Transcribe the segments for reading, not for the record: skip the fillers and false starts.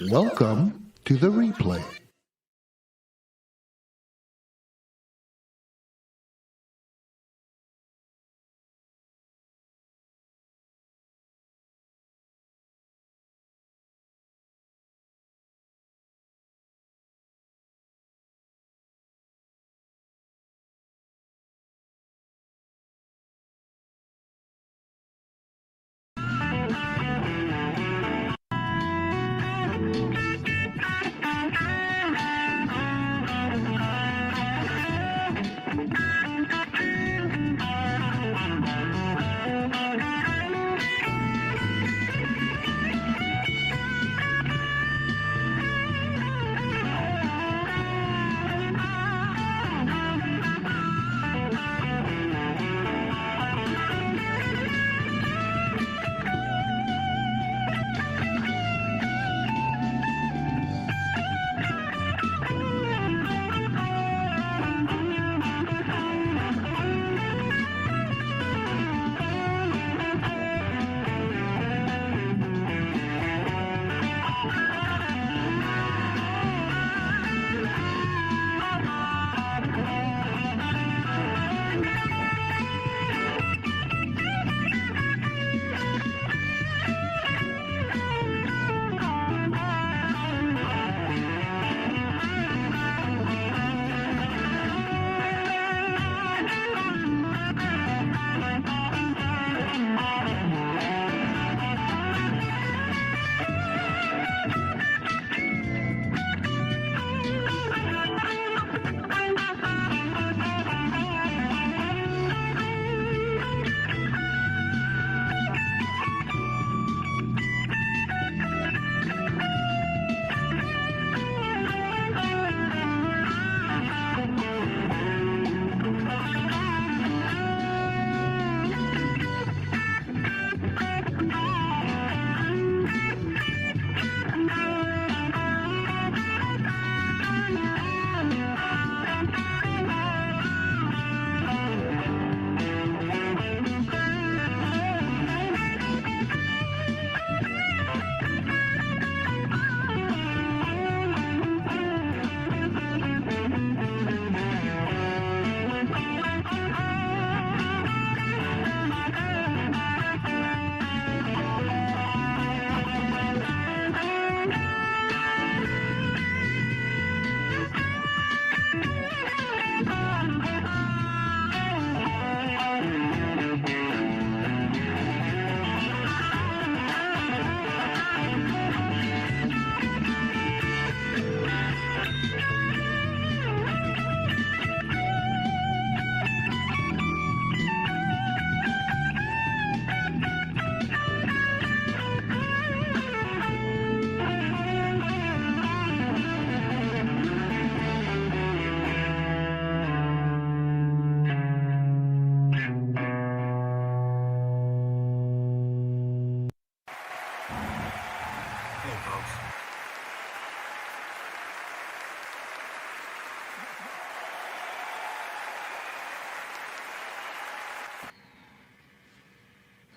Welcome to the replay.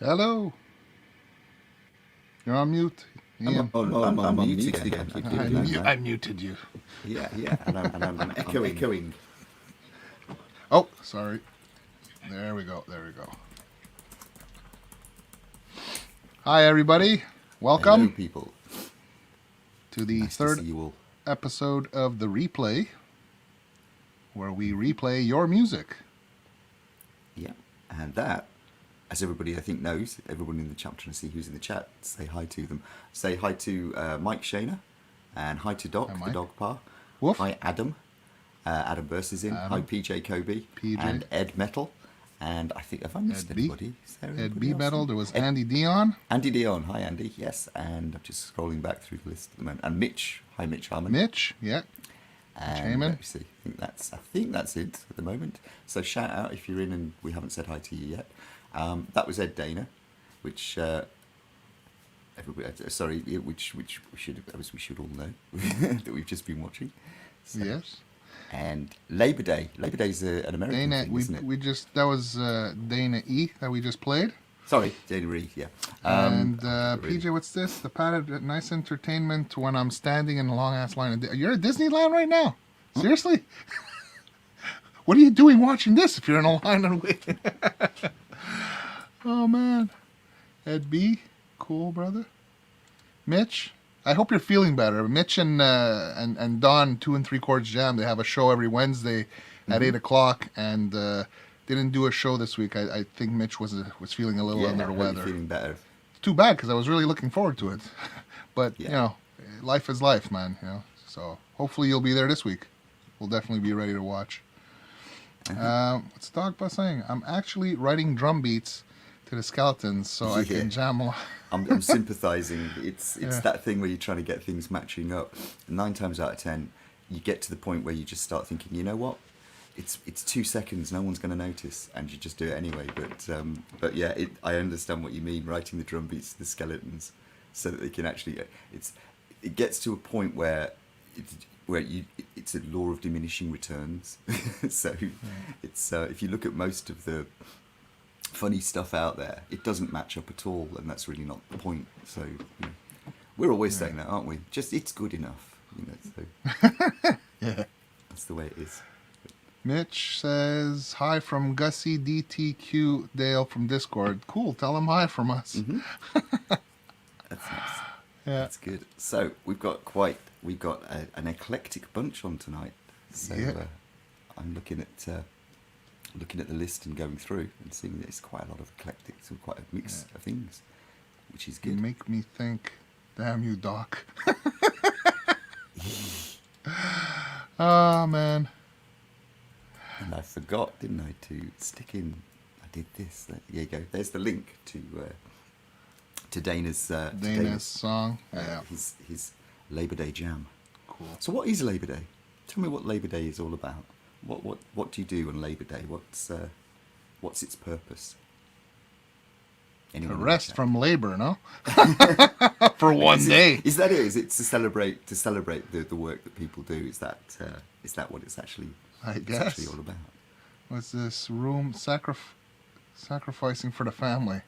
Hello. You're on mute. Ian. I'm muted again. I muted you. Yeah, and I'm echoing. Oh, sorry. There we go. Hi, everybody. Welcome. Hello, people. To the third episode of The Replay, where we replay your music. Yeah, and that, as everybody I think knows, everyone in the chat, I'm trying to see who's in the chat, say hi to them. Say hi to Mike Shaner, and hi to Doc, TheDogPa. Woof. Hi, Adam. Adam Burse is in. Hi, PJ Kobe. And Ed Metal. And I think, have I missed anybody? Ed B. Metal. There was Andy Dion. Andy Dion. Hi, Andy. Yes. And I'm just scrolling back through the list at the moment. And Mitch. Hi, Mitch Harmon. Mitch, yeah. And let me see. I think that's it at the moment. So shout out if you're in and we haven't said hi to you yet. That was Ed Dana, which which we should all know that we've just been watching. So, yes. And Labor Day. Labor Day is an American thing, isn't it? That was Dana E that we just played Sorry, January, yeah. And PJ, what's this? The padded nice entertainment when I'm standing in a long-ass line. You're at Disneyland right now? Seriously? What are you doing watching this if you're in a line and waiting? Oh, man. Ed B, cool, brother. Mitch, I hope you're feeling better. Mitch and Don, 2 3/4 Jam, they have a show every Wednesday at 8 o'clock, and didn't do a show this week. I think Mitch was feeling a little under the weather. Feeling better. Too bad, because I was really looking forward to it. But, you know, life is life, man. You know, so hopefully you'll be there this week. We'll definitely be ready to watch. What's DogPa saying? I'm actually writing drum beats to the skeletons so I can jam along. I'm sympathizing. It's that thing where you're trying to get things matching up. 9 times out of 10, you get to the point where you just start thinking, you know what? It's 2 seconds. No one's going to notice, and you just do it anyway. But yeah, I understand what you mean. Writing the drum beats to the skeletons so that they can actually. It gets to a point where it's a law of diminishing returns. So it's if you look at most of the funny stuff out there, it doesn't match up at all, and that's really not the point. So we're always saying that, aren't we? Just it's good enough, So yeah, that's the way it is. Mitch says hi from Gussie DTQ Dale from Discord. Cool, tell him hi from us. Mm-hmm. That's nice. Yeah, that's good. So we've got an eclectic bunch on tonight. So I'm looking at the list and going through and seeing that it's quite a lot of eclectic, so quite a mix of things, which is good. You make me think, damn you, Doc. Oh, man. And I forgot, didn't I, to stick in, I did this. There you go. There's the link to Dana's song. His Labor Day jam. Cool. So what is Labor Day? Tell me what Labor Day is all about. What do you do on Labor Day? What's its purpose? Anyone rest from labor, no? For one day. Is that it? Is it to celebrate the work that people do? Is that what it's actually? I guess. Actually all about. What's this room sacrificing for the family?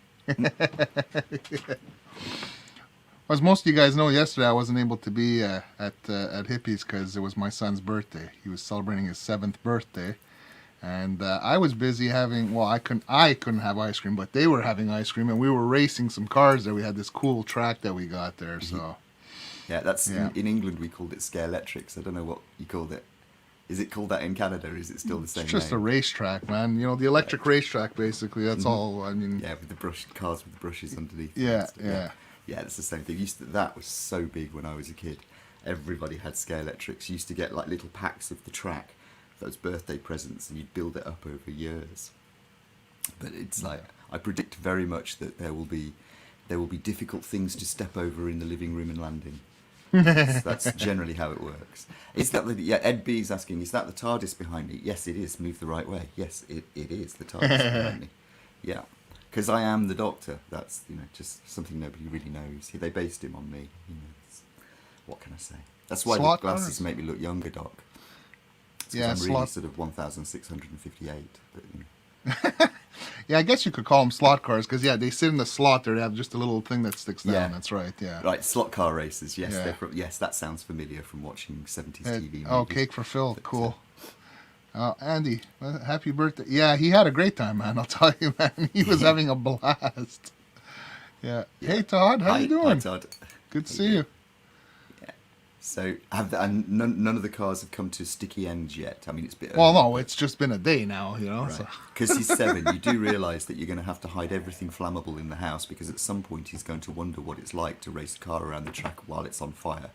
As most of you guys know, yesterday I wasn't able to be at Hippies because it was my son's birthday. He was celebrating his 7th birthday, and I was busy having. Well, I couldn't have ice cream, but they were having ice cream, and we were racing some cars there. We had this cool track that we got there. So yeah, that's in England we called it Scare-electrics. I don't know what you called it. Is it called that in Canada, or is it still the same It's just name? a racetrack, man. You know, the electric racetrack, basically. That's all. I mean, yeah, with the cars with the brushes underneath. Yeah. Yeah, it's the same thing. That was so big when I was a kid. Everybody had Scare-electrics. You used to get like little packs of the track, those birthday presents, and you'd build it up over years. But it's like, I predict very much that there will be difficult things to step over in the living room and landing. That's generally how it works. Is that Ed B's asking, is that the TARDIS behind me? Yes, it is. Move the right way. Yes, it is the TARDIS behind me. Yeah, because I am the Doctor. That's just something nobody really knows. They based him on me. What can I say? That's why the glasses make me look younger, Doc. It's I'm really sort of 1,658. But, Yeah, I guess you could call them slot cars because they sit in the slot there. They have just a little thing that sticks down. Yeah. That's right. Yeah. Right, slot car races. Yes, yes, that sounds familiar from watching 70s TV. Movies. Oh, Cake for Phil. Cool. Andy, happy birthday. Yeah, he had a great time, man. I'll tell you, man. He was having a blast. Yeah. Hey, Todd. How you doing? Hi, Todd. Good to see you. So none of the cars have come to sticky ends yet. I mean, it's a bit. Well, no, it's just been a day now, Right. Because he's 7, you do realise that you're going to have to hide everything flammable in the house because at some point he's going to wonder what it's like to race a car around the track while it's on fire.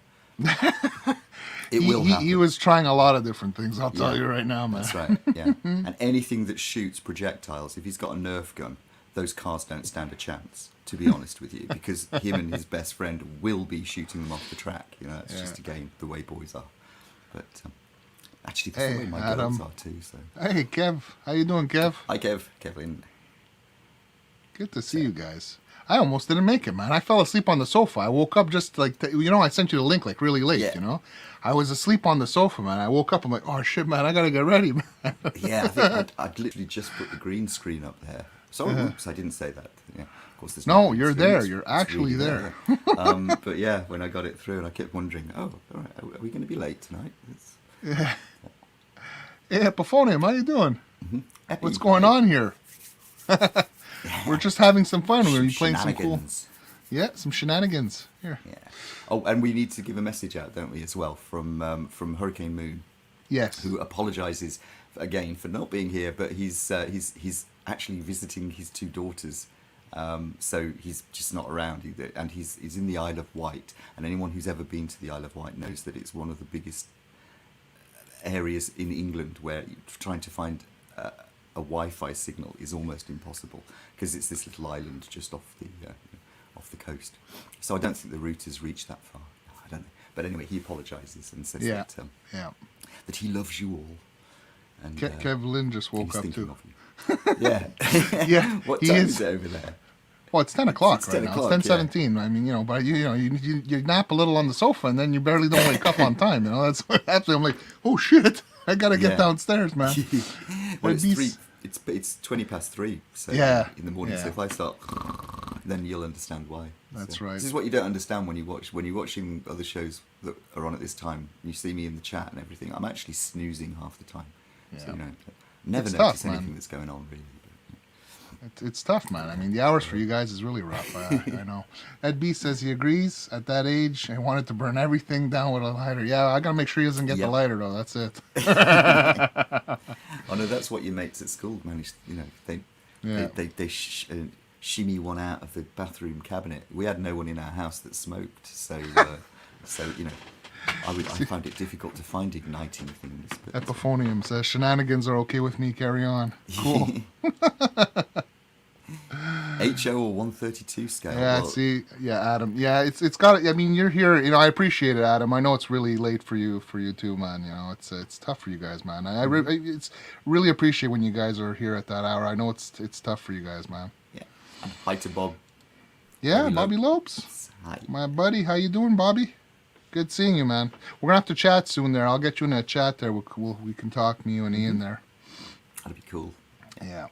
It will happen. He was trying a lot of different things. I'll tell you right now, man. That's right. Yeah, and anything that shoots projectiles, if he's got a Nerf gun, those cars don't stand a chance, to be honest with you, because him and his best friend will be shooting them off the track. It's just, again, the way boys are. But actually, that's the way my girls are too. So. Hey, Kev. How you doing, Kev? Hi, Kevin. Good to see you guys. I almost didn't make it, man. I fell asleep on the sofa. I woke up just like, I sent you the link like really late, I was asleep on the sofa, man. I woke up, I'm like, oh shit, man, I gotta get ready, man. Yeah, I think I'd literally just put the green screen up there So, oops, I didn't say that. Yeah, of course, there's No, nothing you're through. there. It's- You're it's actually really there. But yeah, when I got it through, and I kept wondering, oh, all right, are we going to be late tonight? Hey, Epiphonium, how you doing? Epi, What's going on here? We're just having some fun. We're playing some cool, Shenanigans. some shenanigans here. Yeah. Oh, and we need to give a message out, don't we, as well, from Hurricane Moon, Yes. who apologises again for not being here, but he's actually visiting his two daughters, so he's just not around. And he's in the Isle of Wight, and anyone who's ever been to the Isle of Wight knows that it's one of the biggest areas in England where trying to find a Wi-Fi signal is almost impossible, because it's this little island just off the coast. So I don't think the routers reach that far. I don't know. But anyway, he apologises and says that he loves you all. And Lynn just he's woke up thinking too. of you. Yeah. Yeah, What he time is. is it over there? Well, it's 10 o'clock It's right 10 now. o'clock, It's 10:17. I mean, but you nap a little on the sofa and then you barely don't wake up on time. That's absolutely. I'm like, oh shit, I gotta get Yeah. downstairs, man. Well, It'd it's be 3. It's 3:20. So Yeah, in the morning. yeah. So if I start, then you'll understand why. That's So right. This is what you don't understand when you're watching other shows that are on at this time. You see me in the chat and everything. I'm actually snoozing half the time. So Yeah. never It's notice tough, man. anything that's going on really. It's tough, man. I mean, the hours for you guys is really rough. I know. Ed B says he agrees. At that age, I wanted to burn everything down with a lighter. Yeah, I gotta make sure he doesn't get the Yep. lighter though. That's it. Oh no, that's what your mates at school managed. They shimmy one out of the bathroom cabinet. We had no one in our house that smoked, so I found it difficult to find igniting things. But Epiphonium says shenanigans are okay with me. Carry on. Cool. HO or 132 scale. Yeah, well, Adam. Yeah, it's got. I mean, you're here. I appreciate it, Adam. I know it's really late for you too, man. It's tough for you guys, man. It's really appreciate when you guys are here at that hour. I know it's tough for you guys, man. Yeah. And hi to Bob. Yeah, Bobby Lopes, Hi. my buddy. How you doing, Bobby? Good seeing you, man. We're gonna have to chat soon. There, I'll get you in a chat there. We can talk, me, you, and Ian there. That'd be cool. Yeah.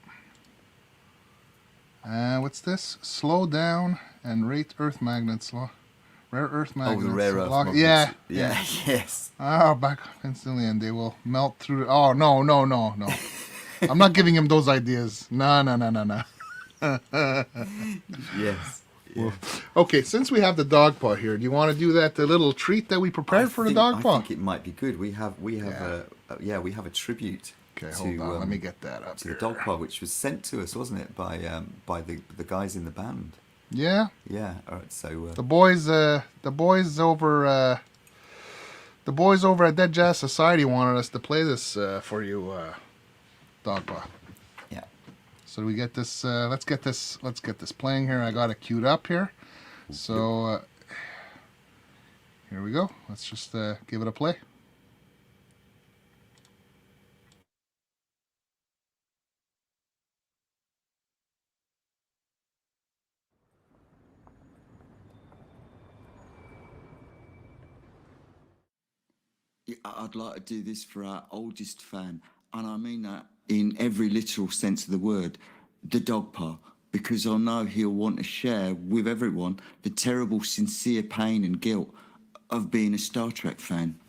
What's this? Slow down and rate earth magnets. Rare earth magnets. Oh, the rare earth magnets. Yeah. Yeah. Yes. Oh, back up instantly and they will melt through. Oh, no. I'm not giving him those ideas. No. Yes. Yeah. Okay, since we have the DogPa here, do you want to do the little treat that we prepared for the I DogPa? think it might be good. We have a tribute. Okay, to, hold on. Let me get that up to here. the DogPa, which was sent to us, wasn't it, by the guys in the band? Yeah. Yeah. All right. So The boys over at DeadJazzSociety wanted us to play this for you, DogPa. yeah. So we get this. Let's get this playing here. I got it queued up here. So here we go. Let's just give it a play. I'd like to do this for our oldest fan, and I mean that in every literal sense of the word, the DogPa, because I know he'll want to share with everyone the terrible, sincere pain and guilt of being a Star Trek fan.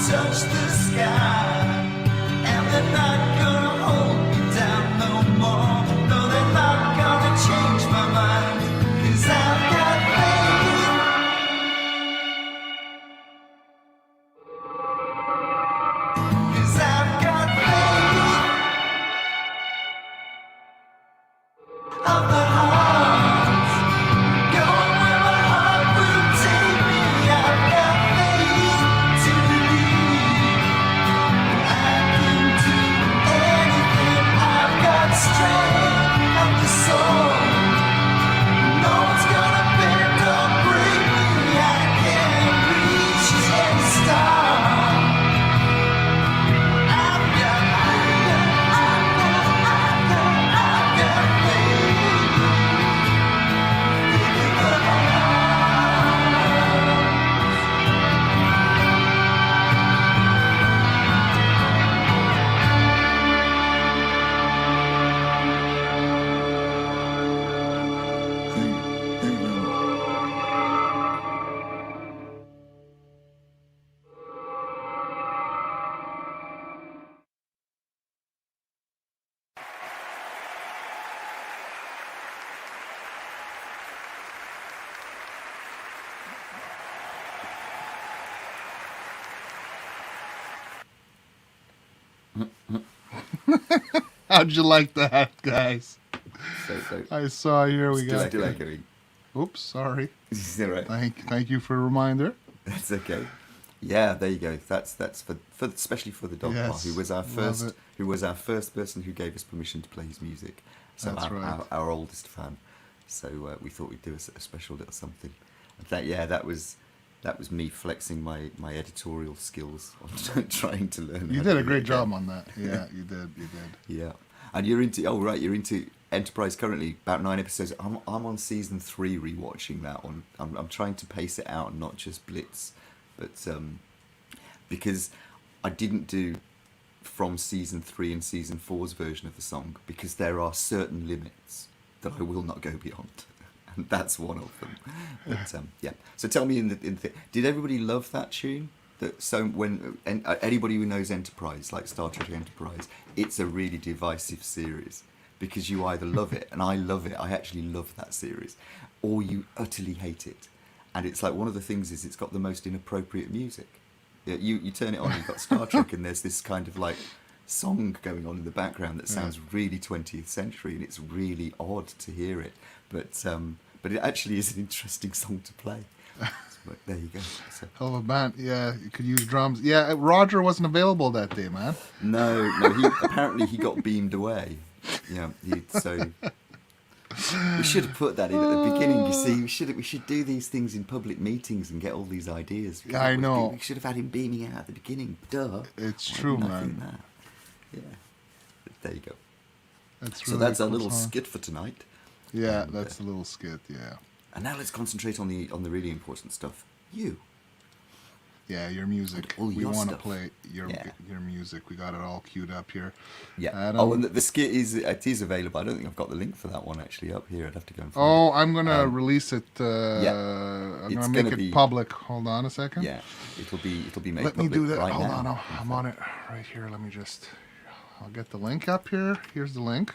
Touch the sky. How'd you like that, guys? So I saw here we got. still echoing. Oops, sorry. Is that right? Thank you for the reminder. That's okay. Yeah, there you go. That's for especially for the DogPa, Yes, who was our love first it. person who gave us permission to play his music. So That's right. our oldest fan. So we thought we'd do a special little something. And that was me flexing my editorial skills on trying to learn. You how did to a do great it job again. on that. Yeah, you did. Yeah, and you're into Enterprise currently, about 9 episodes. I'm on season 3 rewatching that one. I'm trying to pace it out and not just blitz, but because I didn't do from season 3 and season 4's version of the song, because there are certain limits that I will not go beyond, and that's one of them. But yeah. So tell me, did everybody love that tune? Anybody who knows Enterprise, like Star Trek Enterprise, it's a really divisive series, because you either love it, and I love it, I actually love that series, or you utterly hate it. And it's like, one of the things is it's got the most inappropriate music. Yeah, you turn it on, you've got Star Trek, and there's this kind of like song going on in the background that sounds really 20th century, and it's really odd to hear it. But it actually is an interesting song to play. But there you go. So, Hell of a band. Yeah, you could use drums. Yeah, Roger wasn't available that day, man. no, apparently he got beamed away. Yeah, so we should have put that in at the beginning. You see, we should do these things in public meetings and get all these ideas. Yeah, I know. We should have had him beaming out at the beginning. Duh. It's Why true, didn't I think man. that? Yeah. But there you go. That's So really that's our cool little song. skit for tonight. Yeah, that's a little skit. Yeah. And now let's concentrate on the really important stuff. You. Yeah, your music. All We your want to stuff. play your Yeah. music. We got it all queued up here. Yeah. Adam. Oh, and the skit is available. I don't think I've got the link for that one actually up here. I'd have to go and find Oh, I'm gonna release it. yeah. I'm It's gonna make gonna it be- public. Hold on a second. it. Yeah. It'll be made Let me public do that. right Hold now. on. I'm on it right here. Let me just. I'll get the link up here. Here's the link.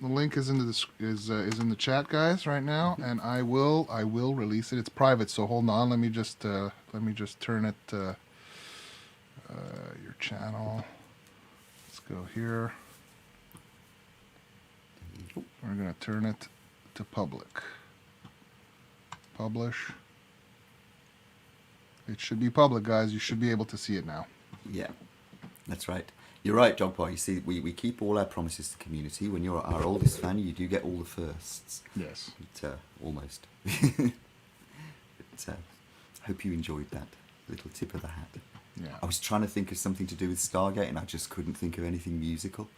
The link is in the chat, guys, right now, and I will release it. It's private, so hold on. Let me just turn it. Your channel. Let's go here. We're gonna turn it to public. Publish. It should be public, guys. You should be able to see it now. Yeah, that's right. You're right, DogPa. You see, we keep all our promises to the community. When you're our oldest fan, you do get all the firsts. Yes. But, almost. But I hope you enjoyed that little tip of the hat. Yeah. I was trying to think of something to do with Stargate, and I just couldn't think of anything musical.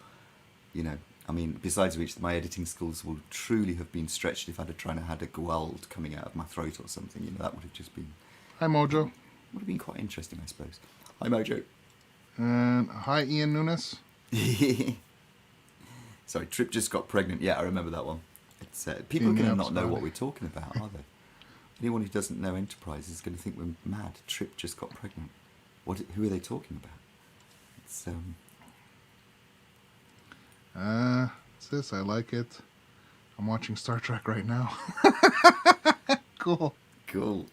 You know, I mean, besides which, my editing skills would truly have been stretched if I'd have had a gwald coming out of my throat or something. You know, that would have just been... Hi, Mojo. Would have been quite interesting, I suppose. Hi, Mojo. And hi, Ian Nunes. Sorry, Trip just got pregnant. Yeah, I remember that one. It's people are In the going to not know episode. what we're talking about, are they? Anyone who doesn't know Enterprise is going to think we're mad. Trip just got pregnant. Who are they talking about? It's It's this. I like it. I'm watching Star Trek right now. Cool. cool.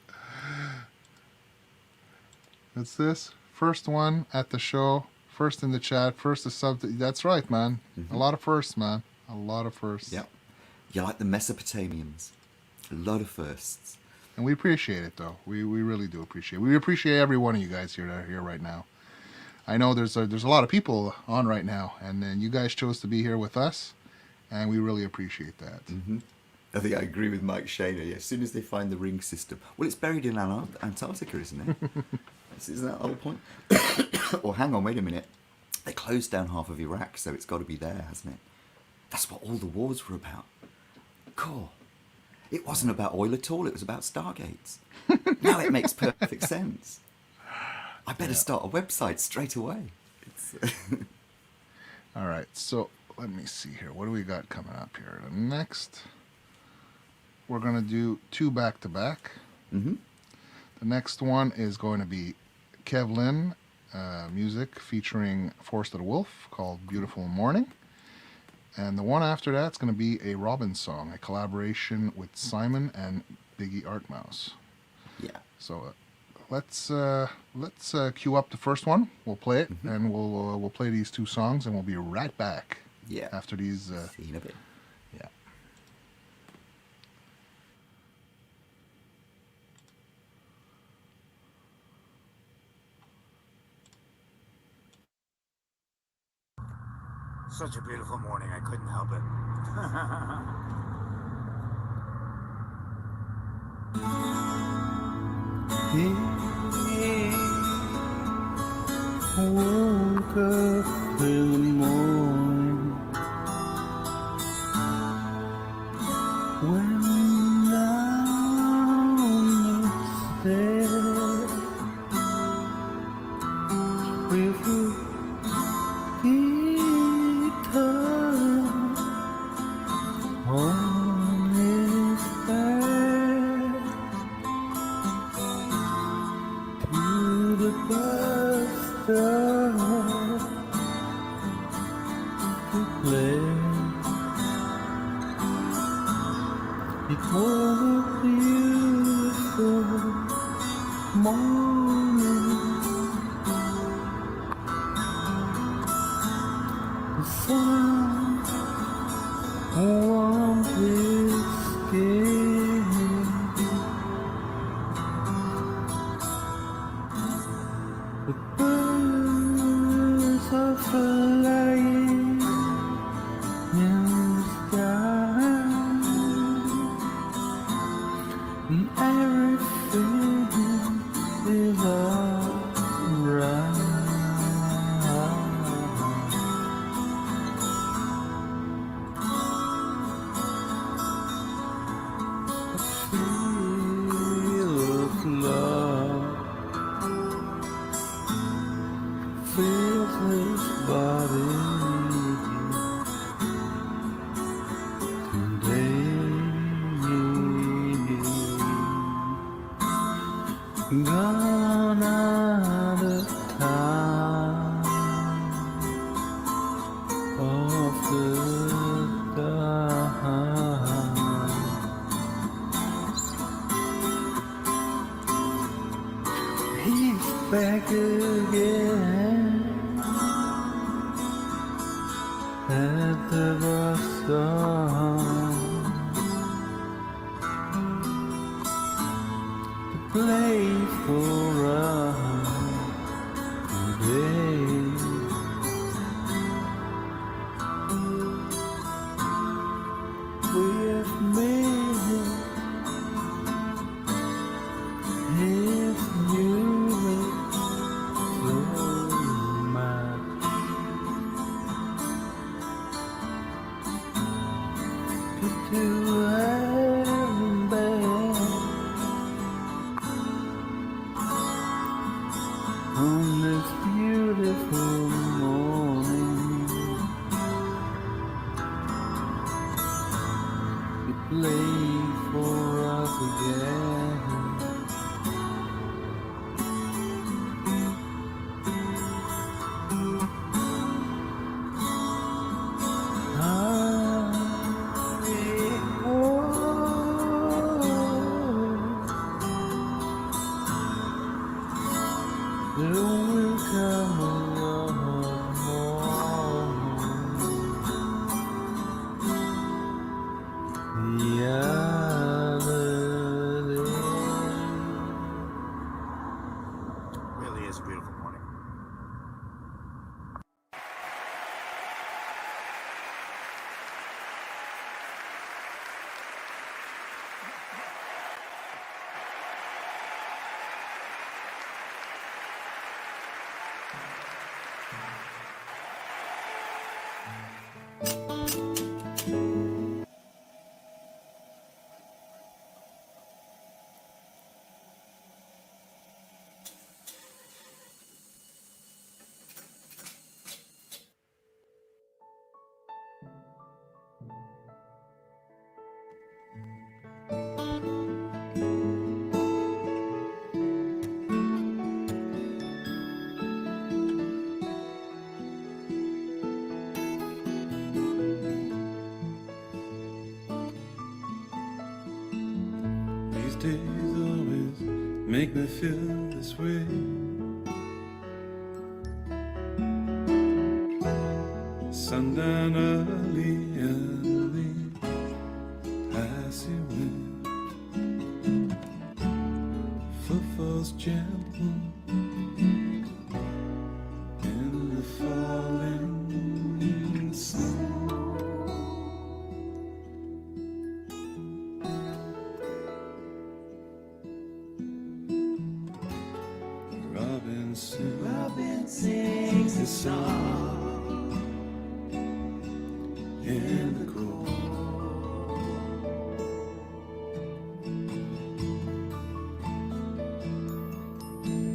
It's this. First one at the show. First in the chat. First to sub. That's right, man. A lot of firsts, man. A lot of firsts. Yep. You're like the Mesopotamians. A lot of firsts. And we appreciate it, though. We really do appreciate it. We appreciate every one of you guys here that are here right now. I know there's a lot of people on right now, and then you guys chose to be here with us, and we really appreciate that. Mm-hmm. I think I agree with Mike Shaner. Yeah, as soon as they find the ring system, well, it's buried in Antarctica, isn't it? Isn't that the whole point? Or hang on, wait a minute. They closed down half of Iraq, so it's got to be there, hasn't it? That's what all the wars were about. Cool. It wasn't about oil at all. It was about Stargates. Now it makes perfect sense. I better start a website straight away. All right, so let me see here. What do we got coming up here? The next, we're going to do 2 back-to-back. Mm-hmm. The next one is going to be Lynn music featuring Force of the Wolf called Beautiful Morning. And the one after that's going to be a Robin song, a collaboration with Simon and Biggi ArtMouse. Yeah. So let's cue up the first one. We'll play it, and we'll play these two songs, and we'll be right back. Yeah. After these. See you in a bit. Yeah. Such a beautiful morning, I couldn't help it. Woke up in the morning when down the stairs with a guitar on his back to the bus stop to play. It was a beautiful morning. The sun warmed his skin. The birds are flying in the sky, and everything is alright. Feel of love fills his body today. Gone out of time of the time. He's back again at the bus stop to play for us today. With me, his music so much to have back on this beautiful morning. He played for us again. There will come a love more the other day. Really is a beautiful morning. make me feel this way. Sundown early, pass you in. Footfalls gentle in the falling sun. Robin sings a song in the cold.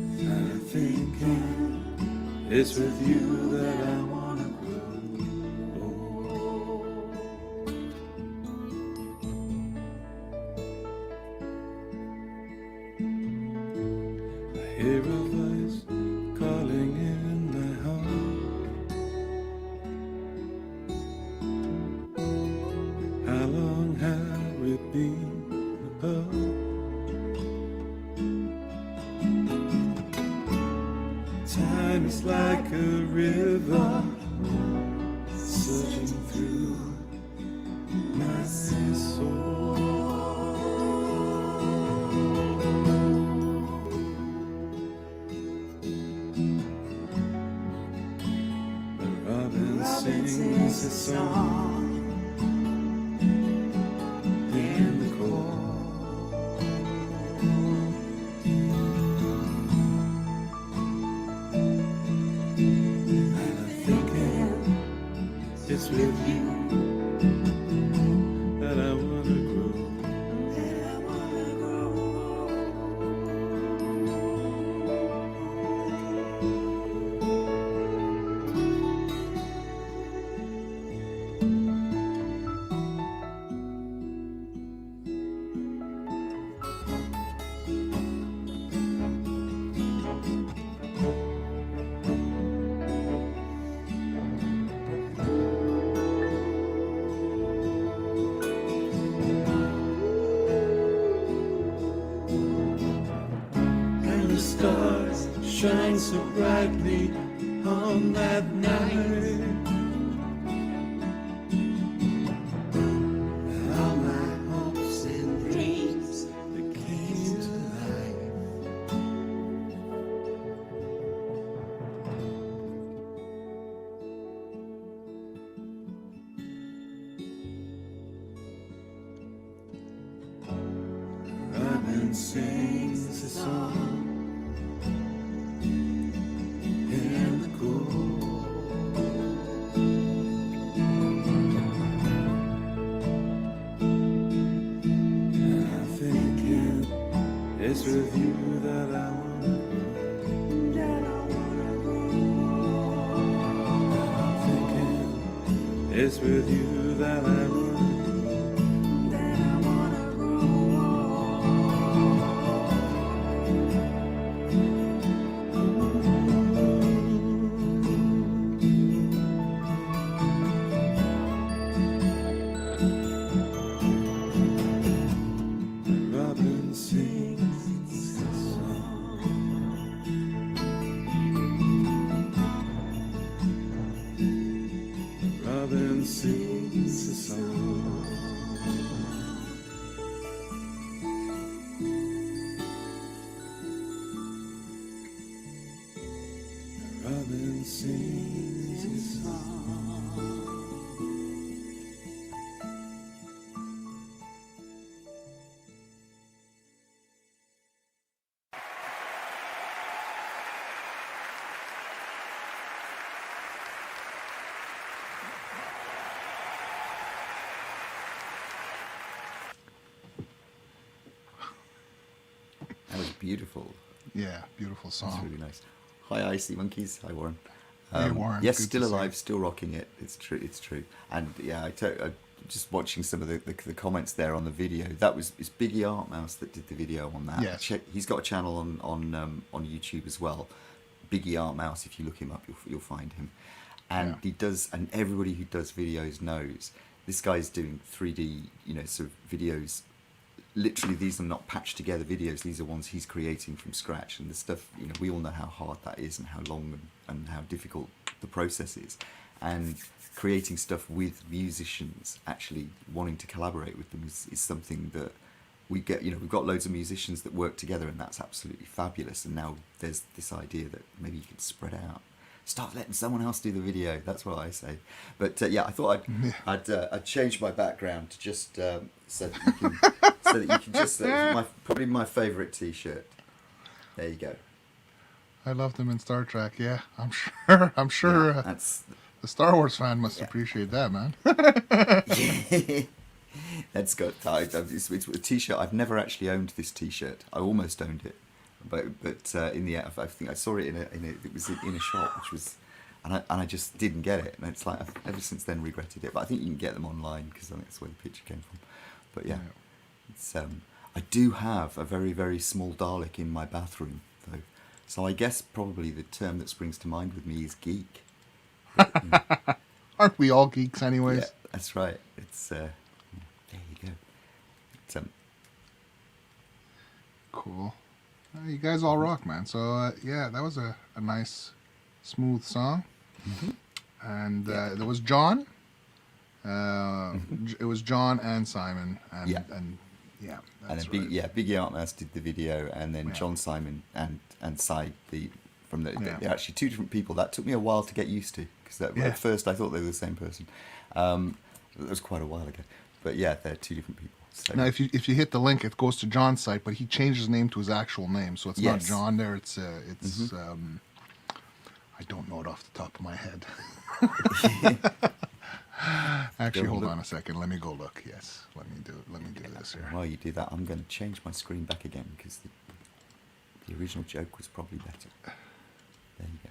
I'm thinking it's with you that I wanna grow old. I hear a voice calling in my heart. How long have we been apart? Time is like a river surging through my soul. The robin sings a song in the cold. It's with you that I wanna grow. And the stars shine so brightly on that night. All my hopes and dreams that came to life. Robin sings a song in the cold. And I'm thinking it's with you that I wanna grow. And I'm thinking it's with you that I wanna grow. Robin sings a song. Robin sings a song. Robin sings a song. That was beautiful. Yeah, beautiful That's song. really nice. Hi, Icy Monkeys. Hi, Warren. Hey, Warren, Yes, good still to see alive, you. still rocking it. It's true. It's true. And yeah, I just watching some of the comments there on the video. That was it's Biggi ArtMouse that did the video on that. Yes. He's got a channel on YouTube as well. Biggi ArtMouse. If you look him up, you'll find him. And Yeah. he does. And everybody who does videos knows this guy's doing 3D. Sort of videos literally these are not patched together videos. These are ones he's creating from scratch, and the stuff, you know, we all know how hard that is and how long and how difficult the process is, and creating stuff with musicians, actually wanting to collaborate with them is something that we get. You know, we've got loads of musicians that work together, and that's absolutely fabulous. And now there's this idea that maybe you could spread out, start letting someone else do the video. That's what I say. But yeah, I thought I'd change my background to just so that you can just probably my favourite T-shirt. There you go. I love them in Star Trek. Yeah, I'm sure. Yeah, that's. The Star Wars fan must appreciate that, man. That's got it's a T-shirt. I've never actually owned this T-shirt. I almost owned it, but in the end, I think I saw it it was in a shop, which was, and I just didn't get it, and it's like I've ever since then regretted it. But I think you can get them online because I think that's where the picture came from. But yeah, it's I do have a very, very small Dalek in my bathroom though, so I guess probably the term that springs to mind with me is geek. Aren't we all geeks anyways? Yeah, that's right. It's there you go. It's, cool. You guys all rock, man. So yeah, that was a nice, smooth song. And there was John. It was John and Simon. And yeah. And yeah. And That's then right. Biggi ArtMouse did the video, and then John Simon and Cy from they're actually two different people. That took me a while to get used to, because at first I thought they were the same person. That was quite a while ago. But yeah, they're two different people. So. Now, if you hit the link, it goes to John's site, but he changed his name to his actual name, so it's not John there. It's I don't know it off the top of my head. Actually, hold on a second. Let me go look. Yes, let me do this here. While you do that, I'm going to change my screen back again because the original joke was probably better. There you go.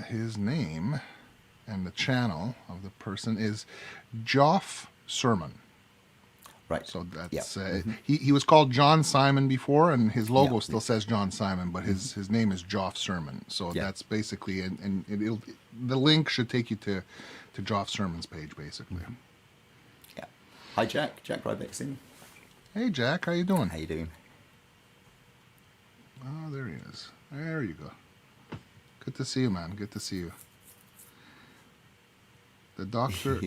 His name and the channel of the person is Geoff Surman. Right. So that's he was called John Simon before, and his logo still says John Simon, but his name is Geoff Surman. So that's basically, and the link should take you to Geoff Surman's page, basically. Yeah. Hi, Jack. Jack Rybeck's in. Hey, Jack. How you doing? How you doing? Oh, there he is. There you go. Good to see you, man. Good to see you. The doctor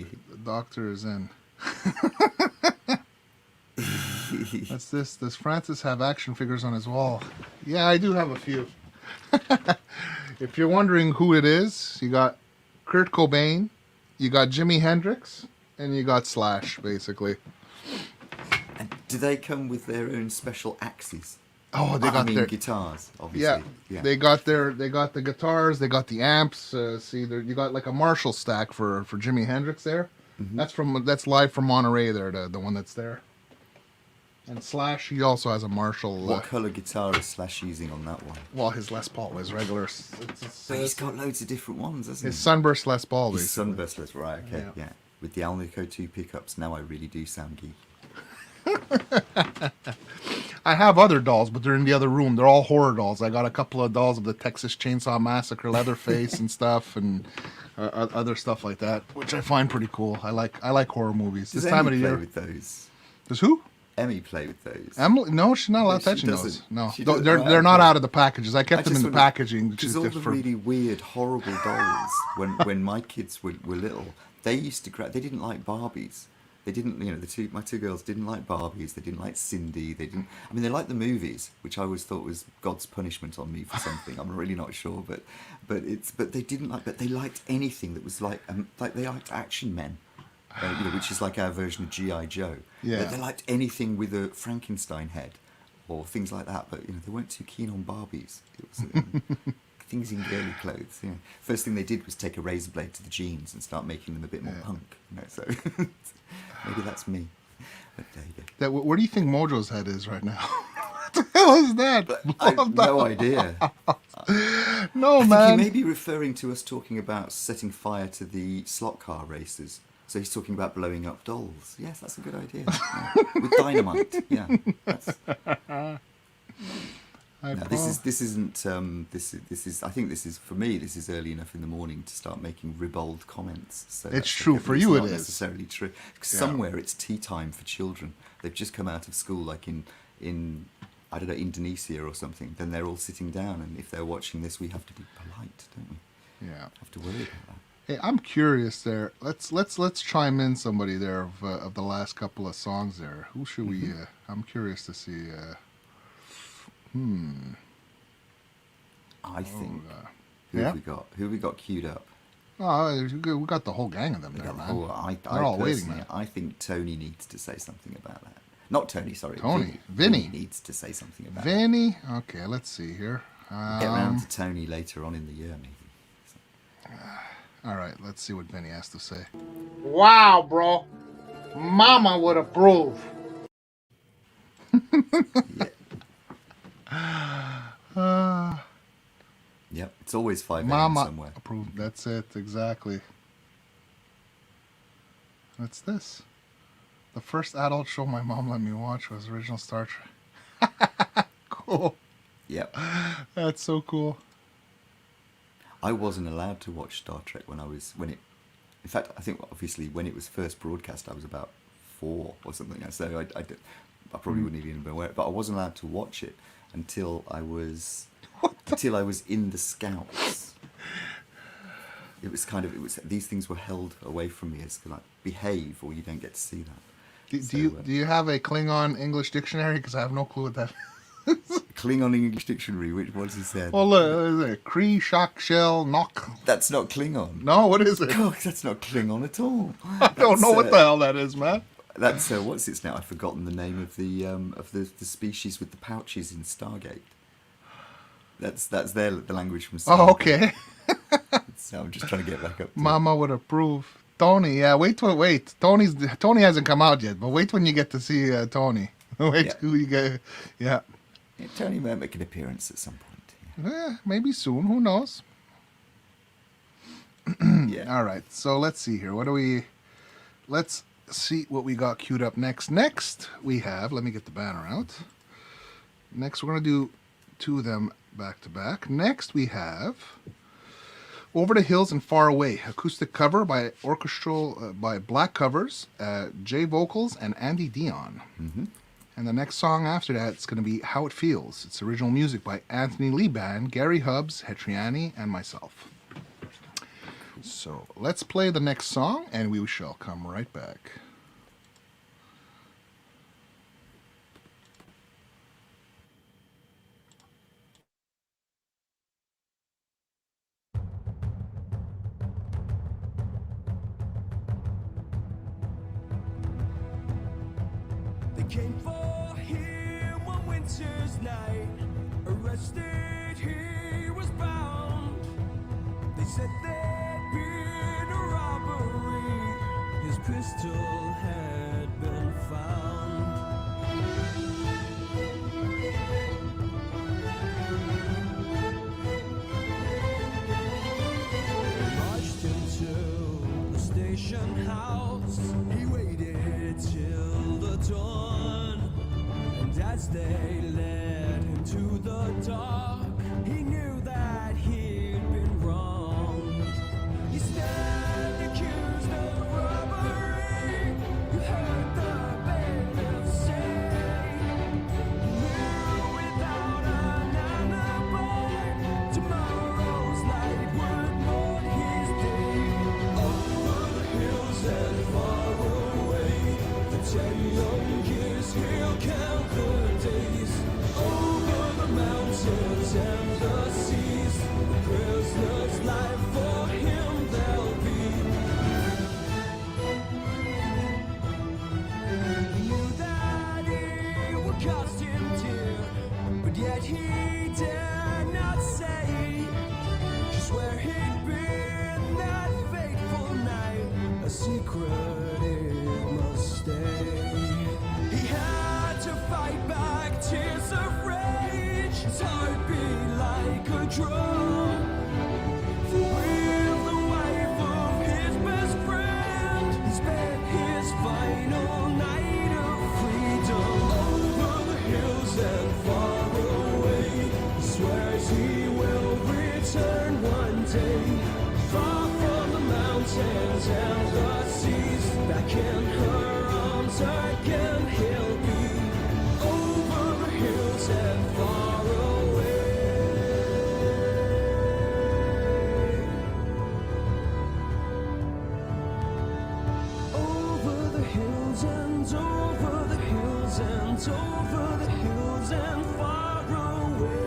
is in. What's this? Does Francis have action figures on his wall? Yeah, I do have a few. If you're wondering who it is, you got Kurt Cobain, you got Jimi Hendrix, and you got Slash, basically. And do they come with their own special axes? Oh, they got their guitars, obviously. Yeah. They got the guitars, they got the amps. See, you got like a Marshall stack for Jimi Hendrix there. That's live from Monterey there, the one that's there. And Slash, he also has a Marshall. What colour guitar is Slash using on that one? Well, his Les Paul is regular. But he's got loads of different ones, hasn't he? His Sunburst Les Paul, basically. His Sunburst Les, right, okay, yeah. With the Alnico 2 pickups, now I really do sound geek. I have other dolls, but they're in the other room. They're all horror dolls. I got a couple of dolls of the Texas Chainsaw Massacre Leatherface and stuff, and other stuff like that, which I find pretty cool. I like horror movies. Does this time of the play year. With those? Does who? Emmy play with those. Emily? No, she's not allowed touching those. No, they're not out of the packages. I kept them in the packaging. Because all the really weird, horrible dolls, when my kids were little, they used to they didn't like Barbies. They didn't, my two girls didn't like Barbies. They didn't like Cindy. They liked the movies, which I always thought was God's punishment on me for something. I'm really not sure, but they didn't like. But they liked anything that was like they liked Action Men, which is like our version of G.I. Joe. Yeah. They liked anything with a Frankenstein head, or things like that. But they weren't too keen on Barbies. It was things in girly clothes. First thing they did was take a razor blade to the jeans and start making them a bit more punk. So. Maybe that's me. But there you go. Where do you think Mojo's head is right now? What the hell is that? I have no idea. No, I man. think he may be referring to us talking about setting fire to the slot car races. So he's talking about blowing up dolls. Yes, that's a good idea. Yeah. With dynamite. Yeah. No, this isn't. This is. I think this is for me. This is early enough in the morning to start making ribald comments. So It's true for you. It's It not is necessarily true. Yeah. Somewhere it's tea time for children. They've just come out of school, like in I don't know, Indonesia or something. Then they're all sitting down, and if they're watching this, we have to be polite, don't we? Yeah. Have to worry about that. Hey, I'm curious there. Let's chime in somebody there of the last couple of songs there. Who should we? I'm curious to see. I think. Who yeah? have we got? Who have we got queued up? Oh, we got the whole gang of them there, man. They're all waiting, man. I think Tony needs to say something about that. Not Tony, sorry. Tony. Vinny needs to say something about that. Vinny? Okay, let's see here. Get round to Tony later on in the year, maybe. All right, let's see what Vinny has to say. Wow, bro. Mama would approve. Yep, it's always 5 a.m. Mama somewhere. approved. That's it, exactly. What's this? The first adult show my mom let me watch was original Star Trek. Cool. Yep. That's so cool. I wasn't allowed to watch Star Trek when it. In fact, I think obviously when it was first broadcast, I was about 4 or something. So I probably wouldn't even been aware. But I wasn't allowed to watch it until I was in the Scouts. It was these things were held away from me as like behave, or you don't get to see that. Do you have a Klingon English dictionary? Because I have no clue what that is. Klingon English dictionary. Which what's he said? Well, look, is it Kree, Shock, Shell, Knock? That's not Klingon. No, what is it? God, that's not Klingon at all. I don't know what the hell that is, man. That's what's its now? I've forgotten the name of the species with the pouches in Stargate. That's the language from Stargate. Oh, okay. So I'm just trying to get back up to Mama would approve. Tony, yeah, wait. Tony hasn't come out yet, but wait when you get to see Tony. Wait Yeah. who you get. Yeah. Yeah, Tony might make an appearance at some point. Maybe soon. Who knows? Yeah. All right. So let's see here. Let's see what we got queued up next. Next we have. Let me get the banner out. Next we're gonna do 2 of them back to back. Next we have Over the Hills and Far Away, acoustic cover by orchestral by Black Covers, Jayvocals and Andy Dion. Mm-hmm. And the next song after that is going to be How It Feels. It's original music by Anthony Lee Band, Gary Hubbs, Hetriani, and myself. So let's play the next song, and we shall come right back. They came for him one winter's night. Arrested, he was bound. They said there'd been a robbery. His pistol had been found. They marched him to the station house. He waited till the dawn. And as they led him to the dark, he knew that he'd been wronged. He stand accused of robbery. You heard the bailiff say, he knew without an alibi, tomorrow's light would mourn his day. Over the hills and far away, for 10 long years he'll count the days. Over the mountains and the seas, the prisoner's life for him there'll be. He knew that it would cost him dear, but yet he dared not say just where he'd been that fateful night. A secret it must stay. He had to fight back tears of rage. His heart beat like a drum. With the wife of his best friend, he spent his final night of freedom. Over the hills and far away, day, far from the mountains and the seas. Back in her arms again he'll be, over the hills and far away. Over the hills and over the hills and over the hills and far away.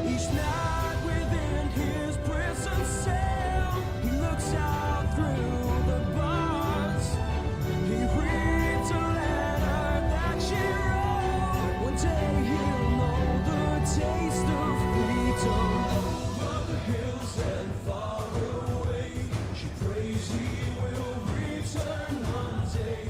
Each night within his prison cell, he looks out through the bars. He reads a letter that she wrote. One day he'll know the taste of freedom. Over the hills and far away, she prays he will return one day.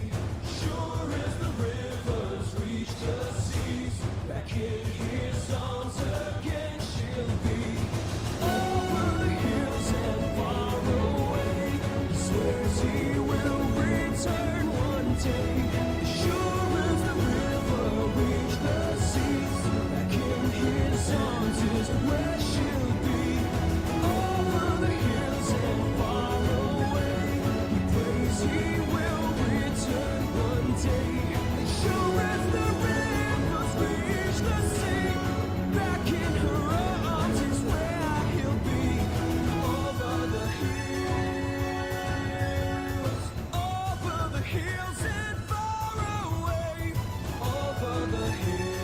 Sure as the rivers reach the seas, back in his arms again she'll be. Over the hills and far away, he swears he will return one day. Sure as the river reach the seas, back in his arms is where she'll be. Over the hills and far away, he prays he will return one day. Sure as the rivers reach the sea, back in her arms is where he'll be. Over the hills and far away. Over the hills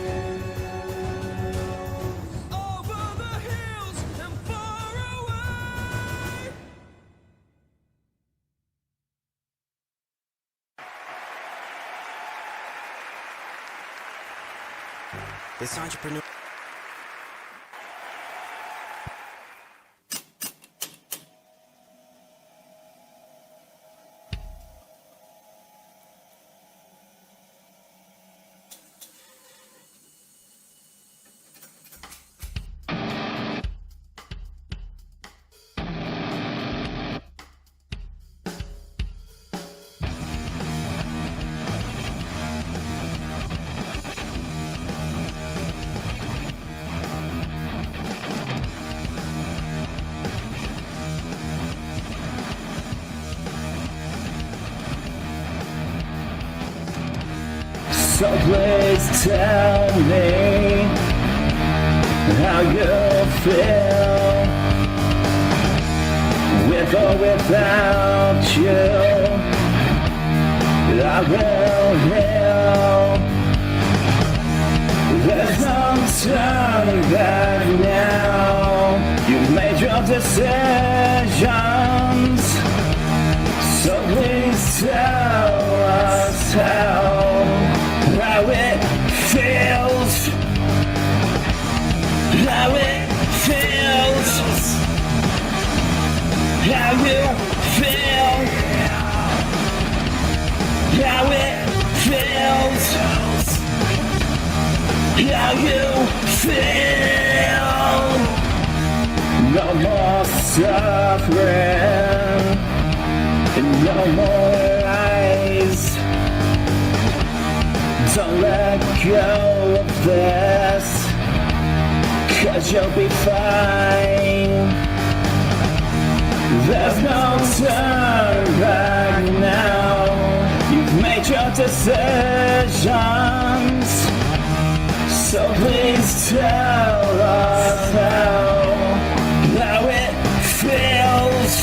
and far away. This entrepreneur. So please tell me how you feel, with or without you. I will heal. There's no turning back now. You've made your decisions, so please tell us how it feels, how it feels, how you feel, how it feels, how you feel. No more suffering, no more lies. Don't let go of this, 'cause you'll be fine. There's no turn back now. You've made your decisions, so please tell us how it feels.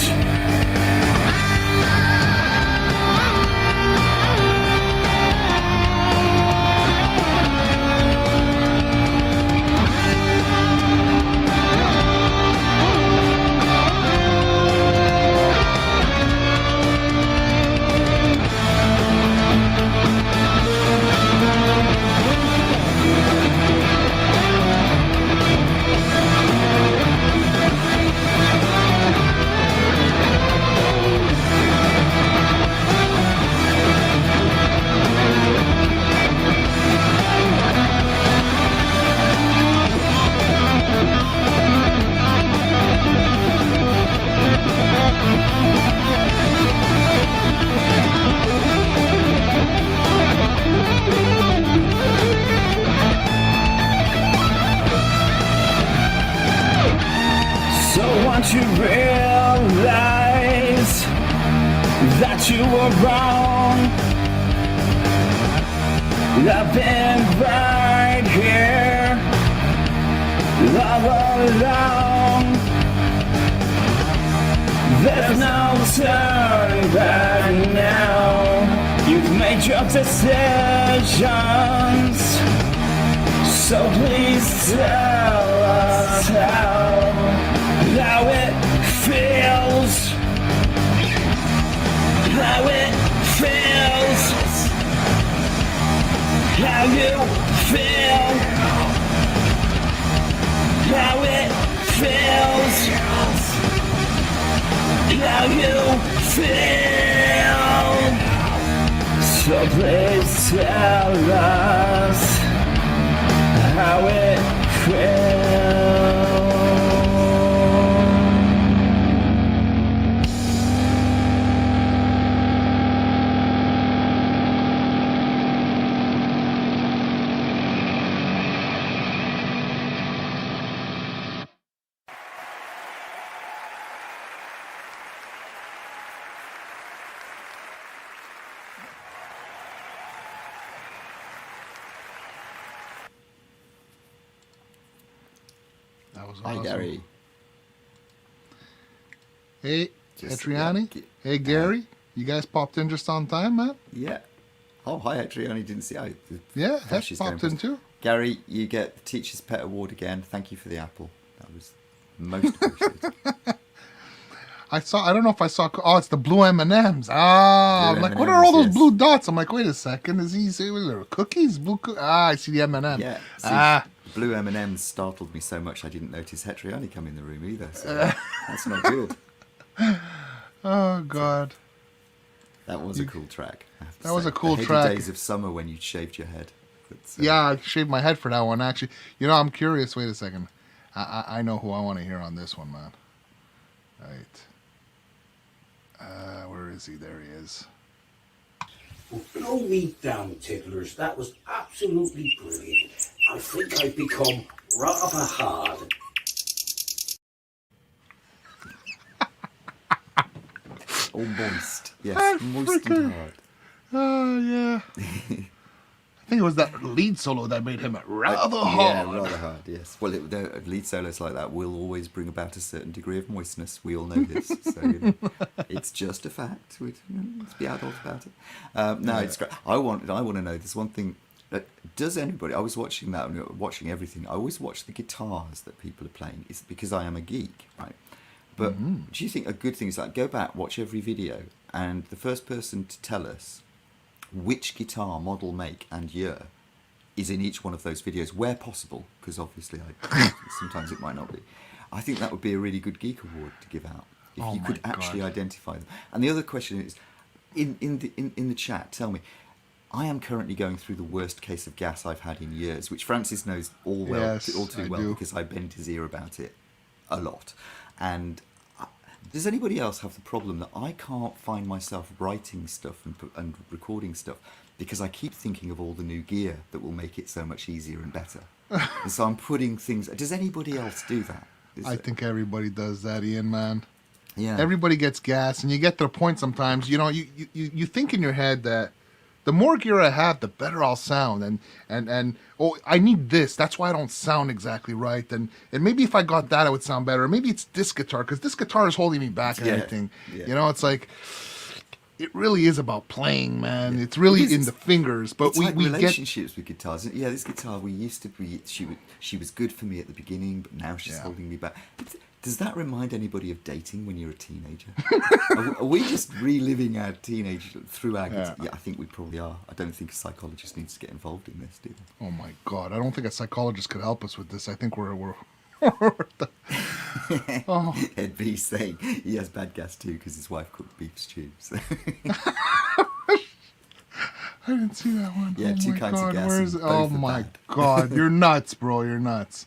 Don't you realize that you were wrong? I've been right here all along. There's no turning back now. You've made your decisions, so please tell us how it feels. How it feels. How you feel. How it feels. How you feel. So please tell us how it feels. That was Hi, awesome. Gary. Hey, Just- Hetriani. yeah, Hey, Gary. You guys popped in just on time, man. Yeah. Oh, hi, Hetriani. Didn't see how. Yeah, flash Hetch is popped going in too. Gary, you get the Teacher's Pet Award again. Thank you for the apple. That was most appreciated. I don't know if I saw. Oh, it's the blue M&Ms. Ah, I'm Blue like, what are all those M&Ms, blue dots? I'm like, wait a second. Is he saying there are cookies? Blue cookies? Ah, I see the M&M. Yeah. See, Ah, blue M&Ms startled me so much I didn't notice Hetriani come in the room either. So that's not good. oh God. That was a cool track. I have to That was say. a cool the track. Heady days of summer when you shaved your head. But, Yeah, I shaved my head for that one. Actually, you know, I'm curious. Wait a second. I know who I want to hear on this one, man. Right. Where is he? There he is. Well, blow me down, Ticklers. That was absolutely brilliant. I think I've become rather hard. all moist. Yes, Ah, moist frickin'. and hard. Oh yeah. I think it was that lead solo that made him rather hard. Yeah, rather hard, yes. Well, lead solos like that will always bring about a certain degree of moistness. We all know this. So it's just a fact. Let's be adult about it. No, it's great. I want to know this one thing. Does anybody... I was watching that, watching everything. I always watch the guitars that people are playing. It's because I am a geek, right? But do you think a good thing is like go back, watch every video, and the first person to tell us which guitar, model, make and year is in each one of those videos where possible, because obviously sometimes it might not be. I think that would be a really good geek award to give out if you could actually identify them. And the other question is, in the chat, tell me, I am currently going through the worst case of gas I've had in years, which Francis knows all too well because I bent his ear about it a lot. And does anybody else have the problem that I can't find myself writing stuff and recording stuff because I keep thinking of all the new gear that will make it so much easier and better? And so I'm putting things... Does anybody else do that? I think everybody does that, Ian, man. Yeah. Everybody gets gas, and you get to a point sometimes, you know, you think in your head that the more gear I have, the better I'll sound, and oh, I need this. That's why I don't sound exactly right, and maybe if I got that, I would sound better. Or maybe it's this guitar because this guitar is holding me back and everything. Yeah. You know, it's like it really is about playing, man. Yeah. It's really in the fingers. But we relationships get... with guitars. Yeah, this guitar we used to be. She was good for me at the beginning, but now she's holding me back. Does that remind anybody of dating when you're a teenager? Are we just reliving our teenage through our guitar? Yeah, I think we probably are. I don't think a psychologist needs to get involved in this, do they? Oh my God, I don't think a psychologist could help us with this. I think we're Ed B saying he has bad gas too because his wife cooked beef stew. So. I didn't see that one. Yeah, two kinds of gas. Where is it? Oh my God, you're nuts, bro. You're nuts.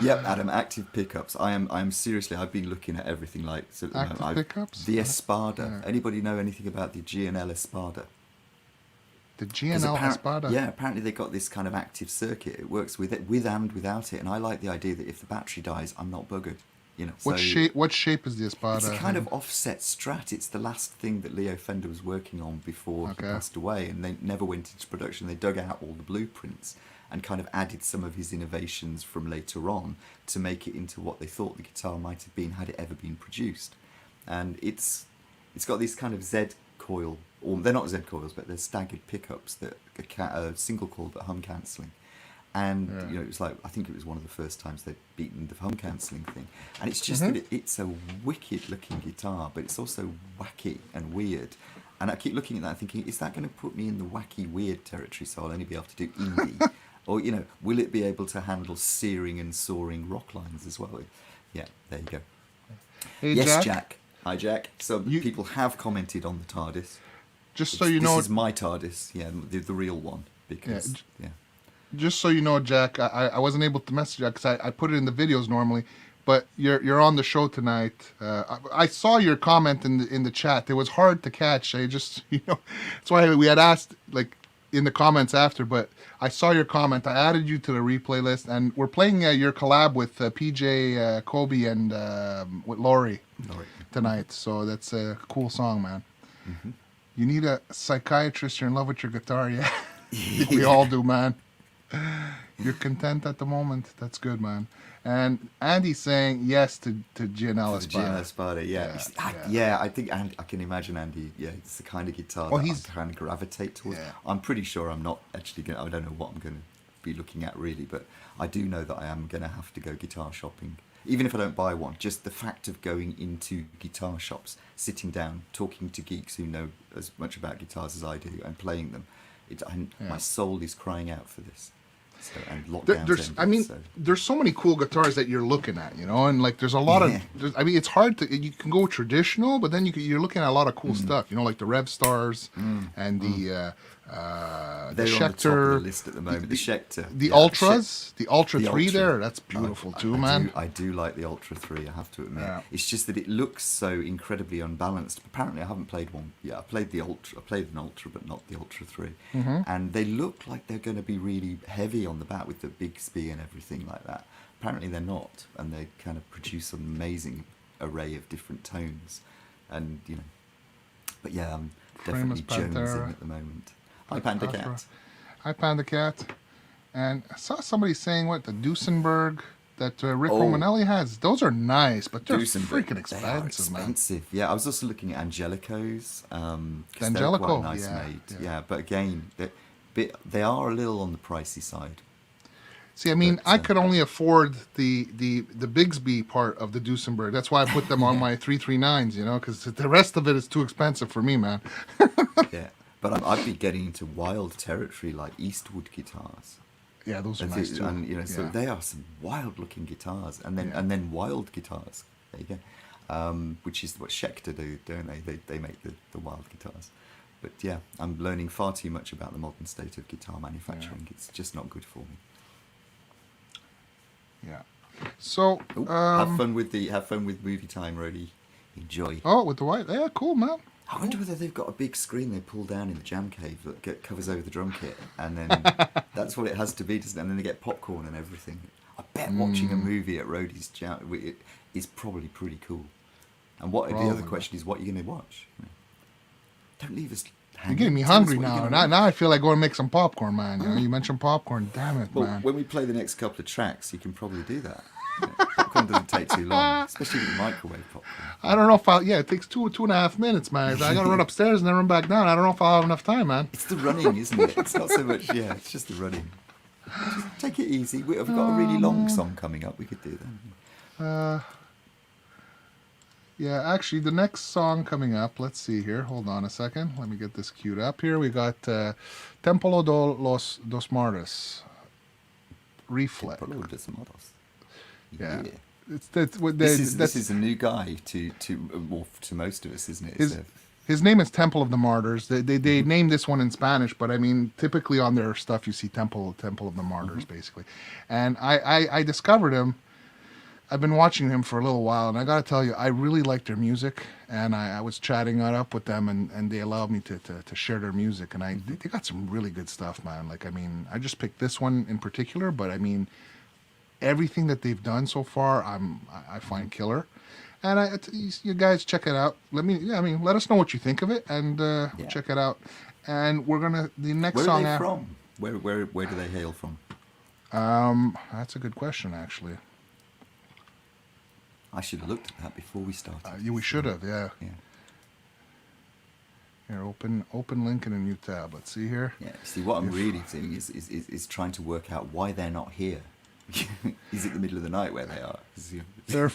Yep, Adam. Active pickups. I am seriously. I've been looking at everything like active pickups. The Espada. Yeah. Anybody know anything about the G&L Espada? The GNL Espada. Yeah, apparently they got this kind of active circuit. It works with and without it. And I like the idea that if the battery dies, I'm not buggered. You know. What shape is the Espada? It's a kind of offset Strat. It's the last thing that Leo Fender was working on before he passed away, and they never went into production. They dug out all the blueprints and kind of added some of his innovations from later on to make it into what they thought the guitar might have been had it ever been produced. And it's got this kind of Z coil, or they're not Z coils, but they're staggered pickups that are single coil but hum cancelling. And you know, it was like, I think it was one of the first times they'd beaten the hum cancelling thing. And it's just that it's a wicked looking guitar, but it's also wacky and weird. And I keep looking at that and thinking, is that going to put me in the wacky weird territory, so I'll only be able to do indie? Or, you know, will it be able to handle searing and soaring rock lines as well? Yeah, there you go. Hey, yes, Jack. Hi, Jack. So people have commented on the TARDIS. Just so you know, this is my TARDIS. Yeah, the real one. Because just so you know, Jack, I wasn't able to message you because I put it in the videos normally, but you're on the show tonight. I saw your comment in the chat. It was hard to catch. I just, you know, that's why we had asked like in the comments after, but I saw your comment. I added you to the replay list, and we're playing your collab with PJ Kobe and with Laurie tonight. So that's a cool song, man. Mm-hmm. You need a psychiatrist. You're in love with your guitar, yeah. We all do, man. You're content at the moment. That's good, man. And Andy's saying yes to GNL Espada. GNL Espada, yeah. I think I can imagine Andy. Yeah, it's the kind of guitar that I kind of gravitate towards. Yeah. I'm pretty sure I'm not actually going to, I don't know what I'm going to be looking at really, but I do know that I am going to have to go guitar shopping. Even if I don't buy one, just the fact of going into guitar shops, sitting down, talking to geeks who know as much about guitars as I do and playing them, my soul is crying out for this. So, and there's so many cool guitars that you're looking at, you know, and like there's a lot of, it's hard to, you can go traditional, but then you're looking at a lot of cool stuff, you know, like the Rev Stars and the Schecter, on the top of the list at the moment. The Schecter, the Ultras, the Ultra 3 there, that's beautiful too, man. I do like the Ultra 3, I have to admit. Yeah. It's just that it looks so incredibly unbalanced. Apparently, I haven't played one. Yeah, I played an Ultra, but not the Ultra 3. Mm-hmm. And they look like they're going to be really heavy on the back with the Bixby and everything like that. Apparently, they're not, and they kind of produce an amazing array of different tones. And you know, but yeah, I'm definitely jonesing at the moment. Hi, Panda Cat. Hi, Panda Cat. And I saw somebody saying the Duesenberg that Rick Romanelli has. Those are nice, but they're freaking expensive, man. Yeah, I was also looking at Angelico's. Angelico, quite nice made. Yeah, but again, they are a little on the pricey side. See, I mean, I could only afford the Bigsby part of the Duesenberg. That's why I put them on my 339s, you know, because the rest of it is too expensive for me, man. Yeah. But I'd be getting into wild territory like Eastwood guitars. Yeah, those are nice too. And you know, so they are some wild-looking guitars, and then wild guitars. There you go. Which is what Schecter do, don't they? They make the wild guitars. But yeah, I'm learning far too much about the modern state of guitar manufacturing. Yeah. It's just not good for me. Yeah. So have fun with movie time, Rody. Enjoy. Oh, with the white. Yeah, cool, man. I wonder whether they've got a big screen they pull down in the jam cave that covers over the drum kit, and then that's what it has to be, doesn't it? And then they get popcorn and everything. I bet watching a movie at Roddy's jam is probably pretty cool. And the other question is, what are you going to watch? Don't leave us hanging. You're getting me hungry now. Now I feel like going to make some popcorn, man. You know, you mentioned popcorn. Damn it, man. When we play the next couple of tracks, you can probably do that. Popcorn doesn't take too long, especially with microwave popcorn. I don't know if it takes 2.5 minutes, man. I gotta run upstairs and then run back down. I don't know if I'll have enough time, man. It's the running, isn't it? It's not so much, it's just the running. Just take it easy. We've got a really long song coming up. We could do that. Yeah, actually, the next song coming up, let's see here. Hold on a second. Let me get this queued up here. We got Templo dos Martyrs. Reflex. Templo dos Martyrs. Yeah. This is a new guy to most of us, isn't it? His name is Temple of the Martyrs. They named this one in Spanish, but I mean, typically on their stuff you see Temple of the Martyrs, basically. And I discovered him I've been watching him for a little while, and I got to tell you, I really like their music. And I was chatting it up with them, and they allowed me to share their music. And they got some really good stuff, man. Like, I mean, I just picked this one in particular, but I mean, everything that they've done so far, I find killer. And you guys check it out. Let us know what you think of it, and check it out. And we're gonna the next song. Where are they from? Where do they hail from? That's a good question, actually. I should have looked at that before we started. We should have, yeah. Here, open link in a new tab. Let's see here. Yeah. See, what I'm really doing is trying to work out why they're not here. Is it the middle of the night where they are?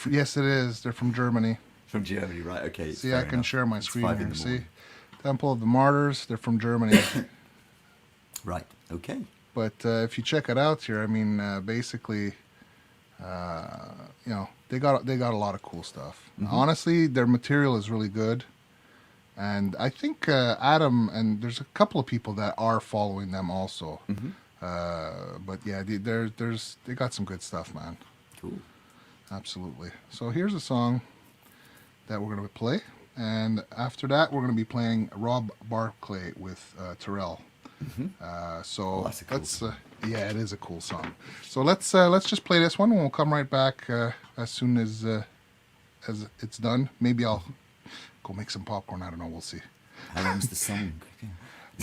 Yes, it is. They're from Germany. From Germany, right? Okay. See, I can share my screen here. See, morning. Temple of the Martyrs. They're from Germany. Right. Okay. But if you check it out here, I mean, basically, they got a lot of cool stuff. Mm-hmm. Honestly, their material is really good, and I think Adam and there's a couple of people that are following them also. Mm-hmm. But yeah, they got some good stuff, man. Cool. Absolutely. So here's a song that we're gonna play, and after that we're gonna be playing Rob Barclay with Terrill. Mm-hmm. That's a cool song. Yeah, it is a cool song. So let's just play this one, and we'll come right back as soon as it's done. Maybe I'll go make some popcorn. I don't know. We'll see. How long's the song?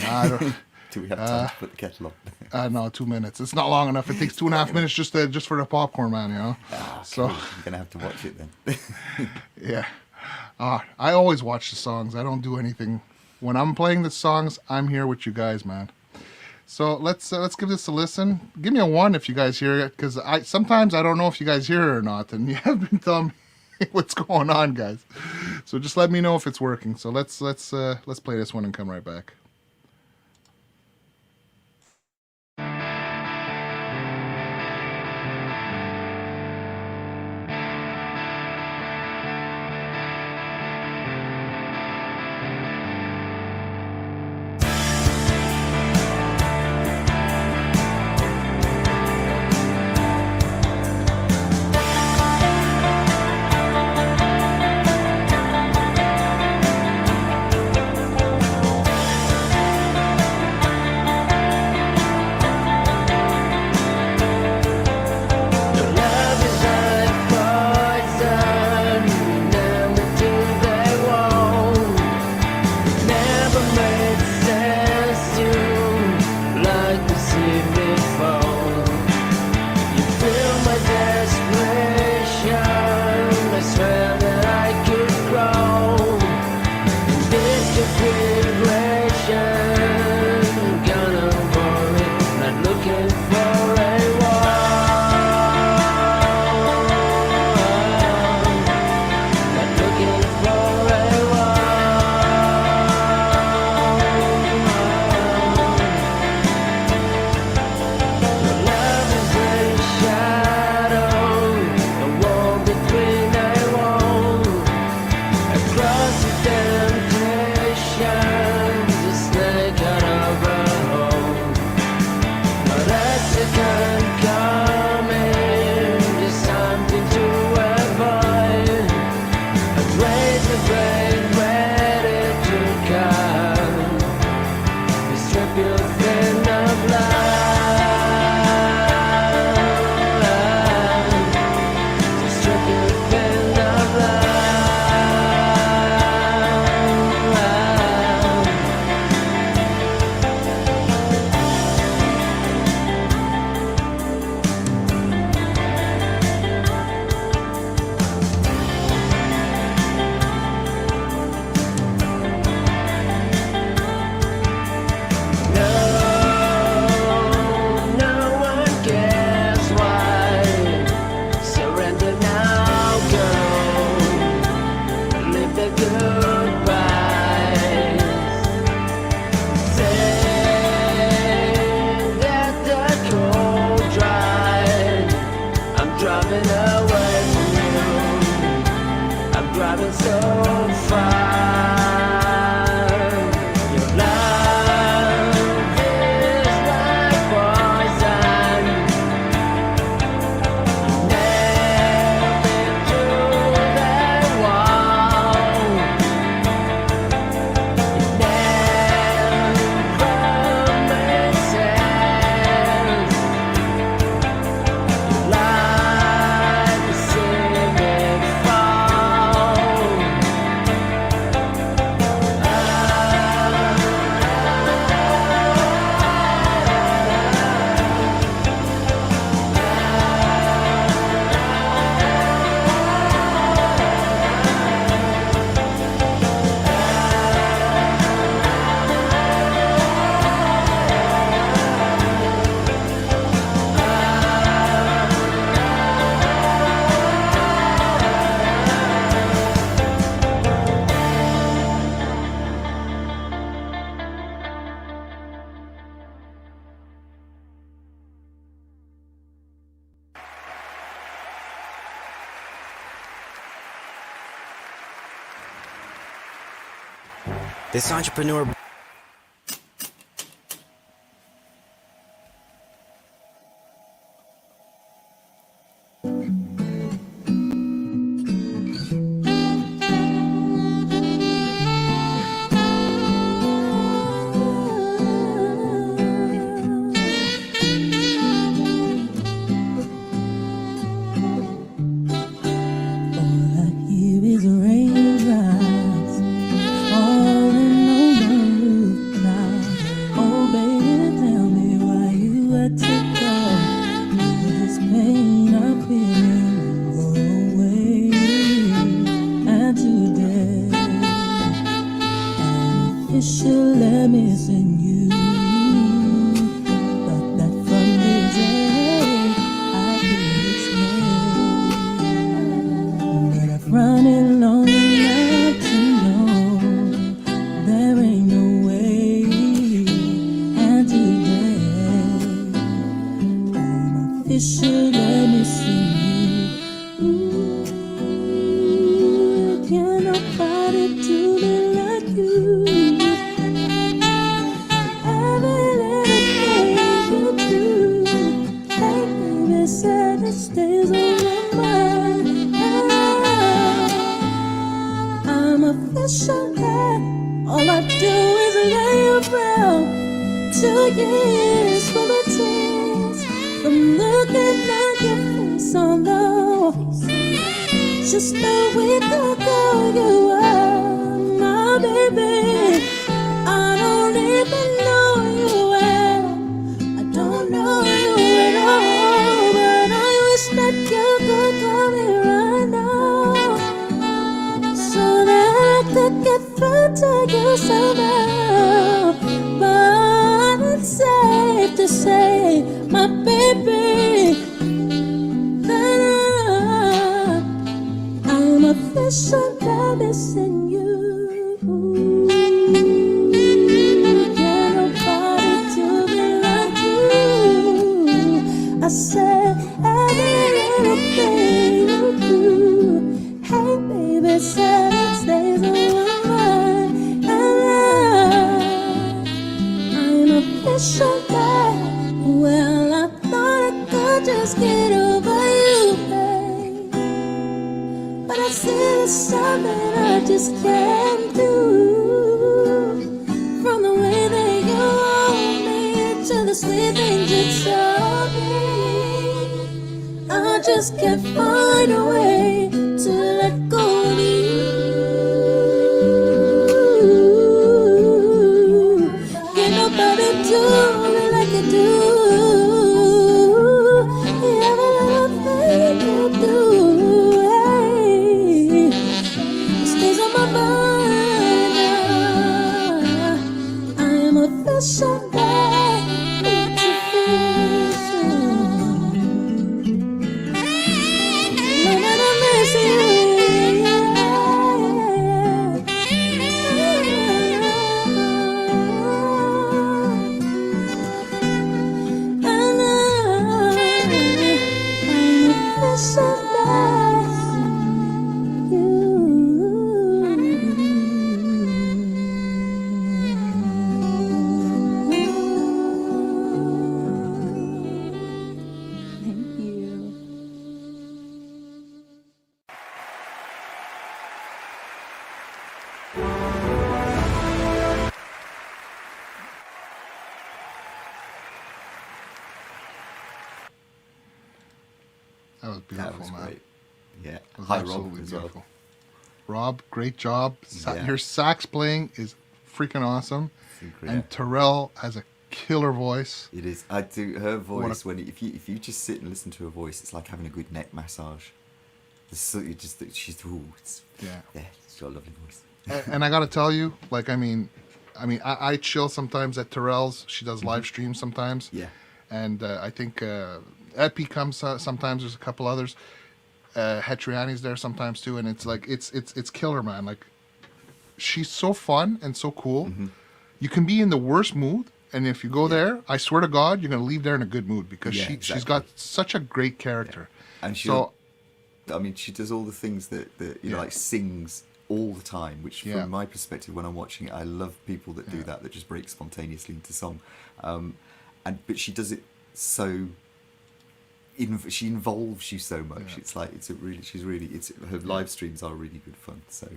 I don't. Do we have time to put the kettle on? No, 2 minutes. It's not long enough. It takes 2.5 minutes just for the popcorn, man. You know. So cool. I'm gonna have to watch it then. Yeah. I always watch the songs. I don't do anything. When I'm playing the songs, I'm here with you guys, man. So let's give this a listen. Give me a 1 if you guys hear it, because sometimes I don't know if you guys hear it or not, and you have been telling me what's going on, guys. So just let me know if it's working. So let's play this one and come right back. This entrepreneur. That was beautiful, That was man. great. Yeah. It was Hi, absolutely Rob, as beautiful. well. Rob, great job. Yeah. Your sax playing is freaking awesome. Super, And yeah. Terrill has a killer voice. It is. I do her voice What if you just sit and listen to her voice, it's like having a good neck massage. You just she's it's, Yeah. she's got a lovely voice. And I got to tell you, like, I chill sometimes at Terrill's. She does live streams sometimes. Yeah. And I think Epi comes sometimes. There's a couple others. Hetriani's there sometimes too. And it's like, it's killer, man. Like, she's so fun and so cool. Mm-hmm. You can be in the worst mood. And if you go there, I swear to God, you're going to leave there in a good mood because she's got such a great character. And she does all the things that you know, like sings all the time, which from my perspective when I'm watching it, I love people that do that just break spontaneously into song. But she does it so she involves you so much. It's like her live streams are really good fun. So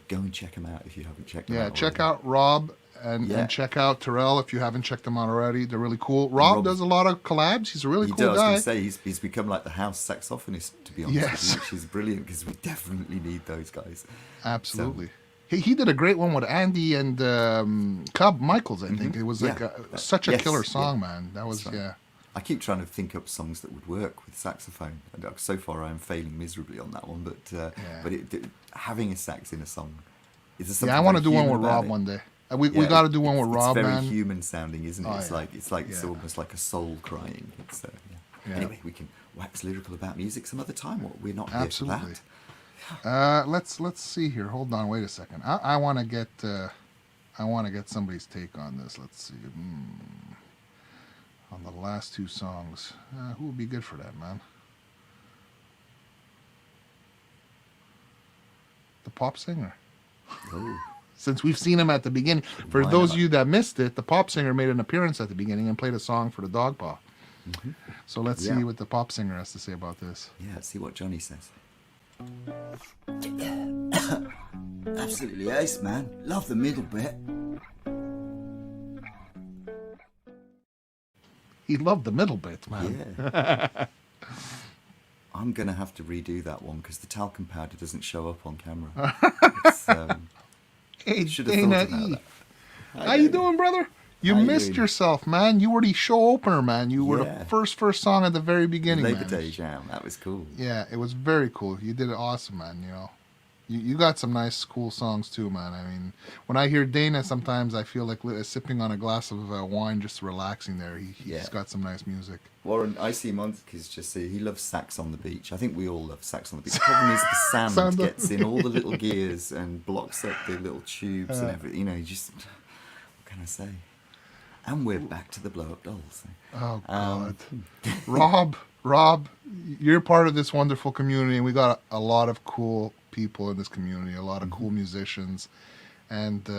go and check them out if you haven't checked them out. Check out Rob and check out Terrill if you haven't checked them out already. They're really cool. Rob does a lot of collabs. He's a really cool guy. I was going to say he's become like the house saxophonist, to be honest with you, which is brilliant because we definitely need those guys. Absolutely. So, he did a great one with Andy and Cub Michaels, I think. It was like such a killer song, man. That was, I keep trying to think up songs that would work with saxophone. And so far, I am failing miserably on that one. But having a sax in a song is something. I want to do one with Rob one day. We got to do one with Rob, man. It's very human sounding, isn't it? It's almost like a soul crying. It's, Anyway, we can wax lyrical about music some other time. We're not here for that. Let's see here. Hold on, wait a second. I want to get somebody's take on this. Let's see. On the last two songs, who would be good for that, man? The pop singer. Oh. Since we've seen him at the beginning. For those of you that missed it, the pop singer made an appearance at the beginning and played a song for the DogPa. Mm-hmm. So let's see what the pop singer has to say about this. Yeah, let's see what Johnny says. Absolutely ace, man. Love the middle bit. He loved the middle bit, man. Yeah. I'm going to have to redo that one because the talcum powder doesn't show up on camera. Hey, should have thought about that. How you doing, brother? You missed yourself, man. You were the show opener, man. You were the first song at the very beginning, Labor Day Jam. That was cool. Yeah, it was very cool. You did it awesome, man. You know, you got some nice, cool songs too, man. I mean, when I hear Dana, sometimes I feel like sipping on a glass of wine, just relaxing there. He's got some nice music. Warren, I see Monty's just say he loves sax on the beach. I think we all love sax on the beach. The problem is the sand gets in all the little gears and blocks up the little tubes and everything. You know, what can I say? And we're back to the blow-up dolls. Oh, God. Rob, you're part of this wonderful community, and we got a lot of cool people in this community, a lot of cool musicians, and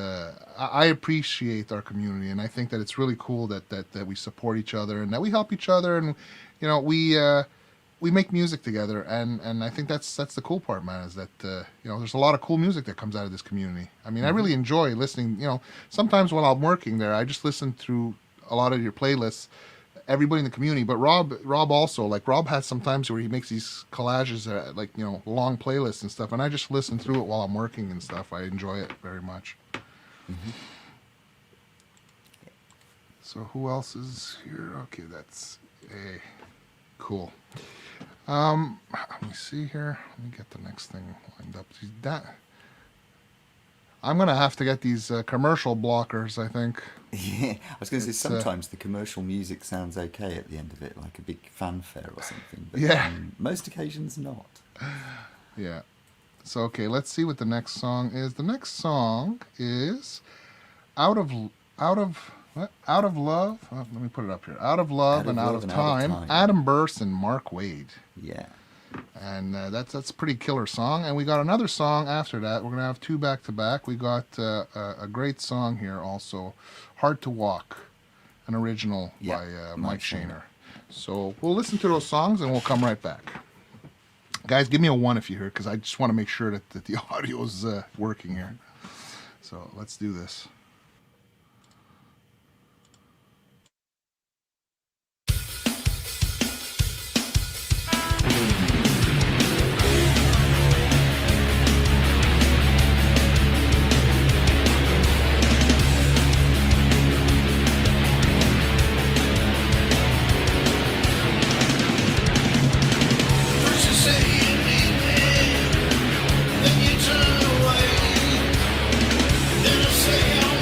I appreciate our community, and I think that it's really cool that we support each other and that we help each other, and you know we make music together, and I think that's the cool part, man, is that there's a lot of cool music that comes out of this community. I mean, I really enjoy listening. Sometimes while I'm working there, I just listen through a lot of your playlists. Everybody in the community, but Rob also, like, Rob has some times where he makes these collages, long playlists and stuff, and I just listen through it while I'm working and stuff. I enjoy it very much. Mm-hmm. So who else is here? Okay, that's cool. Let me see here. Let me get the next thing lined up. I'm gonna have to get these commercial blockers, I think. Yeah, I was going to say sometimes the commercial music sounds okay at the end of it, like a big fanfare or something. But on most occasions, not. Yeah. So okay, let's see what the next song is. The next song is "Out of Love." Oh, let me put it up here. "Out of Love and Out of Time." Adam Burse and Mark Wade. Yeah. And that's a pretty killer song. And we got another song after that. We're gonna have two back to back. We got a great song here also, "Hard to Walk," an original by Mike Shaner. So we'll listen to those songs and we'll come right back. Guys, give me a 1 if you hear, because I just want to make sure that the audio is working here. So let's do this. Then you turn away. Then I say I'm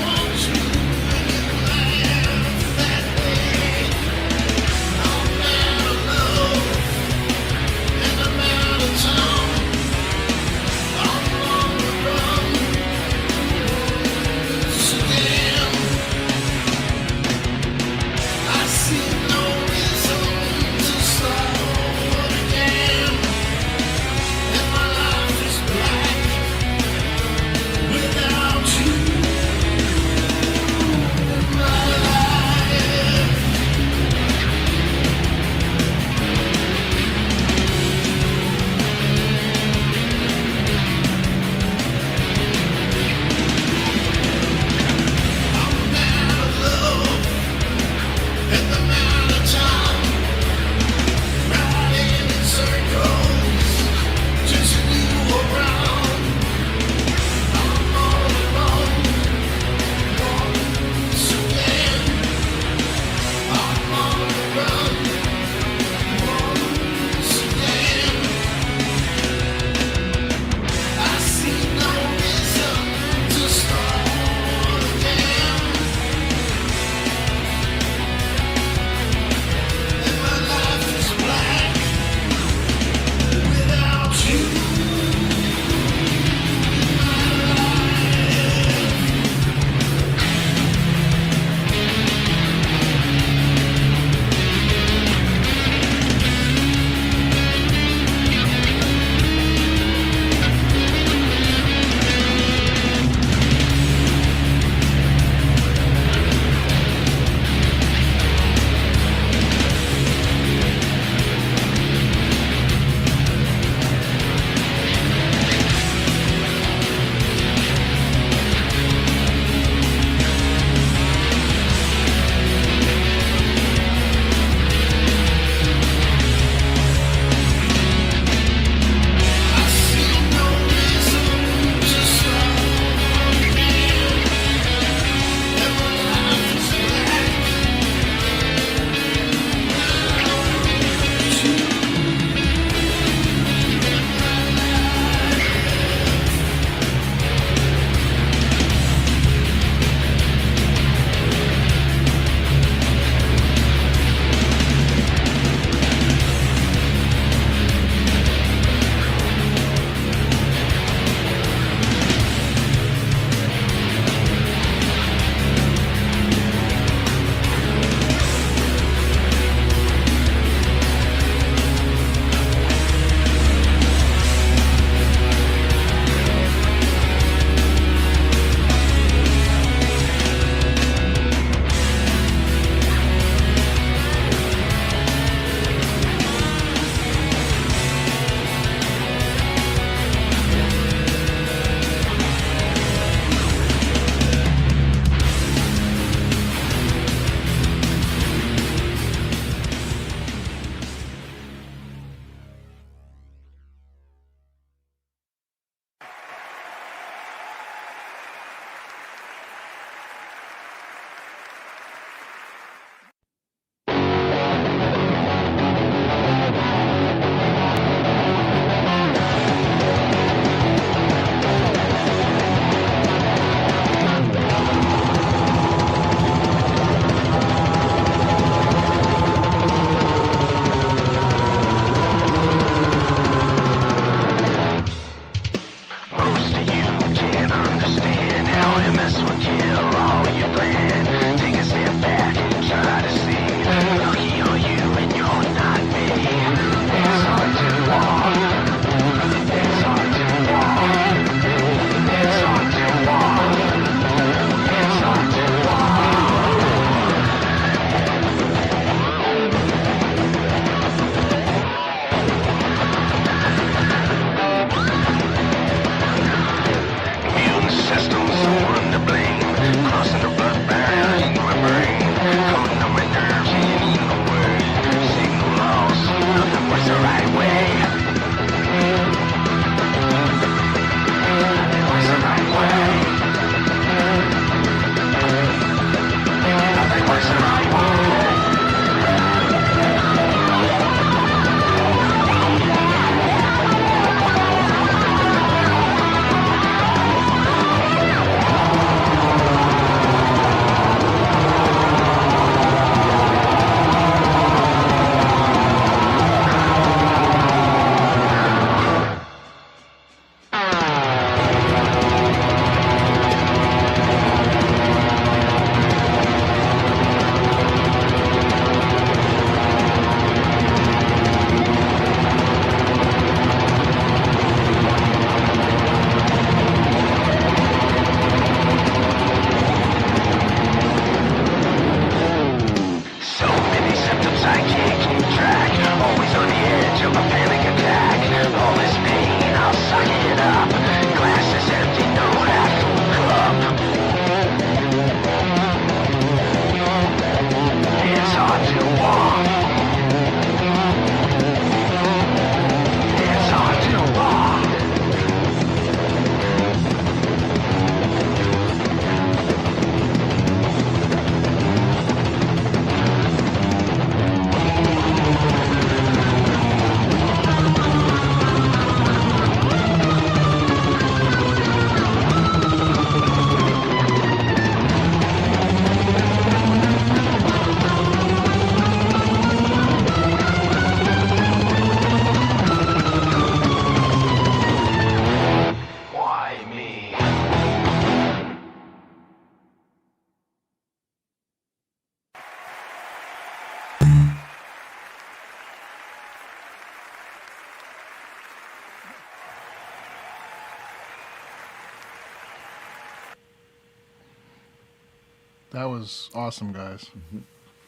That was awesome, guys.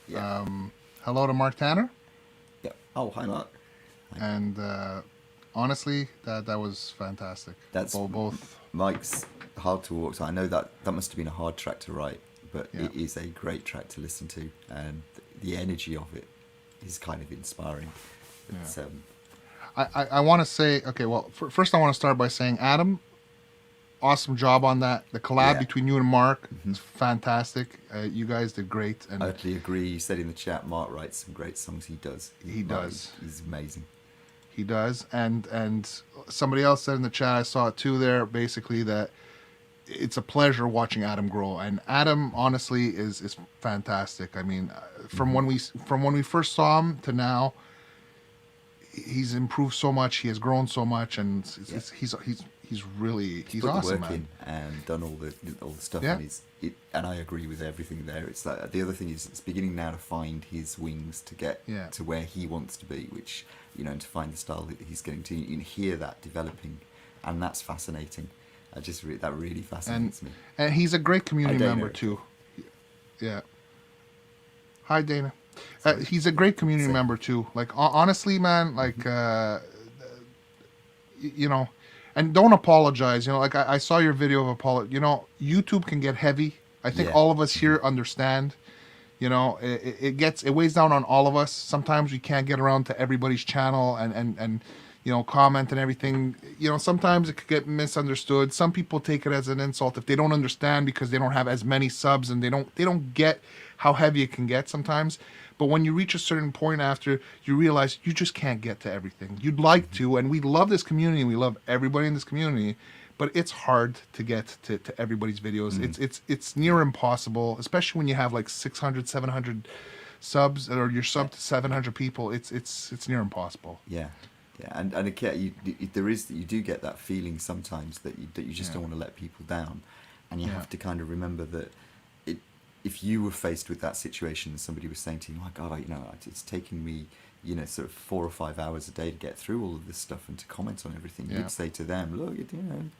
Yeah. Hello to Mark Tanner. Yeah. Oh, hi, Mark. And honestly, that was fantastic. That's both. Mike's Hard to Walk. So I know that must have been a hard track to write, but Yeah. it is a great track to listen to, and the energy of it is kind of inspiring. It's, I want to say, okay, well, first I want to start by saying, Adam, awesome job on that. The collab between you and Mark is fantastic. You guys did great. And I totally agree. You said in the chat, Mark writes some great songs. He does. He does. He's amazing. He does. And somebody else said in the chat, I saw it too there, basically, that it's a pleasure watching Adam grow. And Adam, honestly, is fantastic. I mean, from when we first saw him to now, he's improved so much. He has grown so much, and he's put awesome, the work man. in and done all the stuff. Yeah. And I agree with everything there. It's like the other thing is it's beginning now to find his wings to get to where he wants to be, which and to find the style that he's getting to. You can hear that developing, and that's fascinating. That really fascinates me. And he's a great community Dana. member too. Yeah. Hi, Dana. He's a great community member too. Like honestly, man, like and don't apologize. Like I saw your video of apology. YouTube can get heavy. I think all of us here understand. It weighs down on all of us. Sometimes we can't get around to everybody's channel and comment and everything. Sometimes it could get misunderstood. Some people take it as an insult if they don't understand because they don't have as many subs and they don't get how heavy it can get sometimes. But when you reach a certain point after, you realize you just can't get to everything. You'd like to, and we love this community, and we love everybody in this community, but it's hard to get to everybody's videos. It's near impossible, especially when you have like 600, 700 subs, or you're sub to 700 people. It's near impossible. Yeah. And again, you do get that feeling sometimes that you just don't want to let people down, and you have to kind of remember that if you were faced with that situation and somebody was saying to you, "My God, it's taking me, sort of 4 or 5 hours a day to get through all of this stuff and to comment on everything," you'd say to them, "Look,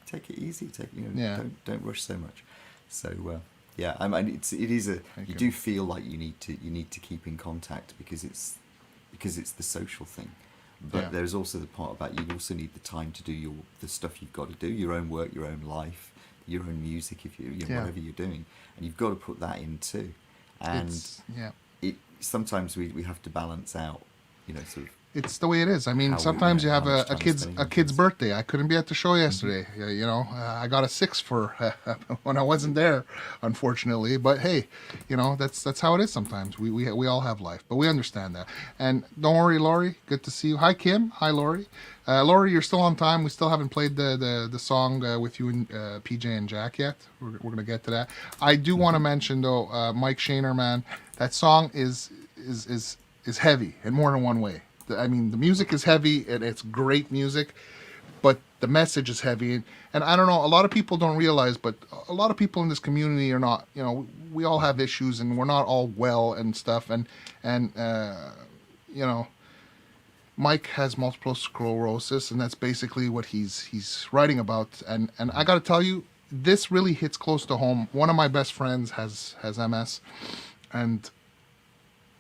take it easy, don't rush so much." So I mean, it is you do feel like you need to keep in contact because it's the social thing. But there's also the part about you also need the time to do the stuff you've got to do, your own work, your own life, your own music, if whatever you're doing, and you've got to put that in too. And sometimes we have to balance out, sort of. It's the way it is. I mean, sometimes you have a kid's birthday. I couldn't be at the show yesterday. I got a 6 for when I wasn't there, unfortunately. But hey, that's how it is sometimes. We all have life, but we understand that. And don't worry, Laurie. Good to see you. Hi, Kim. Hi, Laurie. Laurie, you're still on time. We still haven't played the song with you and PJ and Jack yet. We're gonna get to that. I do want to mention though, Mike Shaner, man, that song is heavy in more than one way. I mean, the music is heavy and it's great music, but the message is heavy. And I don't know, a lot of people don't realize, but a lot of people in this community are not, we all have issues and we're not all well and stuff. And Mike has multiple sclerosis, and that's basically what he's writing about. And I got to tell you, this really hits close to home. One of my best friends has MS, and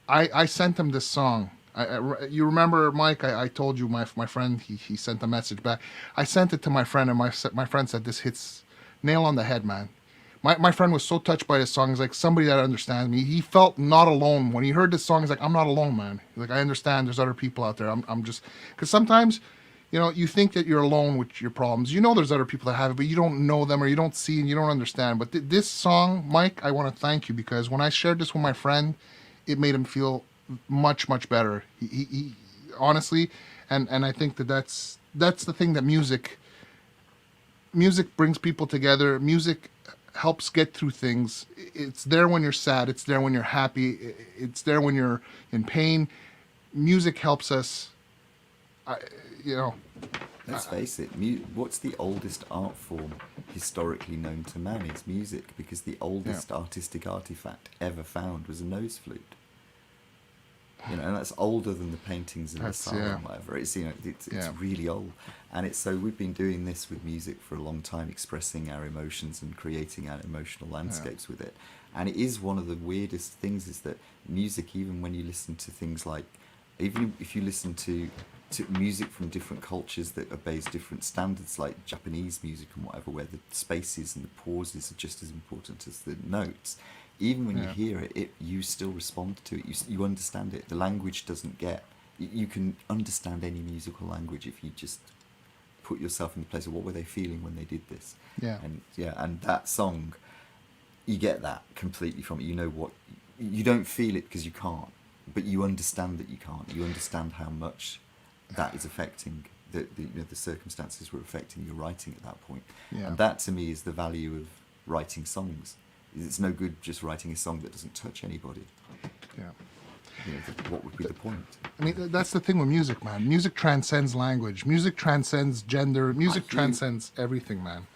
I sent him this song. You remember, Mike, I told you my friend, he sent a message back. I sent it to my friend, and my friend said, this hits nail on the head, man. My friend was so touched by this song. He's like, somebody that understands me. He felt not alone. When he heard this song, he's like, I'm not alone, man. He's like, I understand there's other people out there. I'm just... Because sometimes, you think that you're alone with your problems. There's other people that have it, but you don't know them or you don't see and you don't understand. But this song, Mike, I want to thank you, because when I shared this with my friend, it made him feel much, much better. He honestly, and I think that's the thing that music brings people together. Music helps get through things. It's there when you're sad. It's there when you're happy. It's there when you're in pain. Music helps us. Let's face it. What's the oldest art form historically known to man? It's music, because the oldest artistic artifact ever found was a nose flute. You know, and that's older than the paintings in the That's- style yeah. and whatever. It's, you know, it's Yeah. really old. And it's so we've been doing this with music for a long time, expressing our emotions and creating our emotional landscapes with it. And it is one of the weirdest things is that music, even when you listen to things like, even if you listen to music from different cultures that obeys different standards, like Japanese music and whatever, where the spaces and the pauses are just as important as the notes, even when you hear it, you still respond to it. You understand it. The language doesn't get... You can understand any musical language if you just put yourself in the place of what were they feeling when they did this. Yeah. And that song, you get that completely from it. You know what... You don't feel it because you can't, but you understand that you can't. You understand how much that is affecting the circumstances were affecting your writing at that point. Yeah. And that to me is the value of writing songs. It's no good just writing a song that doesn't touch anybody. Yeah. You know, what would be the point? I mean, that's the thing with music, man. Music transcends language. Music transcends gender. Music Hugh. transcends everything, man.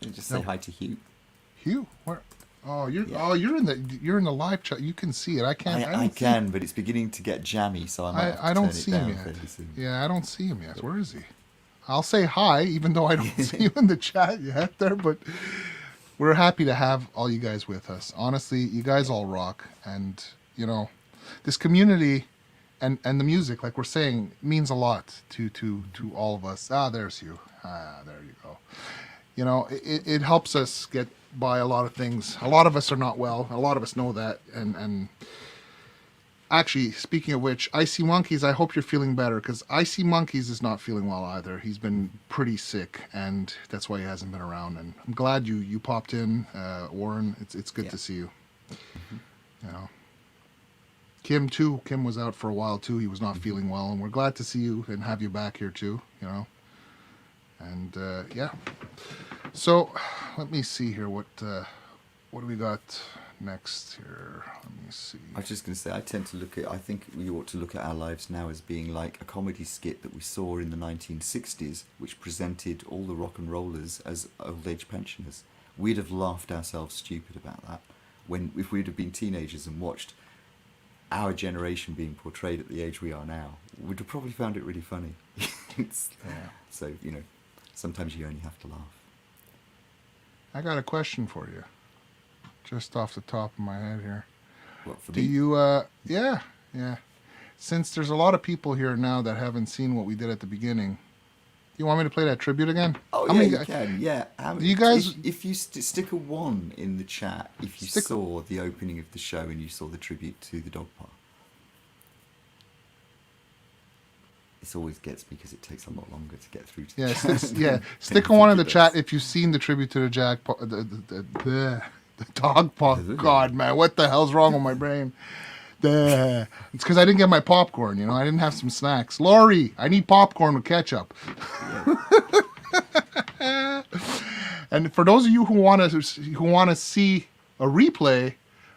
You just say hi to Hugh. Hugh, where? Oh, you're in the live chat. You can see it. I can't. I can, but it's beginning to get jammy, so I might have to I don't turn see it him down yet. fairly soon. Yeah, I don't see him yet. Where is he? I'll say hi, even though I don't see you in the chat yet there, but we're happy to have all you guys with us. Honestly, you guys all rock. And, you know, this community and the music, like we're saying, means a lot to all of us. There's you. There you go. You know, it helps us get by a lot of things. A lot of us are not well. A lot of us know that. And actually, speaking of which, Icy Monkeys, I hope you're feeling better, because Icy Monkeys is not feeling well either. He's been pretty sick, and that's why he hasn't been around. And I'm glad you popped in, Warren. It's good to see you. You know, Kim too. Kim was out for a while too. He was not feeling well, and we're glad to see you and have you back here too. You know, and yeah. So let me see here. What do we got next here? Let me see. I was just going to say, I think we ought to look at our lives now as being like a comedy skit that we saw in the 1960s, which presented all the rock and rollers as old age pensioners. We'd have laughed ourselves stupid about that if we'd have been teenagers and watched our generation being portrayed at the age we are now. We'd have probably found it really funny. So, you know, sometimes you only have to laugh. I got a question for you, just off the top of my head here. What, for Do me? you, yeah. Since there's a lot of people here now that haven't seen what we did at the beginning, you want me to play that tribute again? Oh, How yeah, many you guys- can, yeah. Do you guys... If you stick a 1 in the chat, if you saw the opening of the show and you saw the tribute to the DogPa. This always gets me because it takes a lot longer to get through to the chat. Stick a 1 in the chat if you've seen the tribute to the the DogPa. God, man, what the hell's wrong with my brain? It's because I didn't get my popcorn. You know, I didn't have some snacks. Laurie, I need popcorn with ketchup. And for those of you who want to see a replay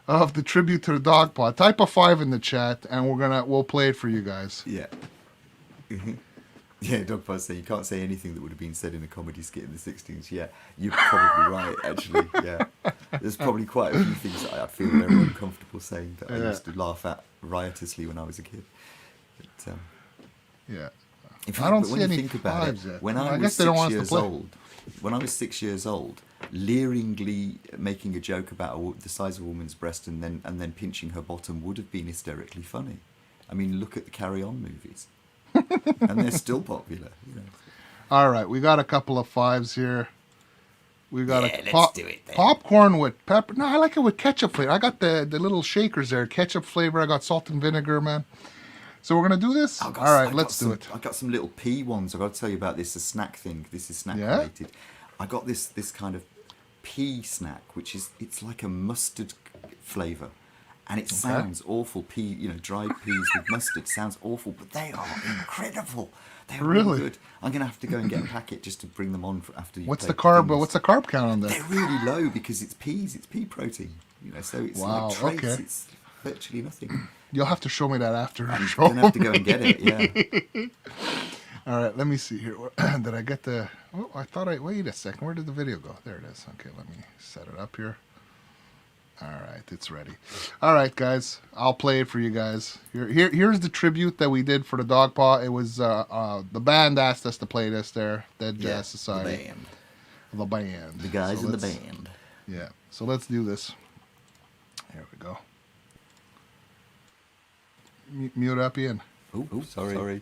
of the tribute to the DogPa, type a 5 in the chat, and we'll play it for you guys. Yeah. Yeah, DogPa say you can't say anything that would have been said in a comedy skit in the 60s. Yeah, you're probably right, actually. Yeah, there's probably quite a few things that I feel very uncomfortable saying that I used to laugh at riotously when I was a kid. But, yeah, in fact, I don't but see when you any think about it, vibes yet. when I I was guess they don't 6 want us to years play. old, when I was 6 years old, leeringly making a joke about the size of a woman's breast and then pinching her bottom would have been hysterically funny. I mean, look at the Carry On movies. And they're still popular, you know. All right, we got a couple of 5s here. We got let's do it then. Popcorn with pepper. No, I like it with ketchup flavor. I got the little shakers there, ketchup flavor. I got salt and vinegar, man. So we're gonna do this. All right, let's do it. I got some little pea ones. I've got to tell you about this. A snack thing. This is snack related. I got this kind of pea snack, which it's like a mustard flavour. And it sounds awful. Dried peas with mustard sounds awful, but they are incredible. They're really good. I'm going to have to go and get a packet just to bring them on after you. What's the carb count on that? They're really low because it's peas. It's pea protein. You know, so it's like trace. It's virtually nothing. You'll have to show me that after. I'm going to have to go and get it. Yeah. All right. Let me see here. Did I get the? Oh, I thought wait a second. Where did the video go? There it is. Okay. Let me set it up here. All right, it's ready. All right, guys, I'll play it for you guys. Here's the tribute that we did for the DogPa. It was the band asked us to play this there, Dead Jazz Society. The band. The guys in the band. Yeah, so let's do this. There we go. Mute up, Ian. Oh, sorry.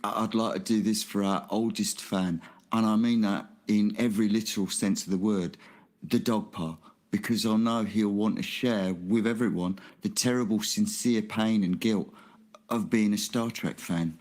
I'd like to do this for our oldest fan, and I mean that in every literal sense of the word, the DogPa, because I know he'll want to share with everyone the terrible, sincere pain and guilt of being a Star Trek fan.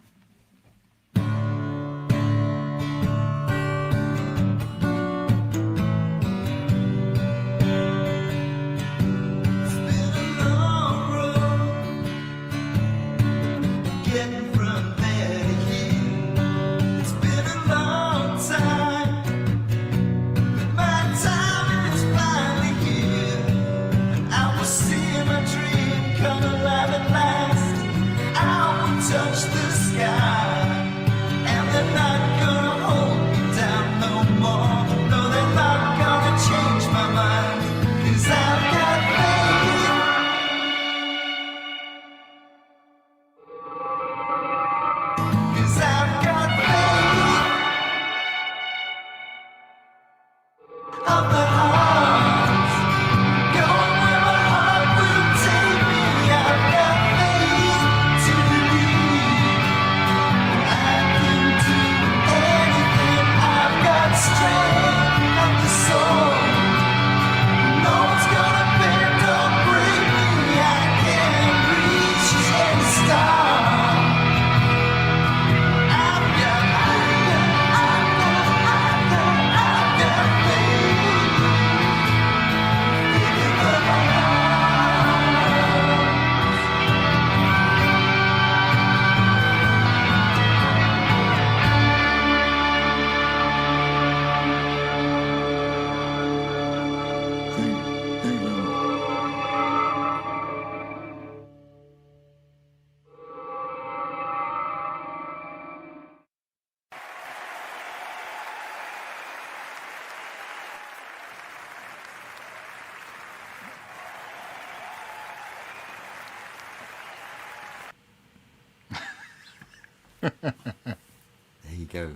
There you go.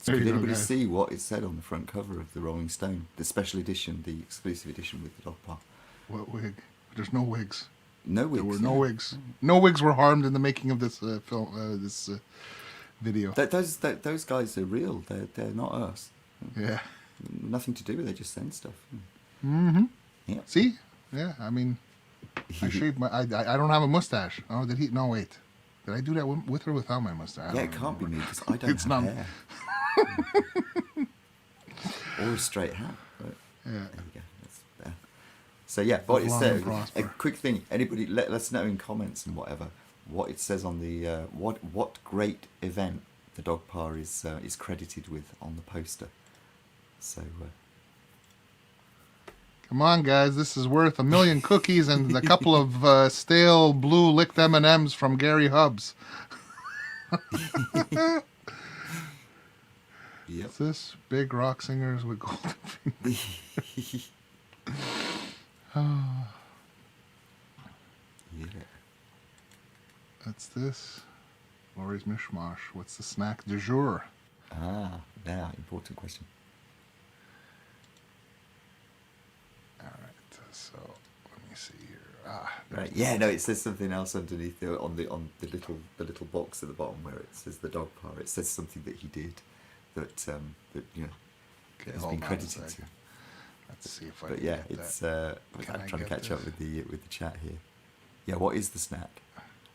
So did anybody see what it said on the front cover of the Rolling Stone, the special edition, the exclusive edition with the DogPa? What wig? There's no wigs. No wigs. There were no wigs. No wigs were harmed in the making of this film. This video. Those guys are real. They're not us. Yeah. Nothing to do with it. They just send stuff. Mm-hmm. Yeah. See? Yeah. I mean, I shaved my. I don't have a mustache. Oh, did he? No, wait. Did I do that with or without my mustache? Yeah, it can't be me because I don't have hair. Or a straight hat. But yeah. There you go. That's there. So yeah, what it says. A quick thing. Anybody, let us know in comments and whatever what it says on the what great event the DogPa is credited with on the poster. So. Come on, guys! This is worth 1 million cookies and a couple of stale blue licked M&Ms from Gary Hubbs. Yep. What's this? Big rock singers with golden fingers. Yeah. That's this. Laurie's Mishmosh. What's the snack du jour? Ah, now important question. All right, so let me see here. Right, yeah, no, it says something else underneath on the little box at the bottom where it says the DogPa. It says something that he did that you know has been credited to. Let's see if I. But yeah, it's I'm trying to catch up with the chat here. Yeah, what is the snack?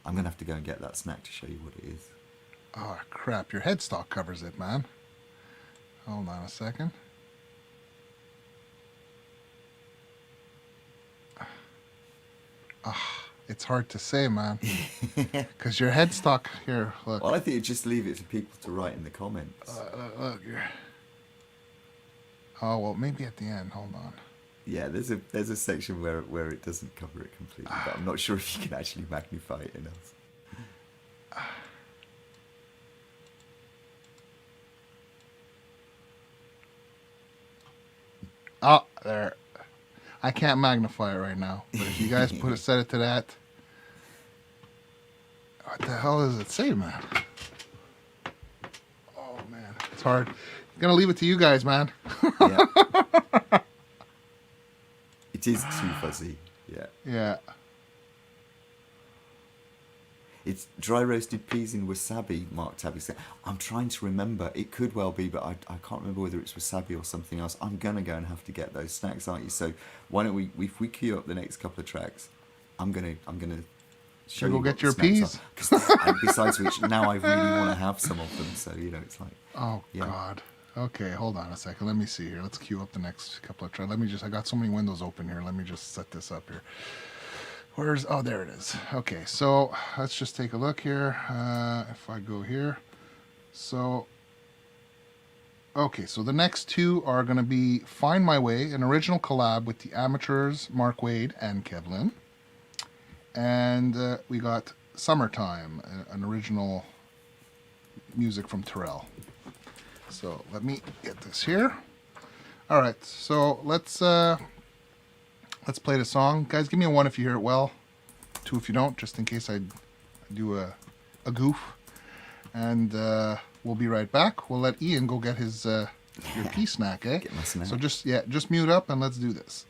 I'm gonna have to go and get that snack to show you what it is. Oh crap! Your headstock covers it, man. Hold on a second. It's hard to say, man. Because your headstock here. Look. Well, I think you just leave it for people to write in the comments. Look here. Oh well, maybe at the end. Hold on. Yeah, there's a section where it doesn't cover it completely, but I'm not sure if you can actually magnify it enough. Oh, there. I can't magnify it right now, but if you guys set it to that, what the hell does it say, man? Oh man, it's hard. I'm gonna leave it to you guys, man. Yeah. It is too fuzzy. Yeah. Yeah. It's dry roasted peas in wasabi, Mark Tabby said. I'm trying to remember. It could well be, but I can't remember whether it's wasabi or something else. I'm going to go and have to get those snacks, aren't you? So why don't we, if we queue up the next couple of tracks, I'm going to show you go what get the your snacks peas. are. And besides which, now I really want to have some of them. So, you know, it's like... Oh, yeah. God. Okay, hold on a second. Let me see here. Let's queue up the next couple of tracks. I got so many windows open here. Let me just set this up here. Oh, there it is. Okay, so let's just take a look here. If I go here. So, okay, so the next two are going to be Find My Way, an original collab with the Amateurs, Mark Wade and Kevlin. And we got Summertime, an original music from Terrill. So let me get this here. All right, so let's play the song. Guys, give me a 1 if you hear it well. 2 if you don't, just in case I do a goof. And we'll be right back. We'll let Ian go get his your pea snack, eh? Get my snack. So just mute up and let's do this.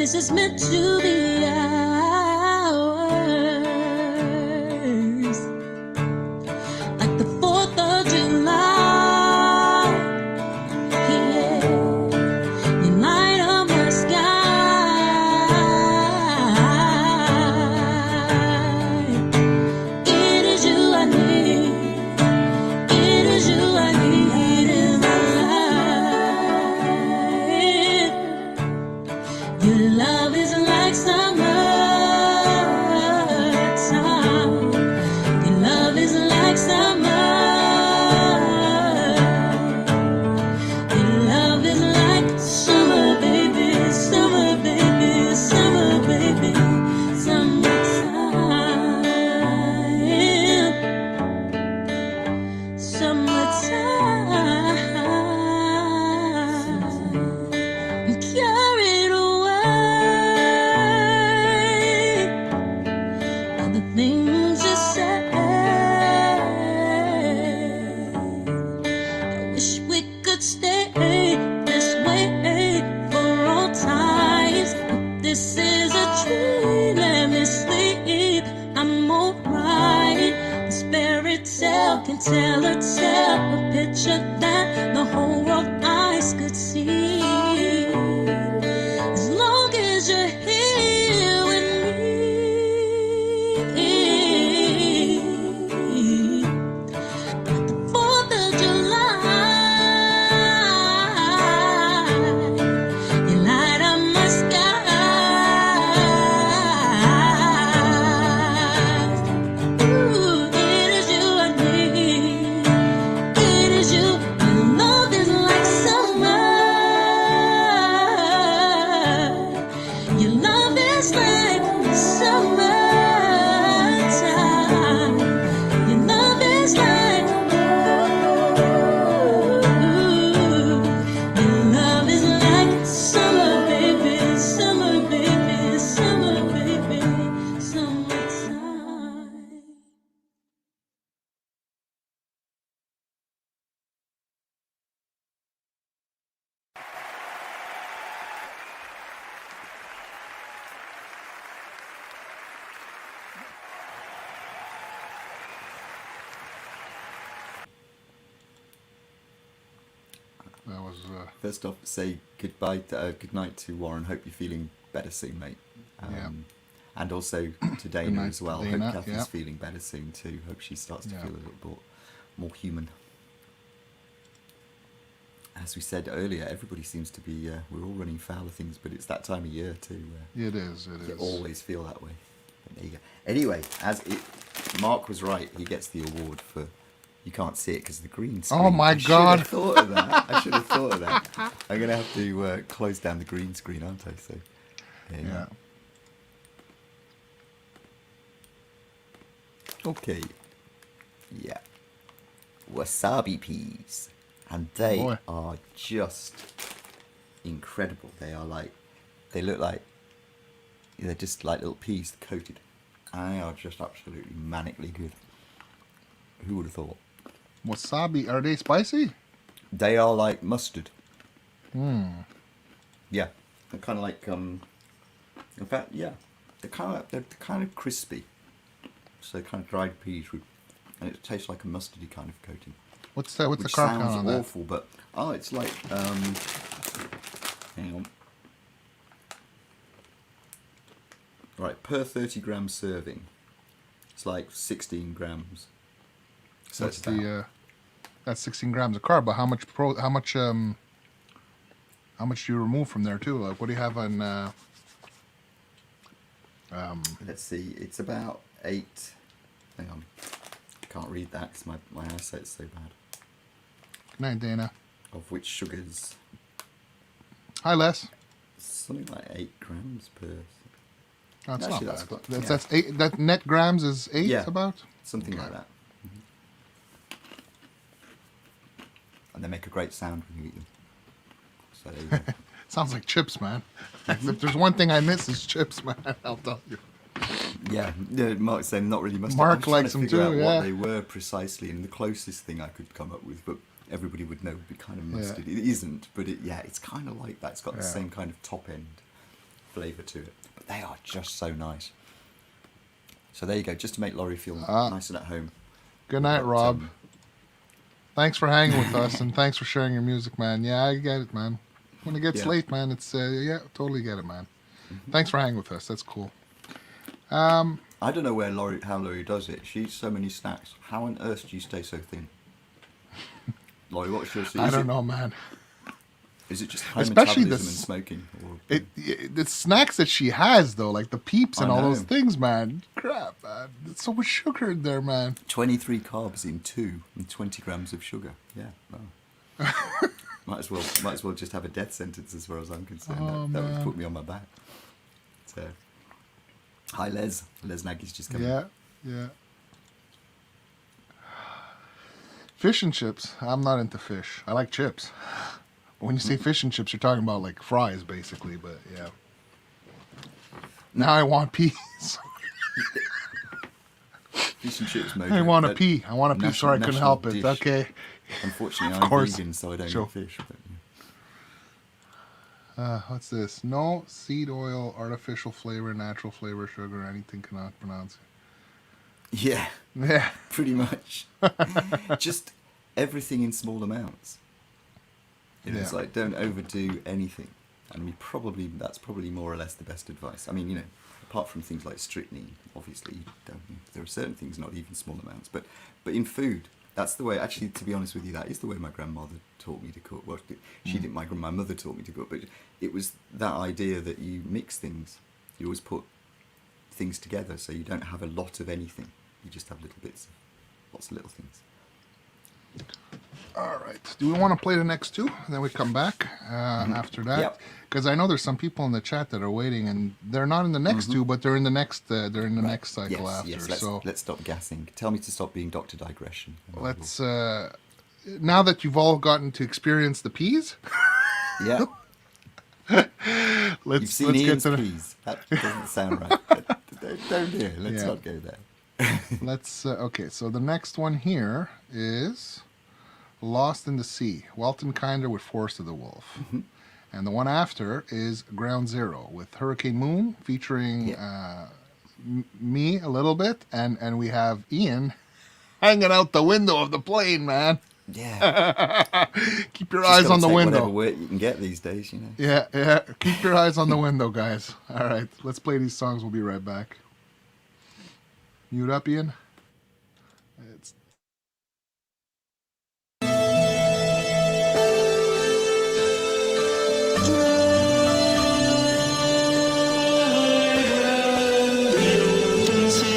this is meant to be ours. Like the 4th of July, yeah, you light up my sky. It is you I need, it is you I need in my life. Your love is like summertime. Your love is like summer. Your love is like summer, baby, summer, baby, summer, baby, summertime, summertime. I'm carried away by the things you say. I wish we could stay this way for all times. But this is a dream, let me sleep, I'm alright. The spirit tell can tell a tale, a picture that the whole world eyes could see. As long as you're here with me. Like the 4th of July, you light up my skies. Ooh, it is you I need, it is you. Your love is like summer. Your love is like summertime. Your love is like, your love is like summer, baby, summer, baby, summer, baby, summertime. That was First off, say goodbye, good night to Warren. Hope you're feeling better soon, mate. Yeah. And also to Good Dana night as to well. Dana, Hope Kathy's yeah. feeling better soon too. Hope she starts to Yeah. feel a little bit more human. As we said earlier, everybody seems to be, we're all running foul of things, but it's that time of year too. it is. You always feel that way. But there you go. Anyway, Mark was right. He gets the award for. You can't see it because of the green screen. Oh my God. I should have thought of that. I should have thought of that. I'm going to have to close down the green screen, aren't I? So, Yeah. Okay. Yeah. Wasabi peas. And they Boy. are just incredible. They look like, they're just like little peas coated. And they are just absolutely manically good. Who would have thought? Wasabi, are they spicy? They are like mustard. Hmm. Yeah. They're kind of like, in fact, yeah. They're kind of crispy. So they're kind of dried peas with, and it tastes like a mustardy kind of coating. What's the Which carb count sounds on that? awful, but it's like hang on. Right, per 30 gram serving, it's like 16 grams. So What's it's about, that's 16 grams of carb, but how much do you remove from there too? Like, what do you have on? let's see, it's about 8. Hang on, I can't read that because my eyesight's so bad. Good night, Dana. Of which sugars, Hi, Les. something like 8 grams per. That's Actually, not that's bad. good, That's 8. That net grams is 8 Yeah. about. Something Okay. like that. And they make a great sound when you eat them. So there you go. Sounds like chips, man. If there's one thing I miss, is chips, man. I'll tell you. Yeah, Mark's saying not really mustard. Mark I'm trying likes to them figure too, out yeah. what they were precisely, and the closest thing I could come up with, but everybody would know would be kind of mustard. It isn't, but it's kind of like that. It's got the Yeah. same kind of top end flavour to it. But they are just so nice. So there you go, just to make Laurie feel nice and at home. Good night, Rob. Thanks for hanging with us, and thanks for sharing your music, man. Yeah, I get it, man. When it gets late, man, it's, totally get it, man. Thanks for hanging with us. That's cool. I don't know how Laurie does it. She eats so many snacks. How on earth do you stay so thin? Laurie, what's your secret? I don't know, man. Is it just high Especially metabolism and smoking? Or... The snacks that she has, though, like the Peeps and all those things, man. Crap, man. There's so much sugar in there, man. 23 carbs in 2 and 20 grams of sugar. Yeah, wow. might as well just have a death sentence as far as I'm concerned. That would put me on my back. So, hi, Les. Les Nagy's just coming. Yeah. Fish and chips. I'm not into fish. I like chips. When you say fish and chips, you're talking about like fries, basically. But yeah. Now I want peas. Fish and chips, mojo. I want a pea. I want a pea. Sorry, I couldn't help it. Dish. Okay. Unfortunately, I'm vegan, so I don't eat fish. But, what's this? No seed oil, artificial flavor, natural flavor, sugar, anything cannot pronounce it. Yeah, pretty much. Just everything in small amounts. It's like, don't overdo anything. I mean, that's probably more or less the best advice. I mean, apart from things like strychnine, obviously, there are certain things, not even small amounts. But in food, that's the way, actually, to be honest with you, that is the way my grandmother taught me to cook. Well, she didn't, my mother taught me to cook, but it was that idea that you mix things. You always put things together, so you don't have a lot of anything. You just have little bits, lots of little things. All right. Do we want to play the next two? And then we come back after that. Because I know there's some people in the chat that are waiting, and they're not in the next two, but they're in the next. Next cycle after. Yes. Let's stop gassing. Tell me to stop being Dr. Digression. Let's. Now that you've all gotten to experience the peas. Yeah. You've seen Ian's peas. That doesn't sound right. Don't do it. Let's not go there. Let's. Okay. So the next one here is Lost in the Sea, Weltenkinder with Force of the Wolf. And the one after is Ground Zero with Hurricane Moon featuring me a little bit. And we have Ian hanging out the window of the plane, man. Yeah. Keep your eyes on the window. Whatever work you can get these days, Yeah. Keep your eyes on the window, guys. All right. Let's play these songs. We'll be right back. Mute up, Ian. It's Darkness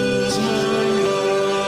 fills my mind.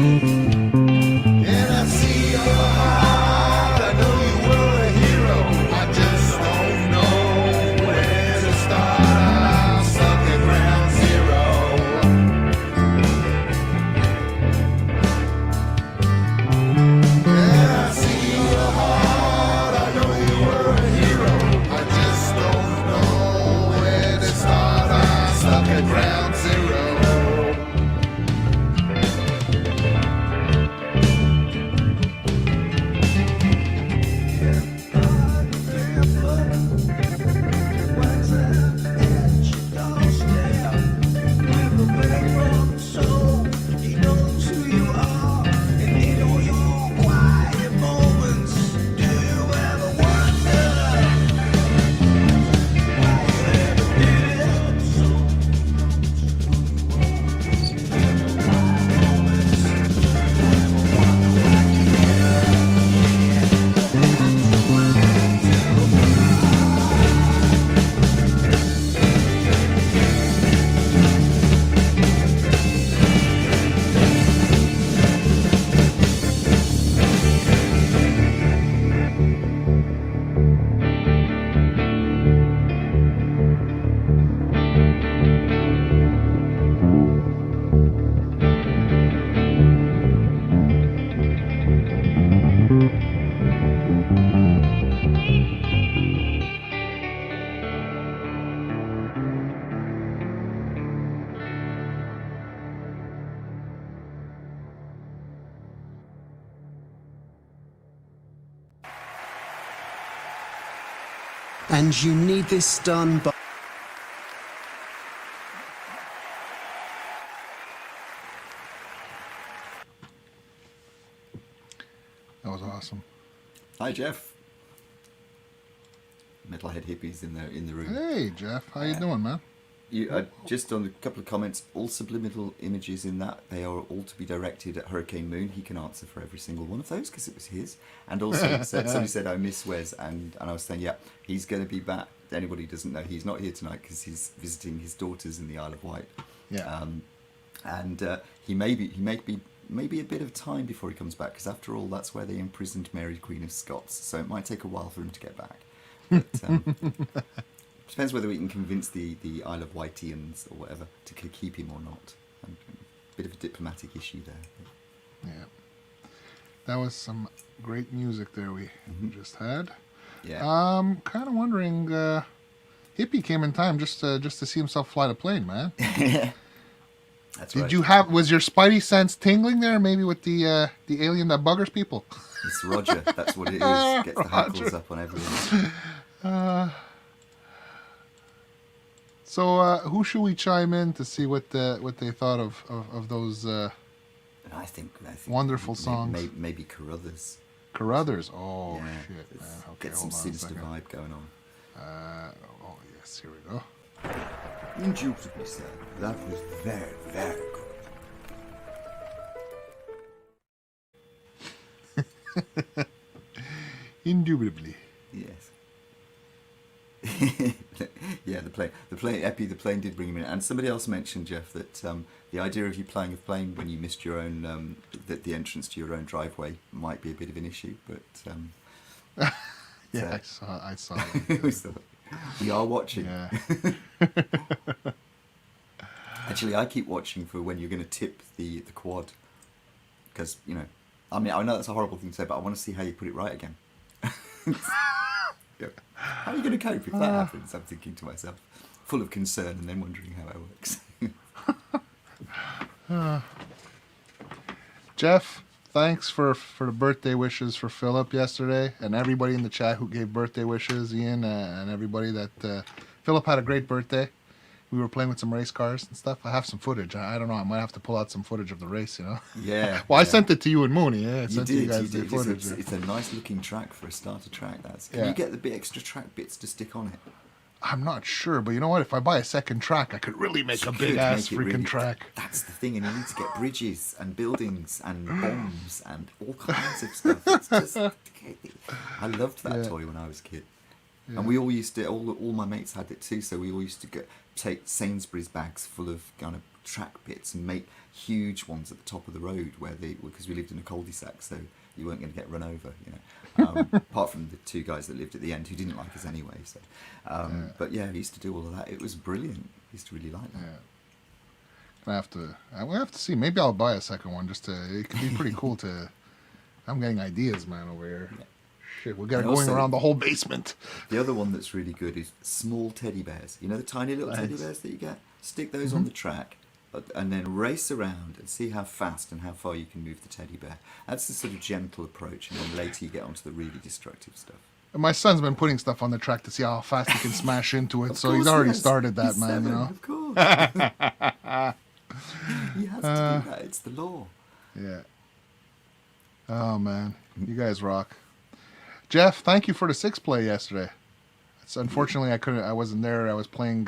And I see your heart, I know you were a hero. I just don't know where to start. I'm stuck at ground zero. Yeah, I see your heart, I know you were a hero. I just don't know where to start. I'm stuck at ground zero. And you need this done by... That was awesome. Hi, Jeff. Metalhead hippies in the room. Hey, Jeff. How you doing, man? You just on a couple of comments. All subliminal images in that, they are all to be directed at Hurricane Moon. He can answer for every single one of those because it was his. And also, somebody said I miss Wes, and I was saying, yeah, he's going to be back. Anybody who doesn't know, he's not here tonight because he's visiting his daughters in the Isle of Wight. Yeah. And he may be a bit of time before he comes back because after all, that's where they imprisoned Mary, Queen of Scots. So it might take a while for him to get back. But, depends whether we can convince the Isle of Wightians or whatever to keep him or not. Bit of a diplomatic issue there. Yeah. That was some great music there we just had. Yeah. Kind of wondering, Hippie came in time just to see himself fly the plane, man. That's Did right. you was your spidey sense tingling there, maybe with the alien that buggers people? It's Roger. That's what it is. Gets the hackles up on everyone. So who should we chime in to see what they thought of those I think wonderful songs? Maybe Carruthers. Carruthers? Oh, Yeah, shit, man. Okay, Get some hold on a sinister second. vibe going on. Oh, yes, here we go. Indubitably, sir. That was very, very good. Indubitably. Yes. Yeah, the plane did bring him in, and somebody else mentioned, Jeff, that the idea of you playing a plane when you missed your own the entrance to your own driveway might be a bit of an issue, but Yeah, I saw that. We are watching. Yeah. Actually, I keep watching for when you're going to tip the quad, because I mean, I know that's a horrible thing to say, but I want to see how you put it right again. Yeah. How are you going to cope if that happens? I'm thinking to myself, full of concern, and then wondering how it works. Jeff, thanks for the birthday wishes for Philip yesterday, and everybody in the chat who gave birthday wishes, Ian, and everybody that Philip had a great birthday. We were playing with some race cars and stuff. I have some footage. I don't know. I might have to pull out some footage of the race, Yeah. Well, I sent it to you and Mooney. Yeah, I sent You you guys did. the footage. It's a nice looking track for a starter track. Can you get the bit extra track bits to stick on it? I'm not sure, but you know what? If I buy a second track, I could really make a big ass freaking track. That's the thing, and you need to get bridges and buildings and bombs and all kinds of stuff. It's just, I loved that toy when I was a kid. Yeah. And we all used to, all my mates had it too, so we all used to take Sainsbury's bags full of kind of track bits and make huge ones at the top of the road because we lived in a cul-de-sac, so you weren't going to get run over, you know. Apart from the two guys that lived at the end who didn't like us anyway. So, but yeah, we used to do all of that. It was brilliant. I used to really like that. Yeah. We'll have to see. Maybe I'll buy a second one it could be pretty cool to. I'm getting ideas, man, over here. Yeah. Shit, we got it going around the whole basement. The other one that's really good is small teddy bears. You know the tiny little teddy bears that you get? Stick those on the track and then race around and see how fast and how far you can move the teddy bear. That's the sort of gentle approach, and then later you get onto the really destructive stuff. And my son's been putting stuff on the track to see how fast he can smash into it, so he's already started that, he's man, 7, you know? Of course. He has to do that. It's the law. Yeah. Oh, man. You guys rock. Geoff, thank you for the 6 play yesterday. Unfortunately, I wasn't there. I was playing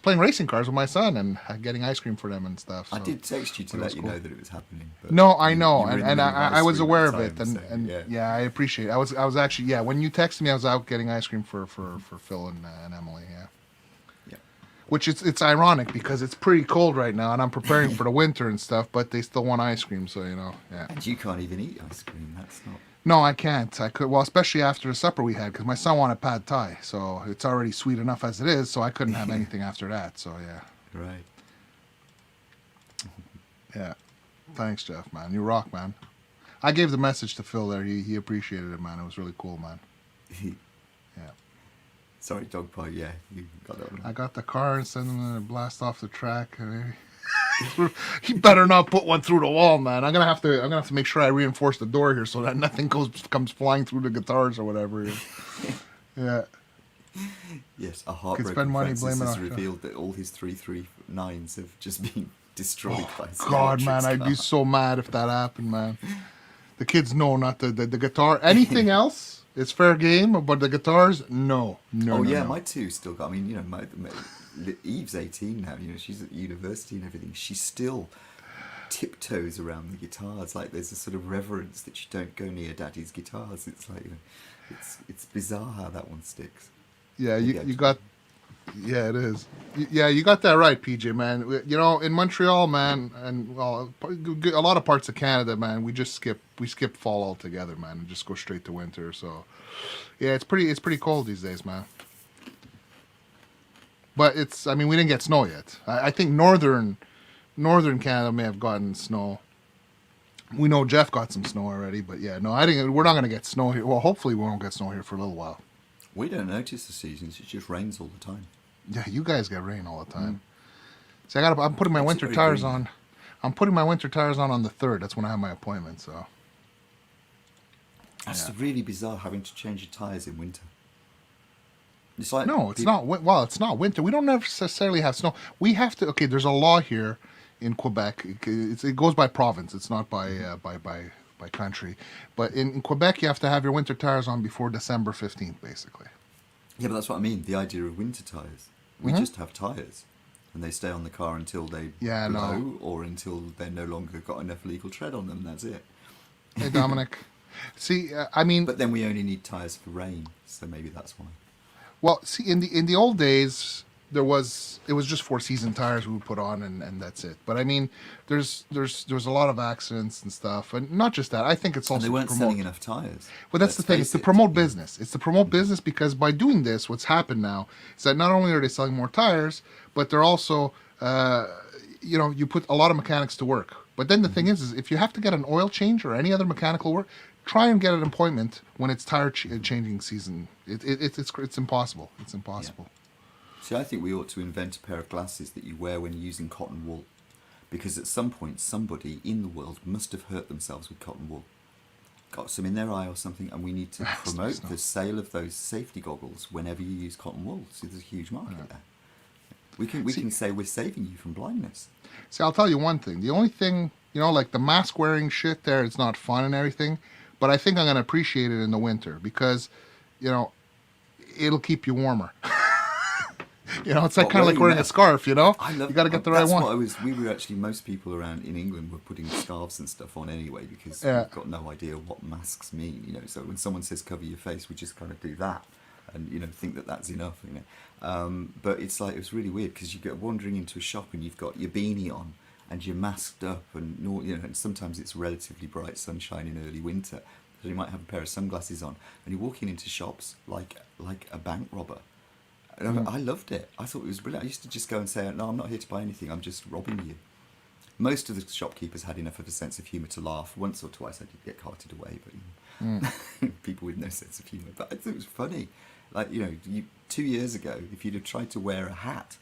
racing cars with my son and getting ice cream for them and stuff. So I did text you to let you know that it was happening. But no, I know, and I was aware of it, and yeah, I appreciate it. I was actually when you texted me, I was out getting ice cream for Phil and Emily. Yeah. Which it's ironic because it's pretty cold right now, and I'm preparing for the winter and stuff, but they still want ice cream, so you know, yeah. And you can't even eat ice cream. That's not. No, I can't. I could, especially after the supper we had, because my son wanted pad thai, so it's already sweet enough as it is, so I couldn't have anything after that. So yeah. Right. Yeah. Thanks, Geoff, man. You rock, man. I gave the message to Phil there. He appreciated it, man. It was really cool, man. Yeah. Sorry, DogPa. Yeah, you got that one. I got the car and sent him to blast off the track. He better not put one through the wall, man. I'm gonna have to make sure I reinforce the door here so that nothing comes flying through the guitars or whatever. Yeah. Yes, a heartbroken Francis has revealed that all his 339s have just been destroyed by. God, man, I'd be so mad if that happened, man. The kids know not the guitar. Anything else? It's fair game, but the guitars, no. Oh yeah, no. My two still got. I mean, you know, Eve's 18 now. You know, she's at university and everything. She still tiptoes around the guitars. Like there's a sort of reverence that you don't go near Daddy's guitars. It's like, you know, it's bizarre how that one sticks. Yeah, you got. Yeah, it is. Yeah, you got that right, PJ, man. You know, in Montreal, man, and well, a lot of parts of Canada, man, we skip fall altogether, man, and just go straight to winter. So, yeah, it's pretty cold these days, man. But I mean, we didn't get snow yet. I think northern Canada may have gotten snow. We know Geoff got some snow already, but yeah, no, we're not gonna get snow here. Well, hopefully we won't get snow here for a little while. We don't notice the seasons; it just rains all the time. Yeah, you guys get rain all the time. See, I'm putting my winter tires on. I'm putting my winter tires on the 3rd. That's when I have my appointment. So. That's really bizarre having to change your tires in winter. It's like no, it's not. Well, it's not winter. We don't necessarily have snow. We have to. Okay, there's a law here in Quebec. It goes by province. It's not by country. But in Quebec, you have to have your winter tires on before December 15th, basically. Yeah, but that's what I mean. The idea of winter tires. We just have tires, and they stay on the car until they blow, or until they're no longer got enough legal tread on them. That's it. Hey, Dominic. See, I mean, but then we only need tires for rain, so maybe that's why. Well, see, in the old days, it was just 4-season tires we would put on, and that's it. But I mean, there's a lot of accidents and stuff, and not just that. I think it's also and they weren't selling enough tires. But that's the thing. It's to promote business. It's to promote business because by doing this, what's happened now is that not only are they selling more tires, but they're also, you put a lot of mechanics to work. But then the thing is if you have to get an oil change or any other mechanical work, try and get an appointment when it's tire changing season. It's impossible. It's impossible. Yeah. See, I think we ought to invent a pair of glasses that you wear when using cotton wool. Because at some point, somebody in the world must have hurt themselves with cotton wool. Got some in their eye or something, and we need to promote the sale of those safety goggles whenever you use cotton wool. See, there's a huge market there. We can say we're saving you from blindness. See, I'll tell you one thing. The only thing, like the mask wearing shit there, it's not fun and everything. But I think I'm going to appreciate it in the winter because, it'll keep you warmer. It's like kind of like wearing a scarf, I love, you got to get the right one. We were actually, most people around in England were putting scarves and stuff on anyway because we've got no idea what masks mean, So when someone says cover your face, we just kind of do that and, think that that's enough, But it's like, it was really weird because you get wandering into a shop and you've got your beanie on and you're masked up, and and sometimes it's relatively bright sunshine in early winter, so you might have a pair of sunglasses on, and you're walking into shops like a bank robber. And I loved it. I thought it was brilliant. I used to just go and say, no, I'm not here to buy anything, I'm just robbing you. Most of the shopkeepers had enough of a sense of humour to laugh. Once or twice I did get carted away, but people with no sense of humour. But I thought it was funny. Like, 2 years ago, if you'd have tried to wear a hat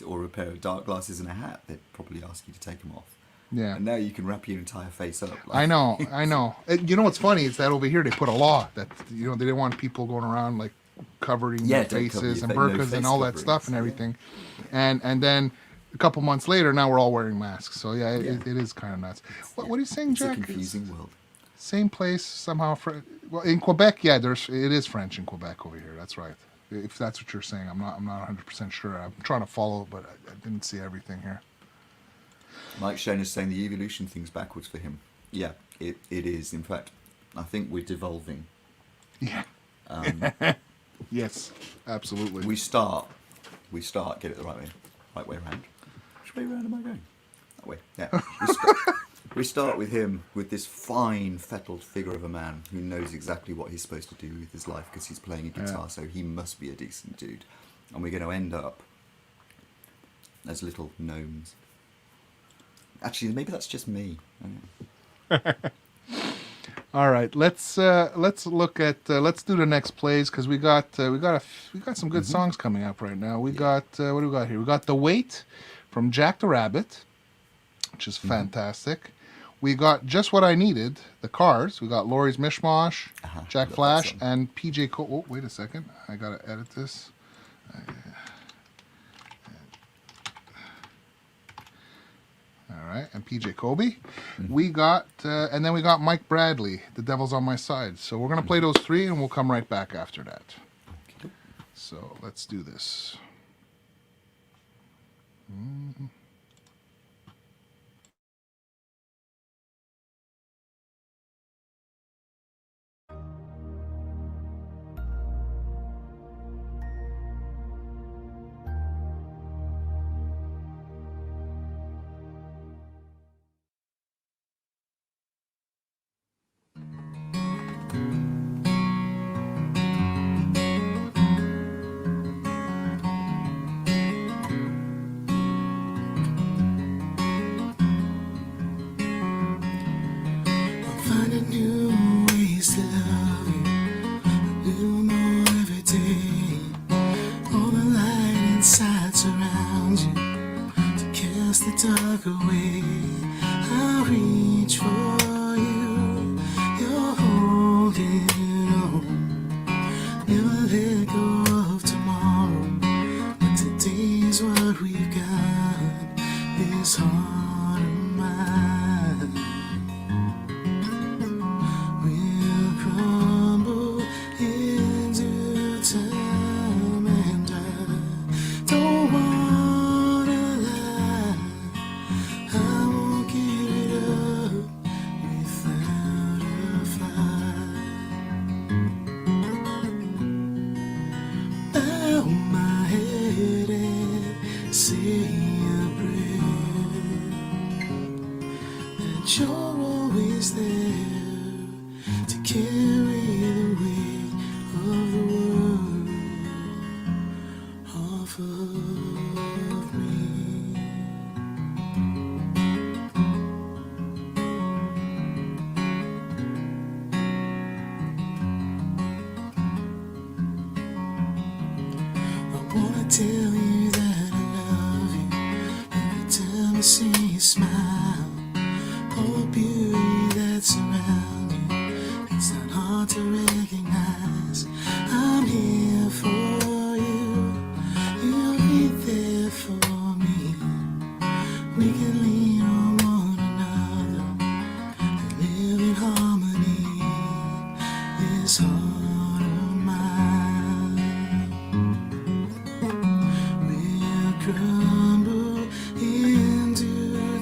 or a pair of dark glasses and a hat, they'd probably ask you to take them off. Yeah. And now you can wrap your entire face up. I know. You know what's funny is that over here they put a law that they didn't want people going around like covering their faces and burqas and all that stuff and everything. And then a couple months later, now we're all wearing masks. So yeah, it is kind of nuts. What are you saying, Jack? It's a confusing world. Same place somehow. Well, in Quebec, it is French in Quebec over here. That's right. If that's what you're saying, I'm not 100% sure. I'm trying to follow, but I didn't see everything here. Mike Shane is saying the evolution thing's backwards for him. Yeah, it is. In fact, I think we're devolving. Yeah. Yes, absolutely. We start, get it the right way around. Which way around am I going? That way, yeah. We start with him, with this fine, fettled figure of a man who knows exactly what he's supposed to do with his life because he's playing a guitar, so he must be a decent dude. And we're going to end up as little gnomes. Actually, maybe that's just me. All right, let's look at let's do the next plays because we got some good songs coming up right now. We got what do we got here? We got The Wait from Jack the Rabbit, which is fantastic. We got Just What I Needed, The Cars. We got Laurie's Mishmosh, Jack Flash, and PJ Cole. Oh, wait a second, I gotta edit this. All right, and PJ Kobe. We got, and then we got Mike Bradley, The Devil's on My Side. So we're going to play those three, and we'll come right back after that. So let's do this.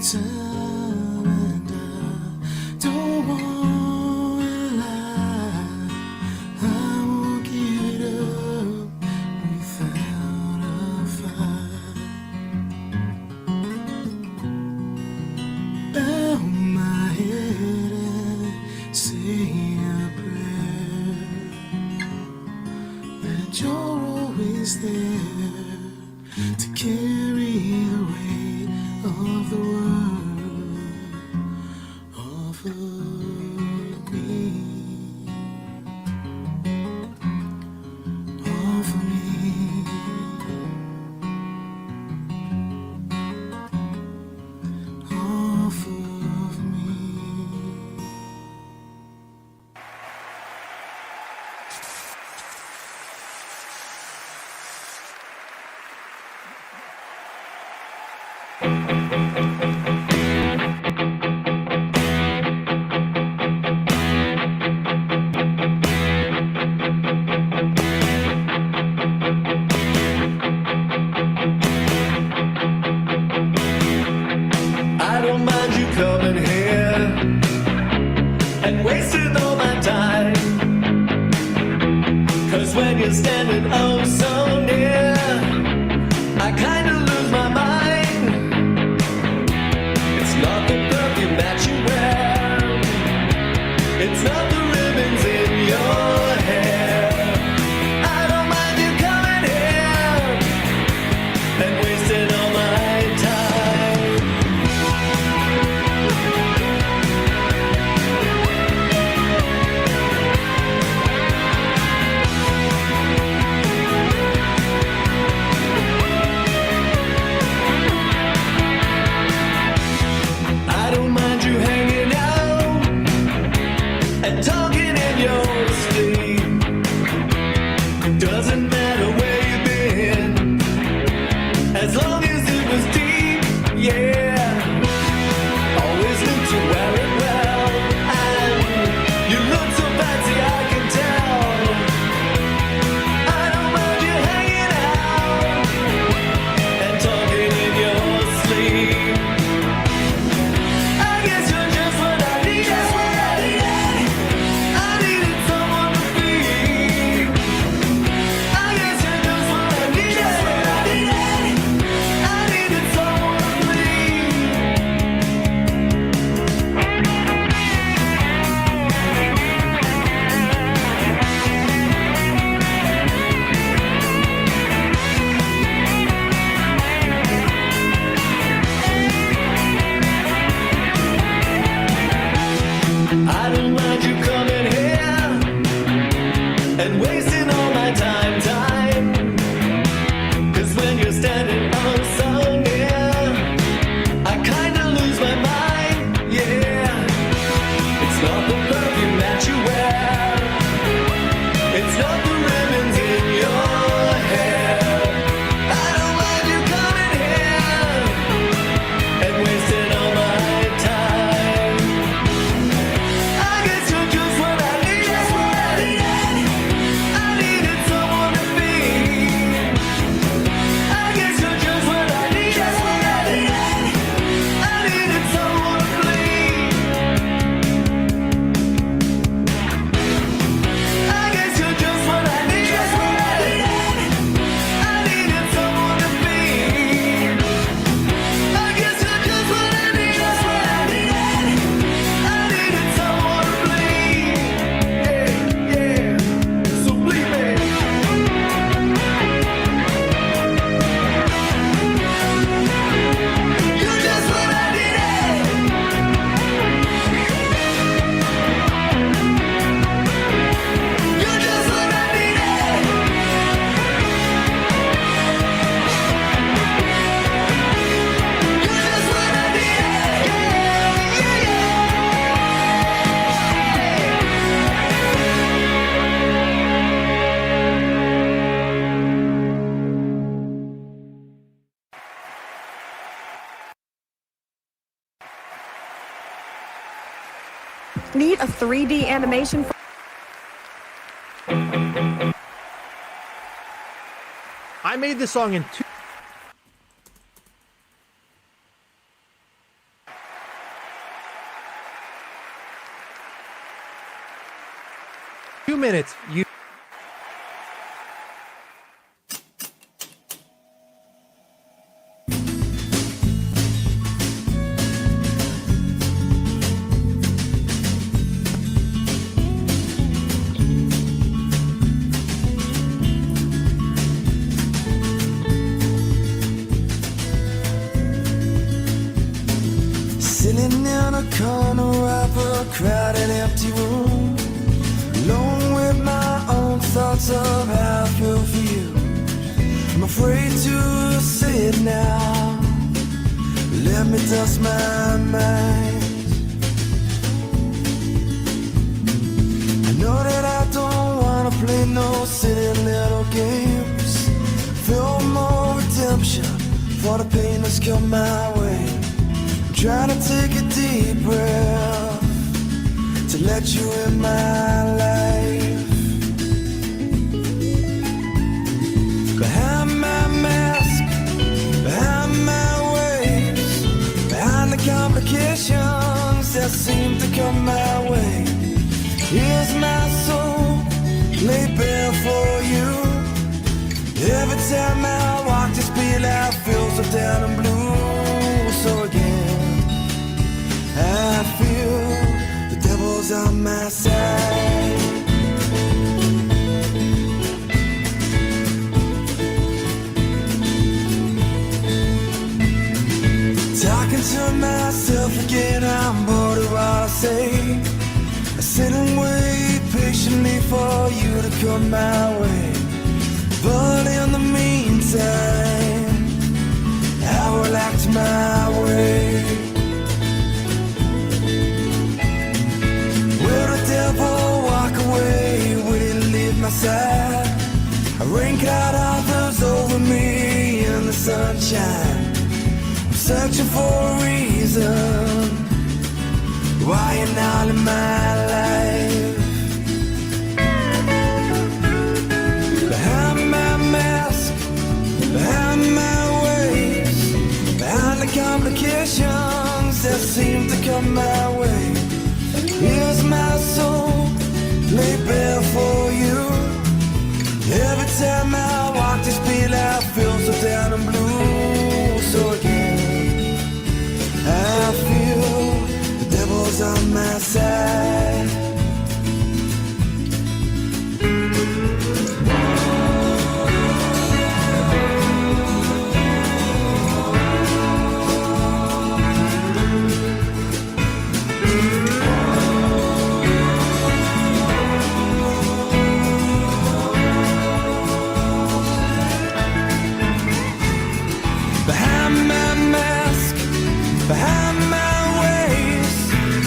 Time I don't mind you coming here and wasting all my time. 'Cause when you're standing oh so near, I kinda lose my mind. It's not the perfume that you wear, it's not the ribbons in your hair. I don't mind you coming here and wasting all my time. I don't mind you hanging out and talking in your sleep. Doesn't matter where you've been, as long as it was deep, yeah. Always look to wear it well, and you look so fancy, I can tell. I don't mind you hanging out and talking in your sleep. I guess you're just what I needed. I needed someone to be. I guess you're just what I needed. I needed someone to bleed. I don't mind you coming here and wasting all my time. 'Cause when you're standing oh so near, I kinda lose my mind, yeah. It's not the perfume that you wear, it's not the ribbons in your hair. I don't mind you coming here and wasting all my time. I guess you're just what I needed. I needed someone to be. I guess you're just what I needed. I needed someone to bleed. I guess you're just what I needed. I needed someone to be. I guess you're just what I needed. I needed someone to bleed. Yeah, yeah. So bleed me. You're just what I needed. You're just what I needed. You're just what I needed. Yeah, Need a 3D animation for I made this song in 2 minutes. You sitting in a corner of a crowded, empty room, alone with my own thoughts of how I feel for you. I'm afraid to say it now. Let me dust my mind. I know that I don't wanna play no silly little games. Feel more redemption for the pain that's come my way. I'm trying to take a deep breath to let you in my life. Behind my mask, behind my ways, behind the complications that seem to come my way. Here's my soul laid bare for you. Every time I walk this beat, I feel so down and blue. So again, I feel the devil's on my side. Talking to myself again, I'm bored of what I say. I sit and wait patiently for you to come my way. But in the meantime, I will act my way. Will the devil walk away? Will he leave my side? A rain cloud hovers over me in the sunshine. I'm searching for a reason why you're not in my life. Behind my ways, behind the complications that seem to come my way. Here's my soul laid bare for you. Every time I walk this beat, I feel so down and blue. So again, I feel the devil's on my side. Behind my ways,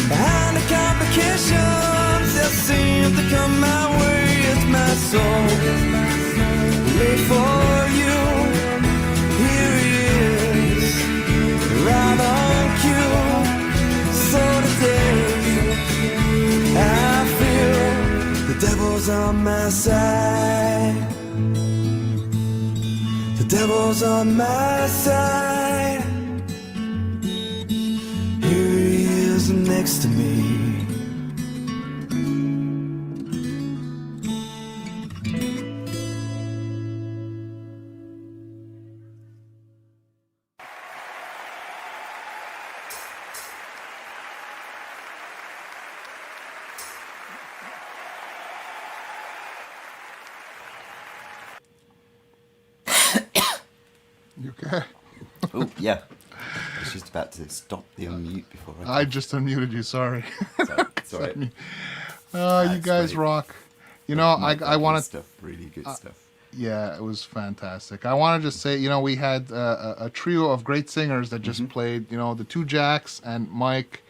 behind the complications that seem to come my way. It's my soul, made for you. Here he is, right on cue. So today, I feel the devil's on my side. The devil's on my side. Next to me. You okay? Oh, yeah. I was just about to stop the unmute before I just unmuted you, sorry. Sorry. You guys rock. You know, I want to... Really good stuff. Yeah, it was fantastic. I want to just say, you know, we had a trio of great singers that just played, you know, the two Jacks and Mike.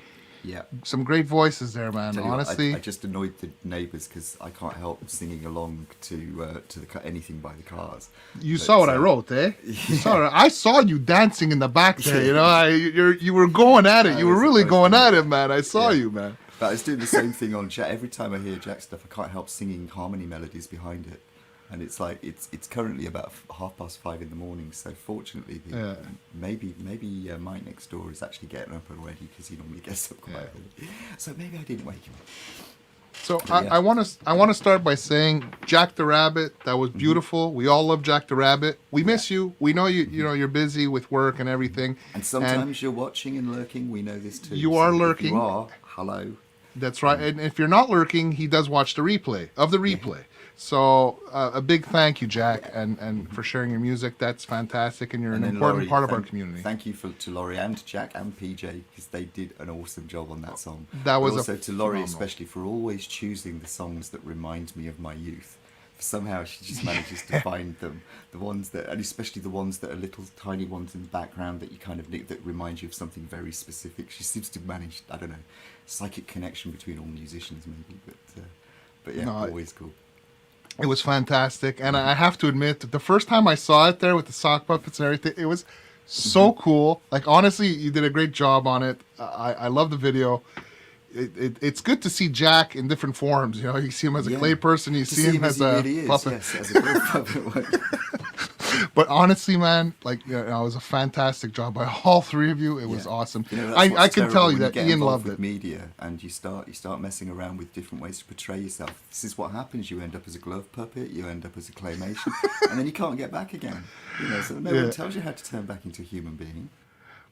Yeah. Some great voices there, man. Honestly. I just annoyed the neighbours because I can't help singing along to anything by the Cars. You saw what I wrote, eh? You saw it. I saw you dancing in the back there. You know, you were going at it. You were really going at it, man. I saw you, man. But I was doing the same thing on Jack. Every time I hear Jack stuff, I can't help singing harmony melodies behind it. And it's like it's currently about 5:30 in the morning. So fortunately, maybe Mike next door is actually getting up already because he normally gets up quite early. So maybe I didn't wake him. So I want to start by saying Jack the Rabbit. That was beautiful. We all love Jack the Rabbit. We miss you. We know you. You know you're busy with work and everything. And sometimes you're watching and lurking. We know this too. You are lurking. If you are. Hello. That's right. And if you're not lurking, he does watch the replay of the replay. Yeah. So a big thank you, Jack, and for sharing your music. That's fantastic, and you're an important part of our community. Thank you to Laurie and Jack and PJ because they did an awesome job on that song. That was also to Laurie especially for always choosing the songs that remind me of my youth. Somehow she just manages to find them, the ones that, and especially the ones that are little tiny ones in the background that you kind of that remind you of something very specific. She seems to manage, I don't know, psychic connection between all musicians maybe, but yeah, always cool. It was fantastic, and I have to admit that the first time I saw it there with the sock puppets and everything, it was So cool. Like, honestly, you did a great job on it. I love the video. It's good to see Jack in different forms. You know, you see him as a clay person, you see him as a really puppet. Yes, as a puppet. But honestly, man, like, you know, it was a fantastic job by all three of you. It was awesome. You know, I can tell you that Ian loved with it. Media, and you start messing around with different ways to portray yourself. This is what happens. You end up as a glove puppet. You end up as a claymation, and then you can't get back again. You know, so no one tells you how to turn back into a human being.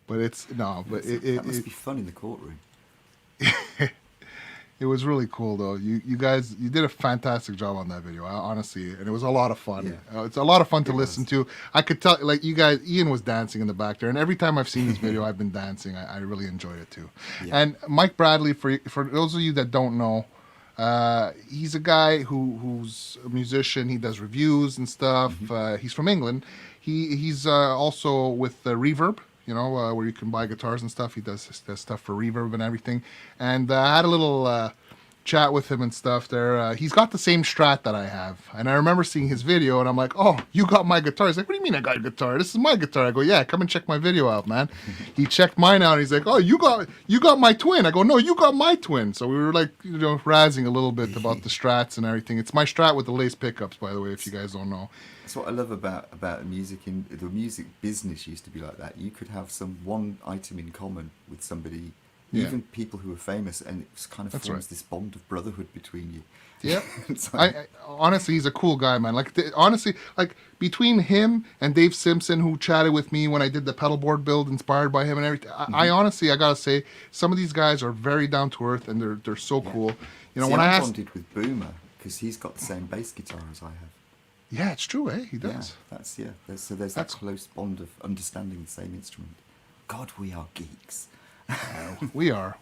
But that must be fun in the courtroom. It was really cool, though. You guys, you did a fantastic job on that video, honestly, and it was a lot of fun. Yeah. It's a lot of fun to listen to. I could tell, like, you guys, Ian was dancing in the back there, and every time I've seen this video, I've been dancing. I really enjoyed it too. Yeah. And Mike Bradley, for those of you that don't know, he's a guy who's a musician. He does reviews and stuff. He's from England. He's also with Reverb. You know, where you can buy guitars and stuff. He does stuff for Reverb and everything. And I had a little chat with him and stuff there. He's got the same Strat that I have. And I remember seeing his video, and I'm like, oh, you got my guitar. He's like, what do you mean I got your guitar? This is my guitar. I go, yeah, come and check my video out, man. He checked mine out, and he's like, oh, you got my twin. I go, no, you got my twin. So we were like, you know, razzing a little bit about the Strats and everything. It's my Strat with the lace pickups, by the way, if you guys don't know. That's what I love about music. In the music business used to be like that. You could have one item in common with somebody, even people who are famous, and it kind of forms this bond of brotherhood between you. Yeah, I honestly, he's a cool guy, man. Like, honestly, like, between him and Dave Simpson, who chatted with me when I did the pedal board build, inspired by him and everything. I honestly, I gotta say, some of these guys are very down to earth, and they're so cool. You know, when I bonded with Boomer because he's got the same bass guitar as I have. Yeah, it's true, eh? He does. Yeah, there's that close bond of understanding the same instrument. God, we are geeks. we are.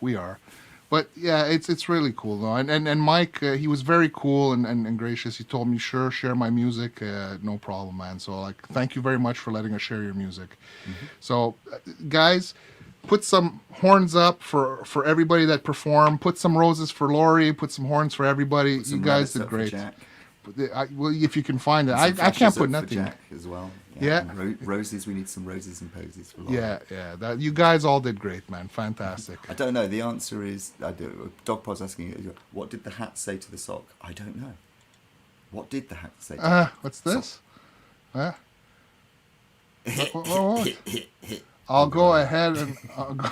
But yeah, it's really cool though. And Mike, he was very cool and gracious. He told me, sure, share my music, no problem, man. So, like, thank you very much for letting us share your music. So, guys, put some horns up for everybody that performed. Put some roses for Laurie. Put some horns for everybody. You guys did great. Well, if you can find it, I can't put nothing. For Jack as well. Yeah. Roses. We need some roses and posies for Laurie. Yeah. You guys all did great, man. Fantastic. I don't know. The answer is DogPa's asking, what did the hat say to the sock? I don't know. What did the hat say to the what's this? I'll go ahead and I'll go.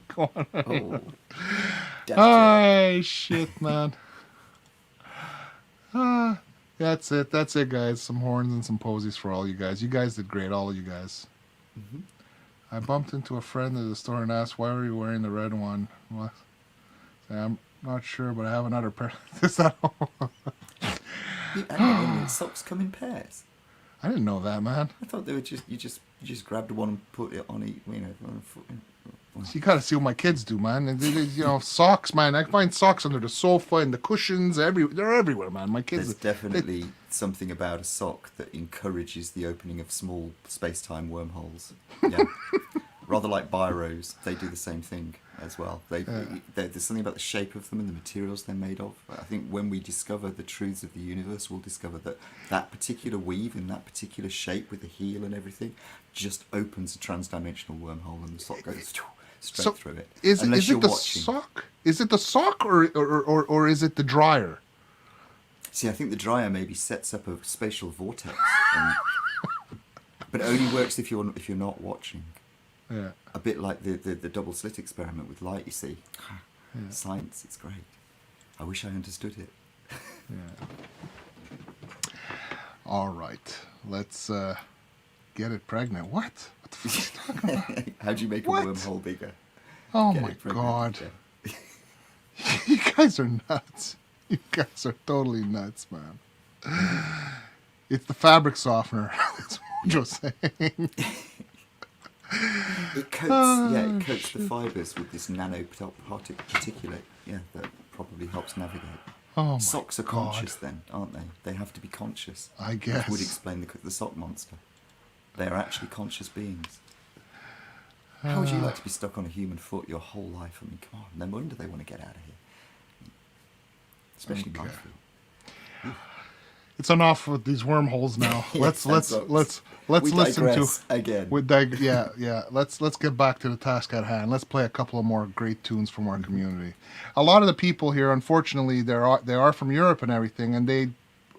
Go on. Oh, shit, man. That's it, guys. Some horns and some posies for all you guys. You guys did great, all of you guys. I bumped into a friend at the store and asked, why were you wearing the red one? Well, I'm not sure, but I have another pair. Socks come in pairs. I didn't know that, man. I thought they were you just grabbed one and put it on each, on a foot. So you gotta see what my kids do, man. And you know, socks, man. I find socks under the sofa and the cushions. They're everywhere, man. My kids. There's definitely something about a sock that encourages the opening of small space-time wormholes. Yeah, rather like biros. They do the same thing as well. There's something about the shape of them and the materials they're made of. I think when we discover the truths of the universe, we'll discover that particular weave in that particular shape with the heel and everything just opens a trans-dimensional wormhole, and the sock goes straight through it. Is it the sock? Is it the sock or is it the dryer? See, I think the dryer maybe sets up a spatial vortex, but it only works if you're not watching. Yeah. A bit like the double slit experiment with light. You see, science. It's great. I wish I understood it. Yeah. All right, let's get it pregnant. What? What the fuck are you talking about? How do you make a wormhole bigger? Oh my God! You guys are nuts. You guys are totally nuts, man. It's the fabric softener. That's what Joe's saying. It coats the fibres with this nanoparticulate, that probably helps navigate. Oh my Socks are conscious then, aren't they? They have to be conscious. I guess. That would explain the sock monster. They are actually conscious beings. How would you like to be stuck on a human foot your whole life? I mean, come on, no wonder they want to get out of here. Especially my foot. It's enough with these wormholes now. Let's listen to again. Yeah. Let's get back to the task at hand. Let's play a couple of more great tunes from our community. A lot of the people here, unfortunately, they are from Europe and everything, and they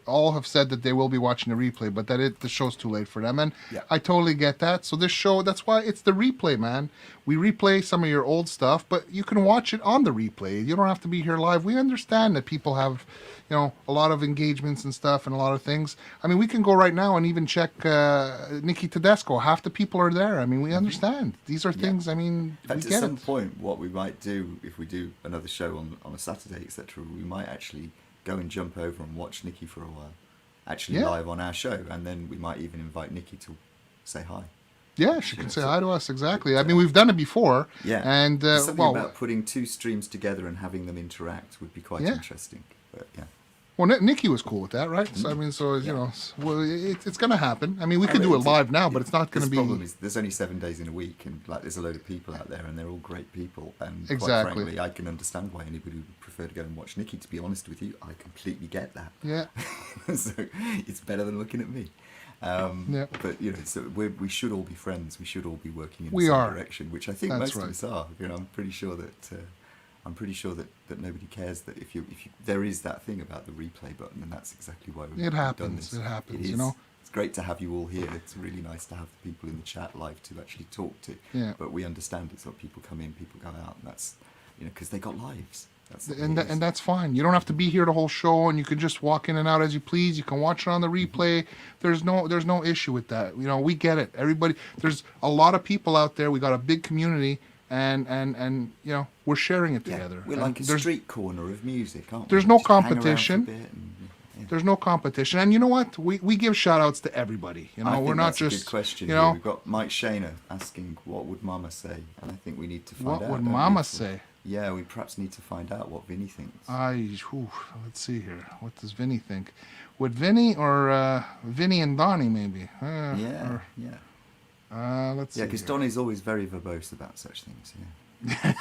all have said that they will be watching the replay, but the show's too late for them, and I totally get that. So this show, that's why it's the replay, man. We replay some of your old stuff, but you can watch it on the replay. You don't have to be here live. We understand that people have, a lot of engagements and stuff and a lot of things. I mean, we can go right now and even check Nikki Tedesco. Half the people are there. I mean, we understand. These are things, I mean, in fact, we get at some it. point, what we might do, if we do another show on a Saturday, etc., we might actually go and jump over and watch Nikki for a while, actually live on our show, and then we might even invite Nikki to say hi. Yeah, she can say hi to us, exactly. I mean, we've done it before. Yeah, and something about putting two streams together and having them interact would be quite interesting. But yeah. Well, Nikki was cool with that, right? So I mean, it's going to happen. I mean, we could do it live now, but it's not going to be. The problem is there's only 7 days in a week, and there's a load of people out there, and they're all great people. And quite frankly, I can understand why anybody would prefer to go and watch Nikki. To be honest with you, I completely get that. Yeah. So it's better than looking at me. But so we should all be friends. We should all be working in the same direction, which I think most of us are. I'm pretty sure that nobody cares that if there is that thing about the replay button, and that's exactly why we've done this. It happens. It's great to have you all here. It's really nice to have the people in the chat live to actually talk to. Yeah. But we understand it's what people come in, people go out, and that's because they got lives. And that's fine. You don't have to be here the whole show, and you can just walk in and out as you please. You can watch it on the replay. There's no issue with that. We get it. Everybody, there's a lot of people out there. We got a big community. And we're sharing it together. We're like a street corner of music, aren't we? There's no competition. There's no competition. And you know what? We give shout outs to everybody. We're not just. A good question. We've got Mike Shaner asking, what would Mama say? And I think we need to find out. What would Mama say? Yeah, we perhaps need to find out what Vinny thinks. Let's see here. What does Vinny think? Would Vinny or Vinny and Donnie maybe? Let's see. Yeah, because Donnie's always very verbose about such things. Yeah.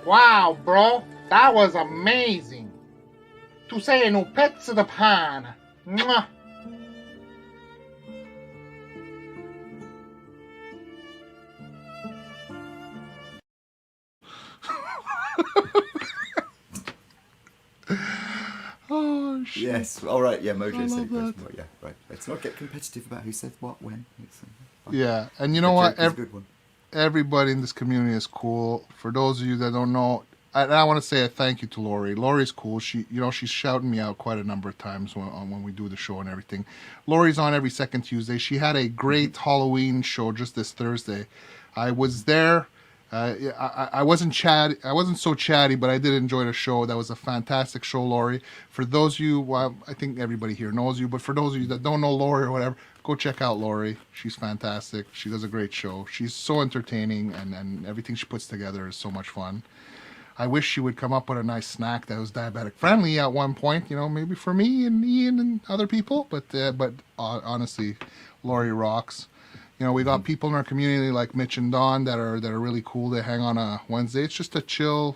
Wow, bro, that was amazing. Tu sei un pezzo di pane. Mwah. Oh shit. Yes. All right. Yeah. Mojo said it. Yeah. Right. Let's not get competitive about who said what when. Yeah, and you know what? Everybody in this community is cool. For those of you that don't know, I want to say a thank you to Laurie. Laurie's cool. She's shouting me out quite a number of times when we do the show and everything. Laurie's on every second Tuesday. She had a great Halloween show just this Thursday. I was there. I wasn't so chatty, but I did enjoy the show. That was a fantastic show, Laurie. For those of you, I think everybody here knows you, but for those of you that don't know Laurie or whatever, go check out Laurie. She's fantastic. She does a great show. She's so entertaining, and everything she puts together is so much fun. I wish she would come up with a nice snack that was diabetic friendly at one point, maybe for me and Ian and other people. But honestly, Laurie rocks. We got people in our community like Mitch and Don that are really cool. They hang on a Wednesday. It's just a chill,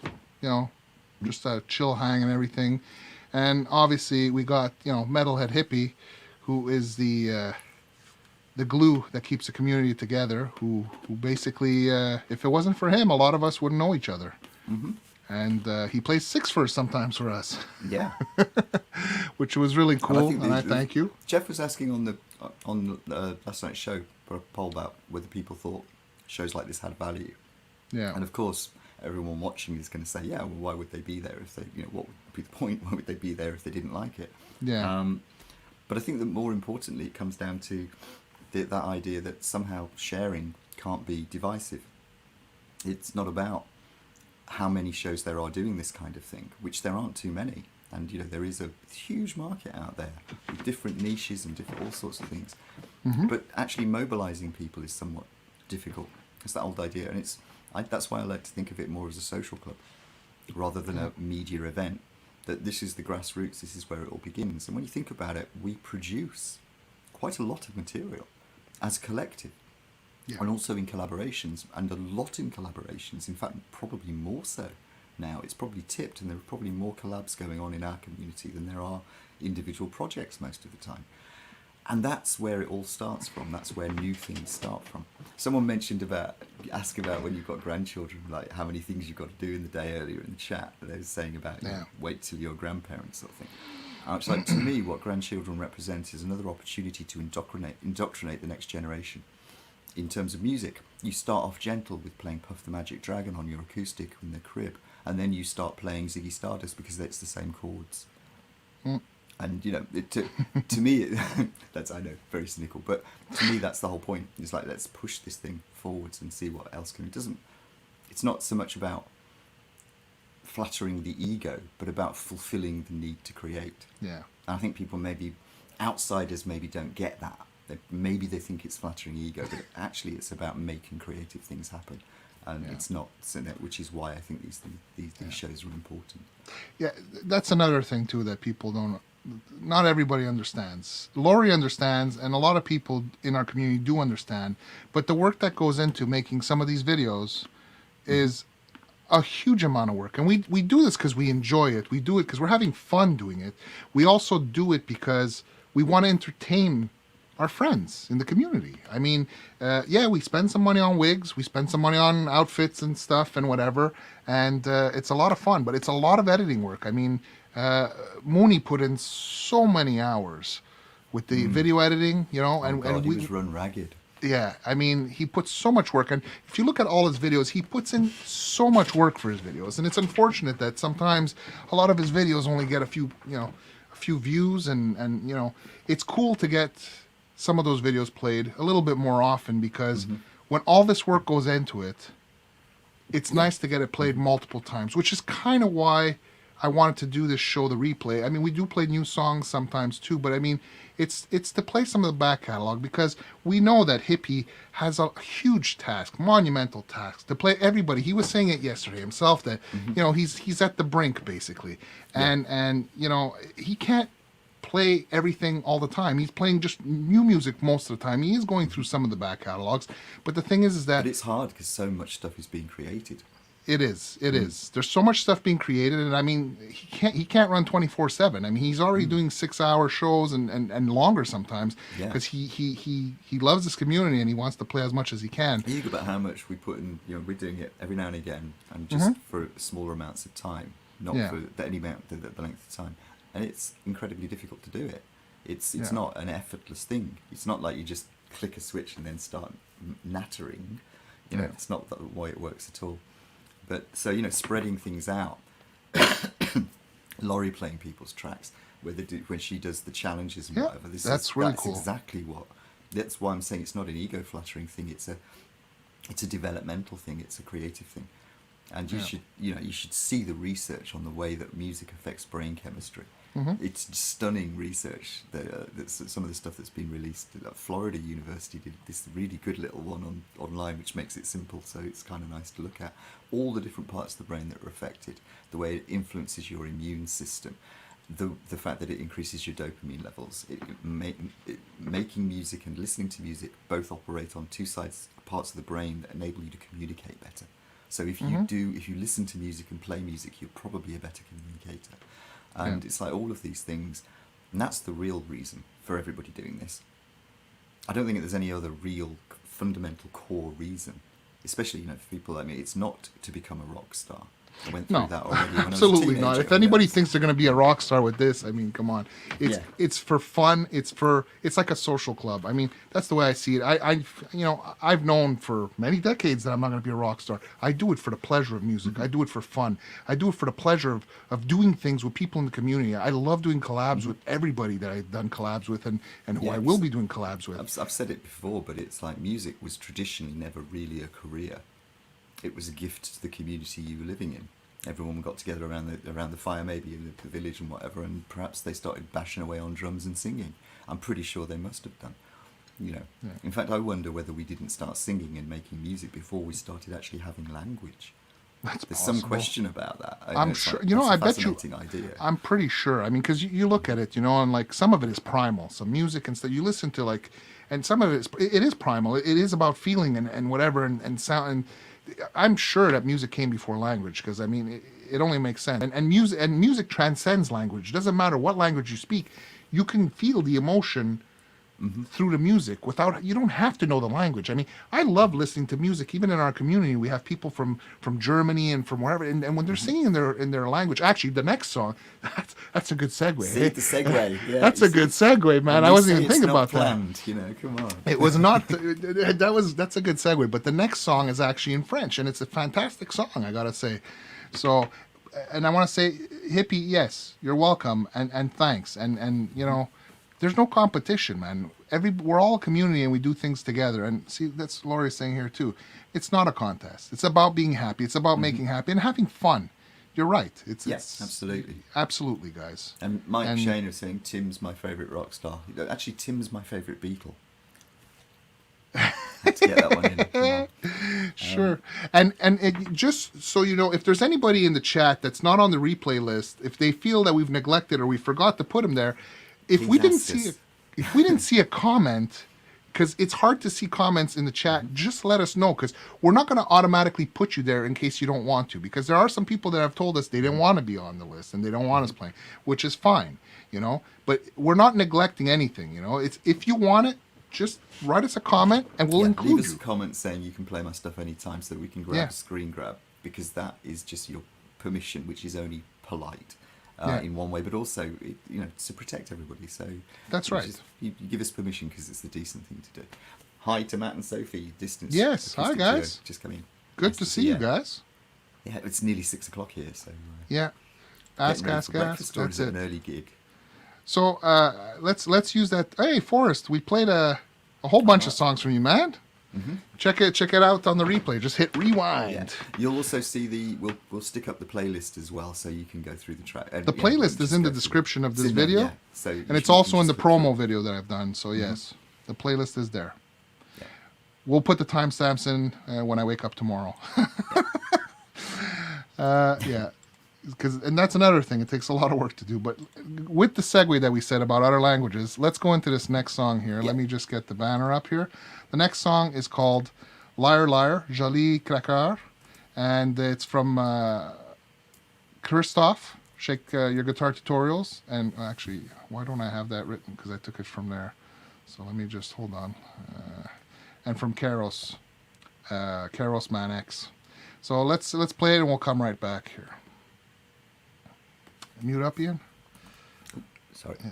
just a chill hang and everything. And obviously we got, Metalhead Hippie, who is the glue that keeps the community together, who basically, if it wasn't for him, a lot of us wouldn't know each other. Mm-hmm. And he plays six first sometimes for us. Yeah. Which was really cool, and I thank you. Jeff was asking on the last night's show for a poll about whether people thought shows like this had value. Yeah. And of course, everyone watching is going to say, yeah, well, why would they be there if they, what would be the point? Why would they be there if they didn't like it? Yeah. But I think that more importantly, it comes down to that idea that somehow sharing can't be divisive. It's not about how many shows there are doing this kind of thing, which there aren't too many. And, there is a huge market out there with different niches and all sorts of things. Mm-hmm. But actually mobilizing people is somewhat difficult. It's that old idea. And that's why I like to think of it more as a social club rather than a media event. That this is the grassroots, this is where it all begins. And when you think about it, we produce quite a lot of material as a collective. Yeah. And also in collaborations, and a lot in collaborations, in fact, probably more so now, it's probably tipped, and there are probably more collabs going on in our community than there are individual projects most of the time. And that's where it all starts from. That's where new things start from. Someone asked about when you've got grandchildren, like how many things you've got to do in the day earlier in the chat. They were saying about wait till you're grandparents sort of thing. It's like, to me, what grandchildren represent is another opportunity to indoctrinate the next generation. In terms of music, you start off gentle with playing Puff the Magic Dragon on your acoustic in the crib, and then you start playing Ziggy Stardust because it's the same chords. And, you know, to me, that's, I know, very cynical, but to me that's the whole point. It's like, let's push this thing forwards and see what else can. It's not so much about flattering the ego, but about fulfilling the need to create. Yeah. And I think people outsiders maybe don't get that. Maybe they think it's flattering ego, but actually it's about making creative things happen. And it's not, which is why I think these shows are important. Yeah, that's another thing too that people don't. Not everybody understands. Laurie understands, and a lot of people in our community do understand. But the work that goes into making some of these videos is a huge amount of work. And we do this because we enjoy it. We do it because we're having fun doing it. We also do it because we want to entertain our friends in the community. I mean, we spend some money on wigs, we spend some money on outfits and stuff and whatever, and it's a lot of fun, but it's a lot of editing work. I mean, Mooney put in so many hours with the video editing, you know, and he was run ragged. Yeah, I mean, he puts so much work, and if you look at all his videos, he puts in so much work for his videos, and it's unfortunate that sometimes a lot of his videos only get a few views, and you know, it's cool to get some of those videos played a little bit more often, because when all this work goes into it, it's nice to get it played multiple times, which is kind of why I wanted to do this show, the replay. I mean, we do play new songs sometimes too, but I mean, it's to play some of the back catalog, because we know that Hippie has a huge task, monumental task, to play everybody. He was saying it yesterday himself that, you know, he's at the brink basically, and you know, he can't play everything all the time. He's playing just new music most of the time. He is going through some of the back catalogs, but the thing is that... But it's hard because so much stuff is being created. It is. There's so much stuff being created, and I mean, he can't run 24/7. I mean, he's already doing 6-hour shows and longer sometimes, because he loves this community and he wants to play as much as he can. You think about how much we put in. You know, we're doing it every now and again, and just for smaller amounts of time, not for any amount the length of time. And it's incredibly difficult to do it. It's not an effortless thing. It's not like you just click a switch and then start nattering. You know, it's not the way it works at all. But so, you know, spreading things out. Laurie playing people's tracks, when she does the challenges and whatever. That's really cool. Exactly what. That's why I'm saying it's not an ego flattering thing. It's a developmental thing. It's a creative thing. And you should see the research on the way that music affects brain chemistry. It's stunning research. That's some of the stuff that's been released. Florida University did this really good little one online, which makes it simple, so it's kind of nice to look at. All the different parts of the brain that are affected, the way it influences your immune system, the fact that it increases your dopamine levels. Making music and listening to music both operate on two parts of the brain that enable you to communicate better. So if you listen to music and play music, you're probably a better communicator. And it's like all of these things, and that's the real reason for everybody doing this. I don't think there's any other real fundamental core reason, especially, you know, for people like me. It's not to become a rock star. I went through that already. Absolutely not. If anybody thinks they're going to be a rock star with this, I mean, come on. It's for fun. It's like a social club. I mean, that's the way I see it. I've known for many decades that I'm not going to be a rock star. I do it for the pleasure of music. I do it for fun. I do it for the pleasure of doing things with people in the community. I love doing collabs with everybody that I've done collabs with and who I will be doing collabs with. I've said it before, but it's like music was traditionally never really a career. It was a gift to the community you were living in. Everyone got together around the fire, maybe in the village and whatever, and perhaps they started bashing away on drums and singing. I'm pretty sure they must have done. You know, in fact, I wonder whether we didn't start singing and making music before we started actually having language. There's some question about that. I'm sure. I bet you. Idea. I'm pretty sure. I mean, because you look at it, you know, and like some of it is primal, some music and stuff. You listen to like, and some of it is primal. It is about feeling and whatever and sound. And I'm sure that music came before language, because I mean, it only makes sense. And music transcends language. It doesn't matter what language you speak. You can feel the emotion through the music without, you don't have to know the language. I mean, I love listening to music. Even in our community, we have people from Germany and from wherever, and when they're singing in their language, actually the next song, that's a good segue. See, the segue. Yeah, that's a good segue, man. I wasn't even thinking about planned, that. You know, come on. It was not. That's a good segue. But the next song is actually in French, and it's a fantastic song, I gotta say. So, and I want to say, Hippie, yes, you're welcome, and thanks, and you know. There's no competition, man. We're all a community and we do things together. And see, that's Laurie saying here too. It's not a contest. It's about being happy. It's about making happy and having fun. You're right. It's absolutely. Absolutely, guys. And Mike Shane was saying Tim's my favourite rock star. Actually, Tim's my favourite Beatle. Had to get that one in. Come on. Sure. And just so you know, if there's anybody in the chat that's not on the replay list, if they feel that we've neglected or we forgot to put them there, if we didn't see a comment, because it's hard to see comments in the chat, just let us know, because we're not going to automatically put you there in case you don't want to, because there are some people that have told us they didn't want to be on the list and they don't want us playing, which is fine, you know, but we're not neglecting anything, you know. It's, if you want it, just write us a comment and we'll include leave us a comment saying you can play my stuff anytime so we can grab a screen grab, because that is just your permission, which is only polite. In one way, but also, you know, to protect everybody. So that's right. You give us permission because it's the decent thing to do. Hi to Matt and Sophie, distance. Yes, hi guys. Just come in. Good nice to see you guys. Yeah, it's nearly 6 o'clock here, so yeah. Ask. That's it. An early gig. So let's use that. Hey, Forrest, we played a whole bunch of songs from you, man. Mm-hmm. Check it out on the replay. Just hit rewind. Yeah. You'll also see we'll stick up the playlist as well, so you can go through the track. The playlist is in the description of this video, and it's also in the promo video that I've done. So yes, the playlist is there. Yeah. We'll put the timestamps in when I wake up tomorrow. Yeah. And that's another thing. It takes a lot of work to do. But with the segue that we said about other languages, let's go into this next song here. Let me just get the banner up here. The next song is called Liar-joli, craqueur. And it's from Christoph, Shake Your Guitar Tutorials. And actually, why don't I have that written? Because I took it from there. So let me just, hold on. And from Keros Man.x. So let's play it and we'll come right back here. Mute up, Ian. Sorry. Yeah.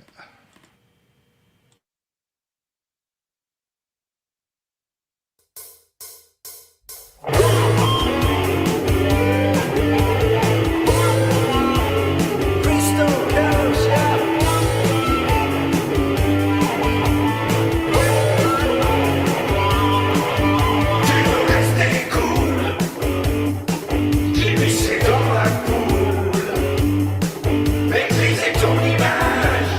Maîtrisez ton image.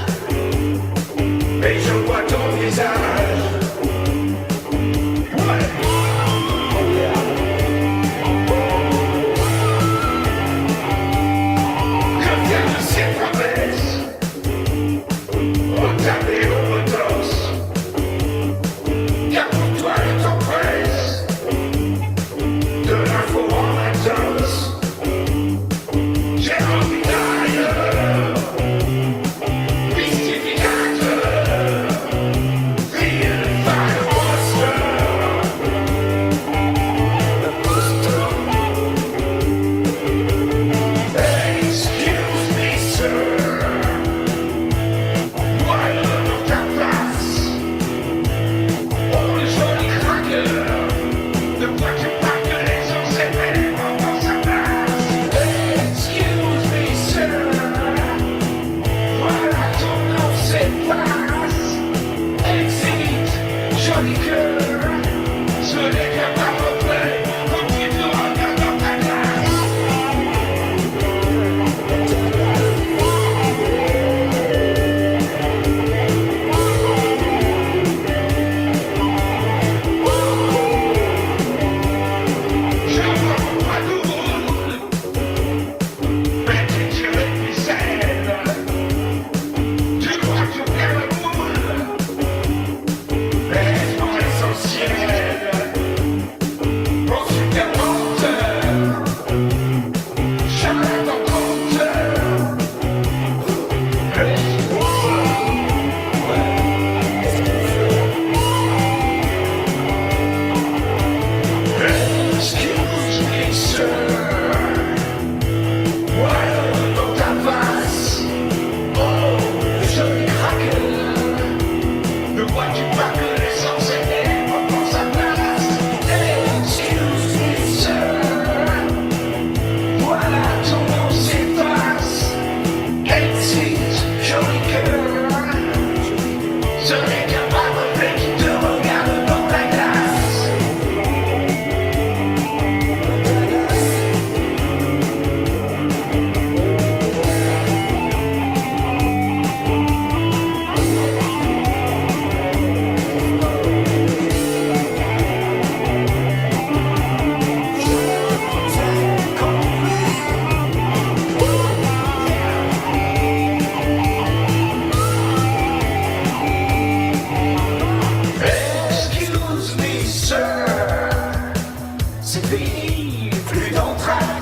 C'est fini, plus d'entrailles.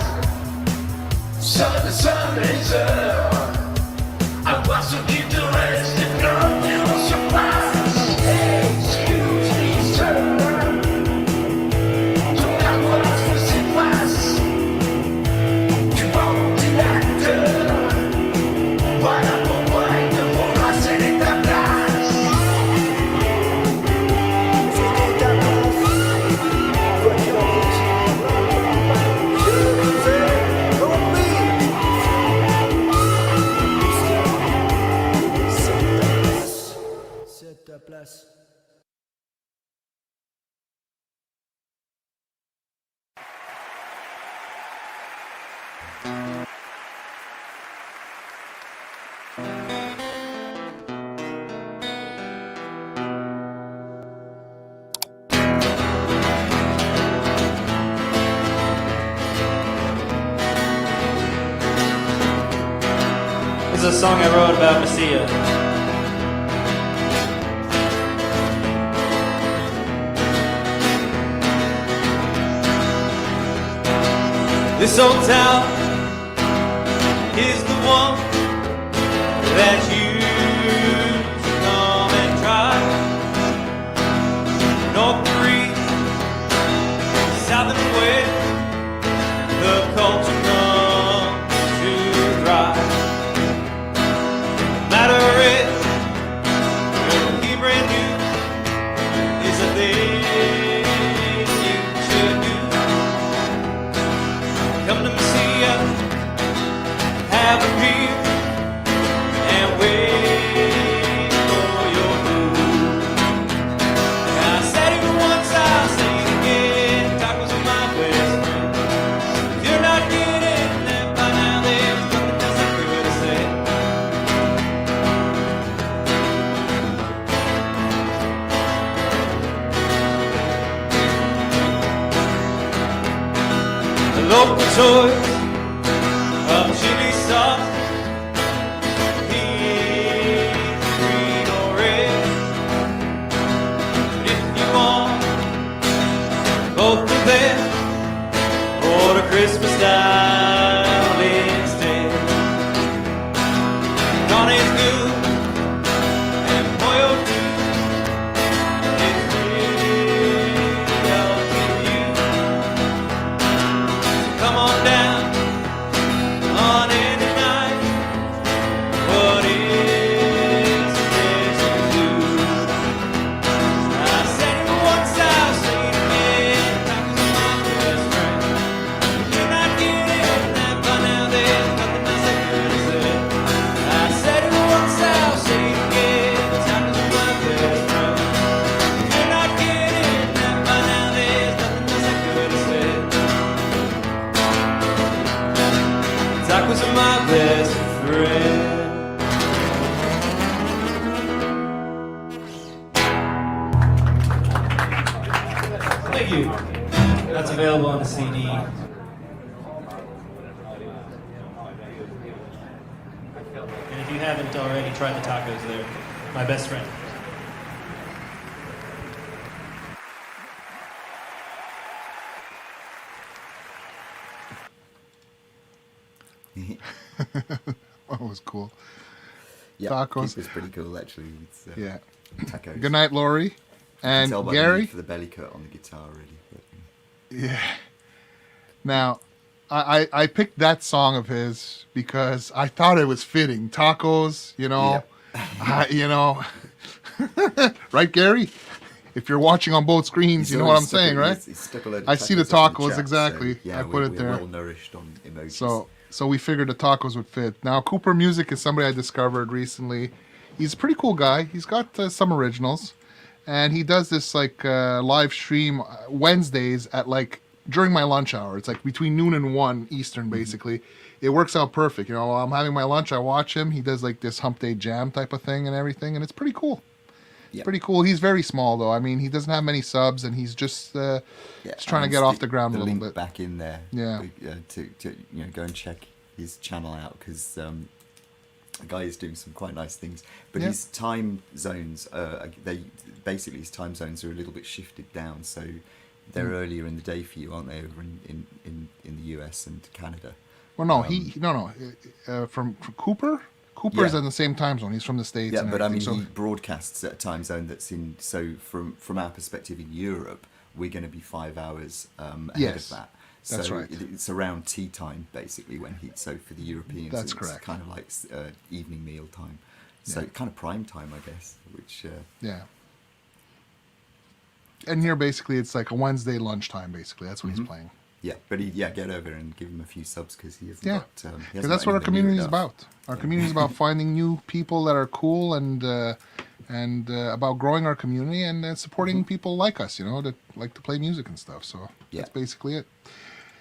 Sonne, sonne les heures. À voir ce qu'il te reste de planter en surface. Excuse me, sir. Ton angoisse s'efface. Tu portes une acteur. Voilà pourquoi il te faudra céder ta place. Céder ta place. Quoi qu'il en coûte. Je le fais, compris. C'est ta place. This is a song I wrote about Messiah. This old town is the one that you come and try. North and east, south and west, the culture comes to thrive. Matter is, you'll keep brand new is a thing you should do. Come to see us, have a beer, and wait for your move. I said it once, I'll say it again. Tacos are my best friend. If you're not getting that by now, there's nothing else I could have said. The local toys of chili sauce, peas, green or red. But if you want both of them, order Christmas style instead. Connie's good and Moyo too. It's really up to you. Come on down on any night. What is there to do? I said it once, I'll say it again. Tacos are my best friend. If you're not getting that by now, there's nothing else I could have said. I said it once, I'll say it again. Tacos are my best friend. If you're not getting that by now, there's nothing else I could have said. Tacos are my best friend. Thank you. That's available on the CD. And if you haven't already, try the tacos there. My best friend. That was cool. Yeah, Tacos. it was pretty cool actually. It's, Yeah. Tacos. Good night, Laurie. You can And tell by the Gary. need for the belly cut on the guitar really. But, Yeah. Now, I picked that song of his because I thought it was fitting. Tacos, you know, you know, right, Gary? If you're watching on both screens, He's you know what I'm already stuck saying, it- right? he's stuck a load of I see the tacos up in the tacos chat, exactly. so, yeah, I put it we're there. well nourished on emojis. So we figured the tacos would fit. Now, Cooper Music is somebody I discovered recently. He's a pretty cool guy. He's got some originals, and he does this like live stream Wednesdays at like during my lunch hour. It's like between noon and 1 Eastern, basically. It works out perfect. You know, while I'm having my lunch, I watch him. He does like this hump day jam type of thing and everything, and it's pretty cool. Yep. Pretty cool. He's very small though. I mean, he doesn't have many subs, and he's just trying to get off the ground a little link bit. back in there. Yeah. To you know, go and check his channel out because the guy is doing some quite nice things. But Yeah. his time zones, his time zones are a little bit shifted down. So They're earlier in the day for you, aren't they? Over in the US and Canada. Well, no, from Cooper. Cooper is Yeah. in the same time zone. He's from the States. Yeah, and but I mean, everything, he broadcasts at a time zone that's in. So from our perspective in Europe, we're going to be 5 hours ahead Yes, of that. that's So right. It's around tea time basically when he. So for the Europeans, That's it's correct. kind of like evening meal time. So Yeah. kind of prime time, I guess. Which yeah. And here, basically, it's like a Wednesday lunchtime. Basically, that's what he's playing. yeah, but get over and give him a few subs because he hasn't Yeah, got. He because hasn't that's got what our anything new community is enough. about. Our community is about finding new people that are cool and about growing our community and supporting people like us, that like to play music and stuff. So Yeah. that's basically it.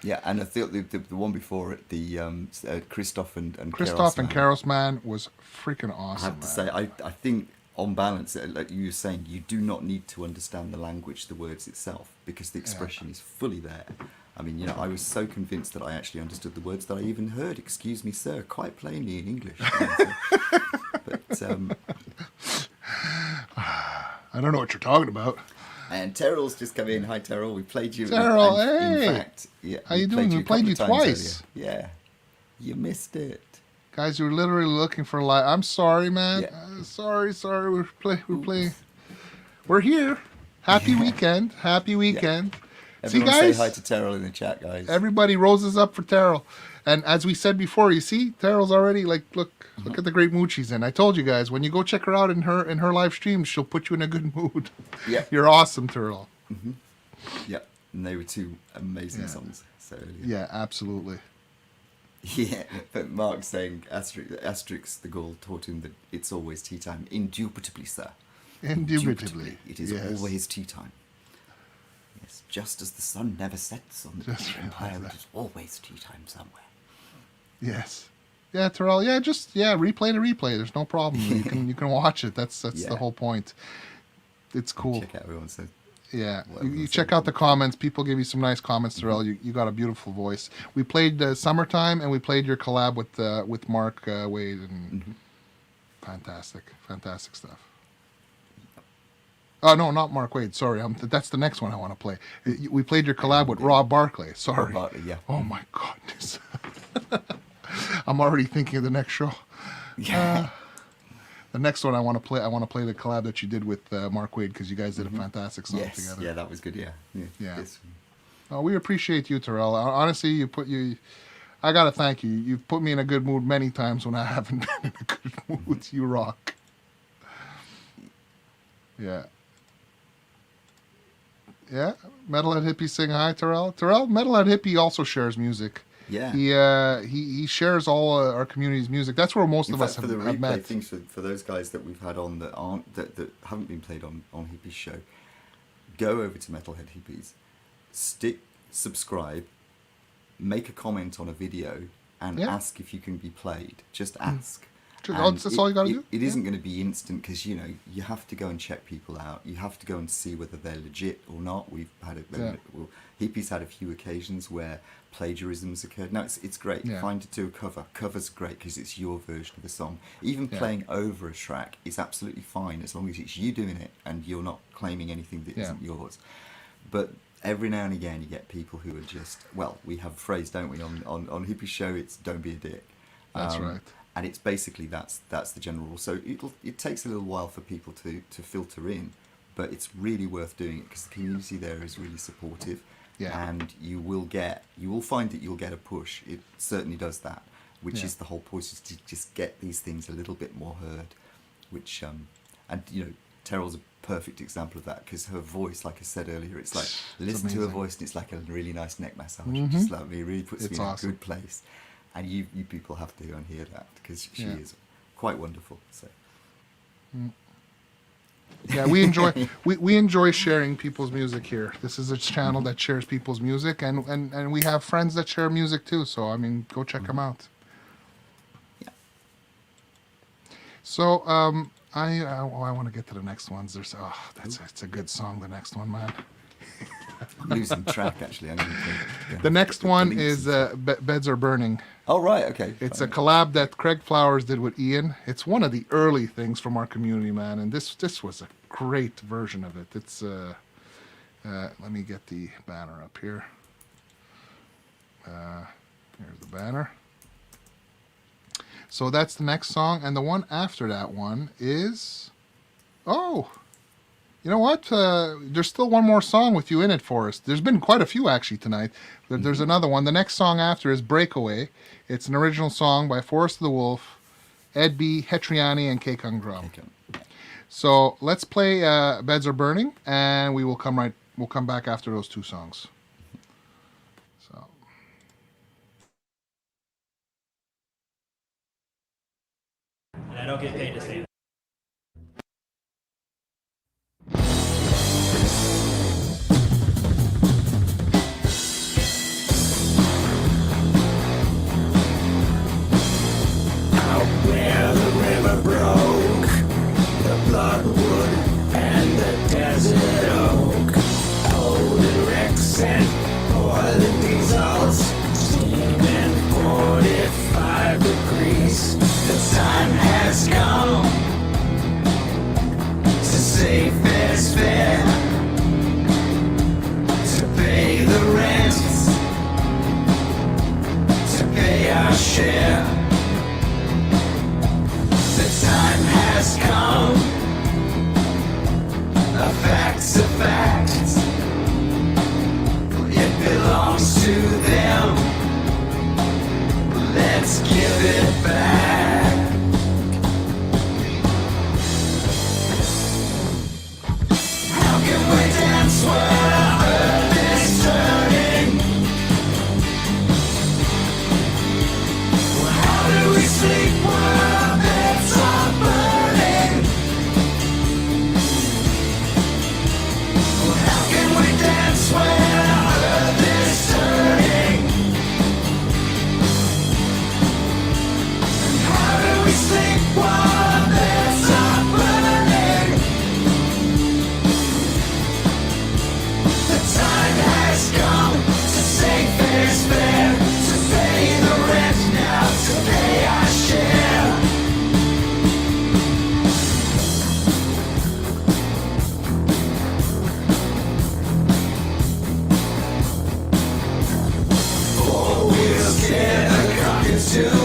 Yeah, and I thought the one before it, the Christoph and Christoph and Keros Man. Keros Man was freaking awesome. I have to say, I think on balance, like you were saying, you do not need to understand the language, the words itself, because the expression is fully there. I mean, I was so convinced that I actually understood the words that I even heard, "Excuse me, sir," quite plainly in English. But I don't know what you're talking about. and Terrill's just come in. Hi, Terrill. We played you. Terrill, and hey. In fact, How you doing? We a played couple you of times twice. earlier. Yeah, you missed it. Guys, you were literally looking for live. I'm sorry, man. Yeah. Sorry. We're playing. We're here. Happy weekend. Happy weekend. Everyone See, guys? say hi to Terrill in the chat, guys. Everybody roses up for Terrill. And as we said before, you see, Terrill's already look at the great mood she's in. I told you guys, when you go check her out in her live stream, she'll put you in a good mood. Yeah. You're awesome, Terrill. Yeah, and they were two amazing songs. So earlier. Yeah, absolutely. Yeah, but Mark saying Asterix the Gaul taught him that it's always tea time. Indubitably, sir. Indubitably. It is yes. always tea time. Yes, just as the sun never sets on the Just empire, realised it that. is always tea time somewhere. Yes. Yeah, Terrill. Yeah, replay the replay. There's no problem. You can watch it. That's the whole point. It's cool. Check out everyone says. Yeah, you check out the comments. People give you some nice comments, Terrill. You got a beautiful voice. We played Summertime, and we played your collab with Mark Wade, and fantastic stuff. Oh no, not Mark Wade. Sorry, that's the next one I want to play. We played your collab with Rob Barclay. Sorry. Rob Barclay, yeah. Oh my goodness. I'm already thinking of the next show. Yeah. The next one I want to play the collab that you did with Mark Wade, because you guys did a fantastic song together. Yeah, that was good. Yeah. Yes. Oh, we appreciate you, Terrill. Honestly, I gotta thank you. You've put me in a good mood many times when I haven't been in a good mood. You rock. Yeah. Yeah. Metalhead Hippie saying hi, Terrill. Terrill, Metalhead Hippie also shares music. Yeah. He shares all our community's music. That's where most In of fact, us for the have replay met. things for those guys that we've had on that haven't been played on Hippie's show, go over to Metalhead Hippies, subscribe, make a comment on a video, and ask if you can be played. Just ask. That's all you gotta do. It isn't going to be instant because you have to go and check people out. You have to go and see whether they're legit or not. We've had Hippie's had a few occasions where plagiarisms occurred. No, it's great. Yeah. Find it to a cover. Cover's great because it's your version of a song. Even playing over a track is absolutely fine as long as it's you doing it and you're not claiming anything that isn't yours. But every now and again you get people who are just, we have a phrase, don't we, on Hippie's show, it's don't be a dick. That's right. And it's basically that's the general rule. So it takes a little while for people to filter in, but it's really worth doing it because the community there is really supportive. Yeah. And you will find that you'll get a push. It certainly does that, which is the whole point, is to just get these things a little bit more heard. Which Terrill's a perfect example of that because her voice, like I said earlier, it's like listen to her voice and it's like a really nice neck massage. Just like me, really puts me in a good place. And you people have to go and hear that because she is quite wonderful. So. Yeah, we enjoy sharing people's music here. This is a channel that shares people's music, and we have friends that share music too. So I mean, go check them out. Yeah. So I want to get to the next ones. It's a good song. The next one, man. I'm losing track actually. I'm gonna play, the next one is Beds Are Burning. Oh right, okay. It's a collab that Craig Flowers did with Ian. It's one of the early things from our community, man, and this was a great version of it. Let me get the banner up here. Here's the banner. So that's the next song, and the one after that one is... Oh! You know what? There's still one more song with you in it for us. There's been quite a few actually tonight. There's another one. The next song after is Breakaway. It's an original song by Forest of the Wolf, Ed B, Hetriani, and Kekung Drum. So let's play Beds Are Burning, and we'll come back after those two songs. So. And I don't get paid to say that. Where the river broke, the bloodwood and the desert oak, golden wrecks and boiling diesels, steaming 45 degrees. The time has come to say fair's fair, to pay the rent, to pay our share. The time has come, a fact's a fact, it belongs to them, let's give it back. How can we dance when our earth is turning? How do we sleep when our beds are burning? How can we dance when our earth is turning? How do we sleep while our beds are burning? The time has come to say fair's fair, to pay the rent now, to pay our share. Four wheels get a cockatoo,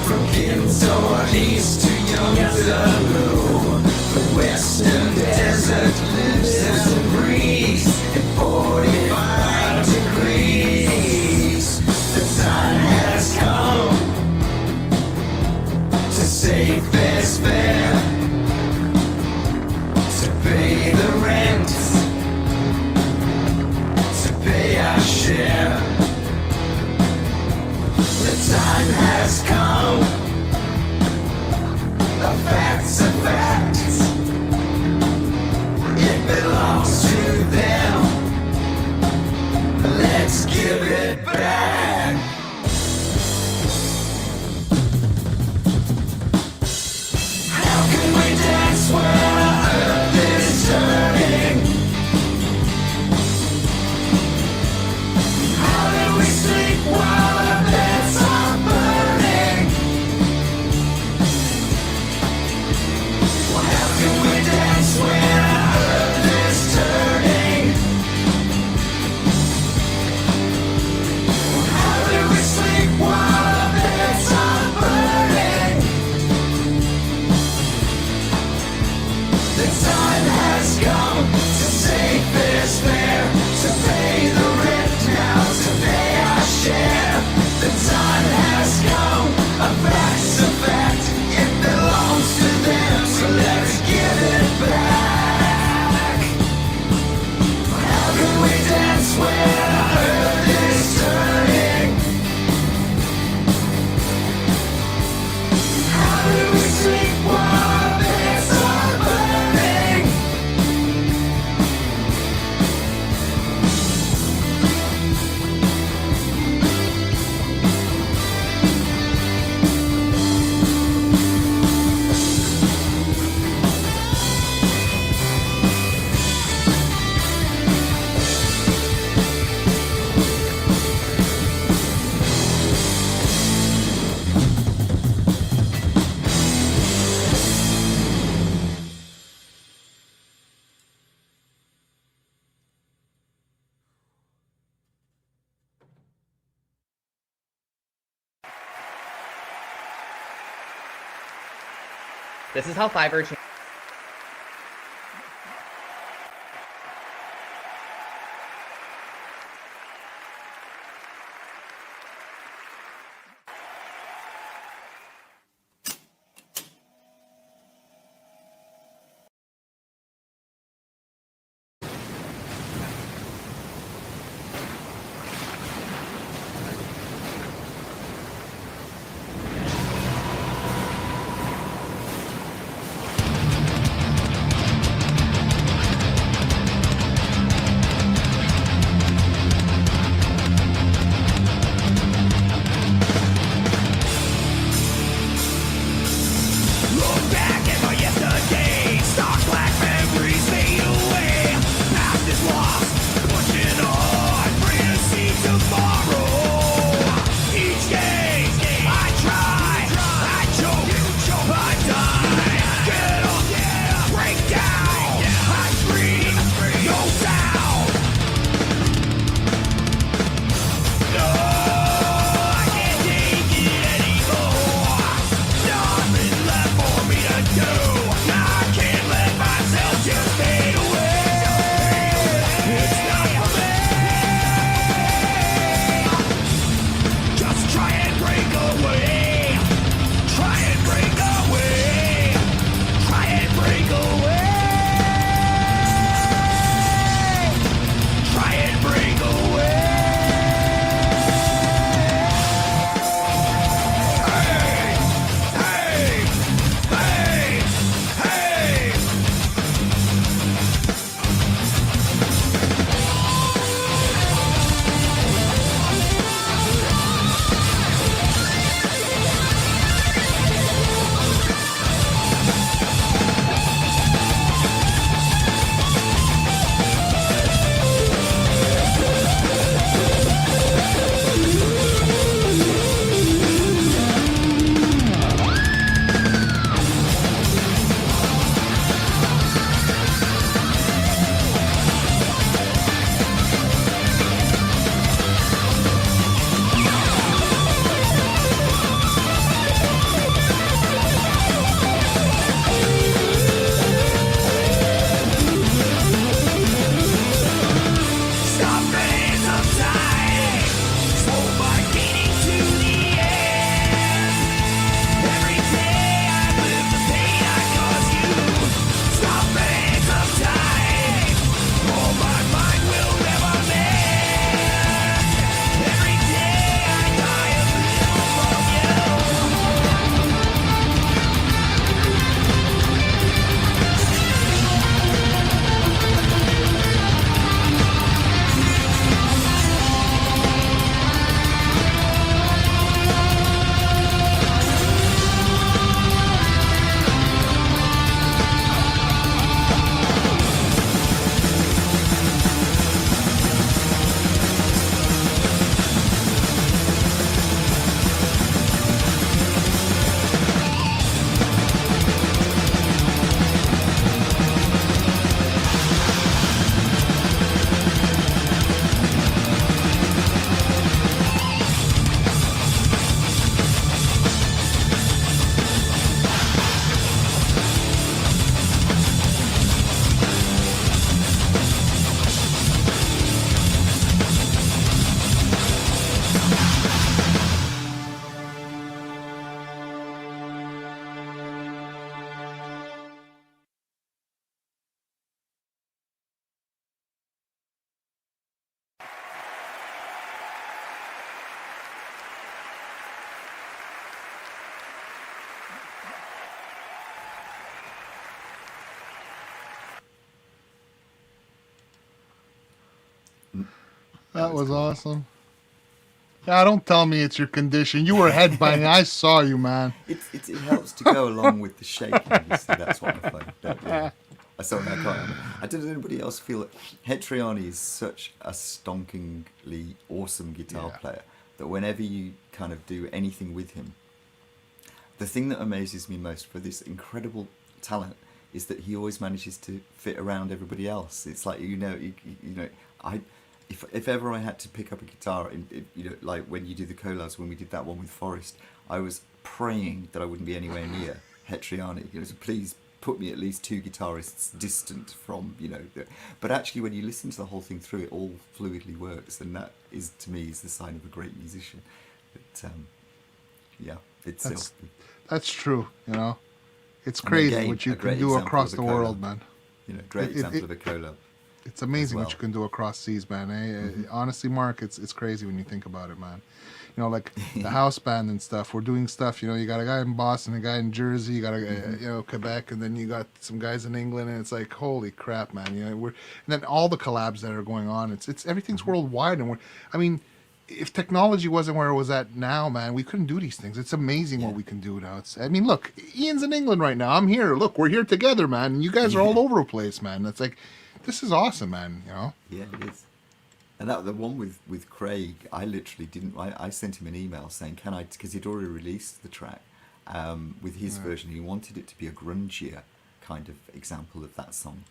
from Kintor east to Youngsterloo. The western desert lives in the breeze at 45 degrees. The time has come to say fair's fair, to pay the rent, to pay our share. The time has come, a fact's a fact, This is how Fiverr changes. That was awesome. Yeah, don't tell me it's your condition. You were headbanging. I saw you, man. It helps to go along with the shaking. So that's what I find. Yeah. I don't know anybody else feel it. Hetriani is such a stonkingly awesome guitar player that whenever you kind of do anything with him, the thing that amazes me most for this incredible talent is that he always manages to fit around everybody else. It's like, if ever I had to pick up a guitar, like when you do the collabs, when we did that one with Forrest, I was praying that I wouldn't be anywhere near Hetriani, so please put me at least 2 guitarists distant from, but actually when you listen to the whole thing through, it all fluidly works, and that is, to me, is the sign of a great musician. But that's true. It's crazy again, what you can do across the world, man. Great example of a collab. It's amazing what you can do across seas, man. Honestly, Mark, it's crazy when you think about it, man. Like the house band and stuff. We're doing stuff. You got a guy in Boston, a guy in Jersey, you got a Quebec, and then you got some guys in England, and it's like, holy crap, man. And then all the collabs that are going on. It's everything's worldwide, and if technology wasn't where it was at now, man, we couldn't do these things. It's amazing what we can do now. Look, Ian's in England right now. I'm here. Look, we're here together, man. And you guys are all over the place, man. It's like, this is awesome, man. Yeah, it is. And the one with Craig, I literally didn't. I sent him an email saying, "Can I?" Because he'd already released the track with his version. He wanted it to be a grungier kind of example of that song.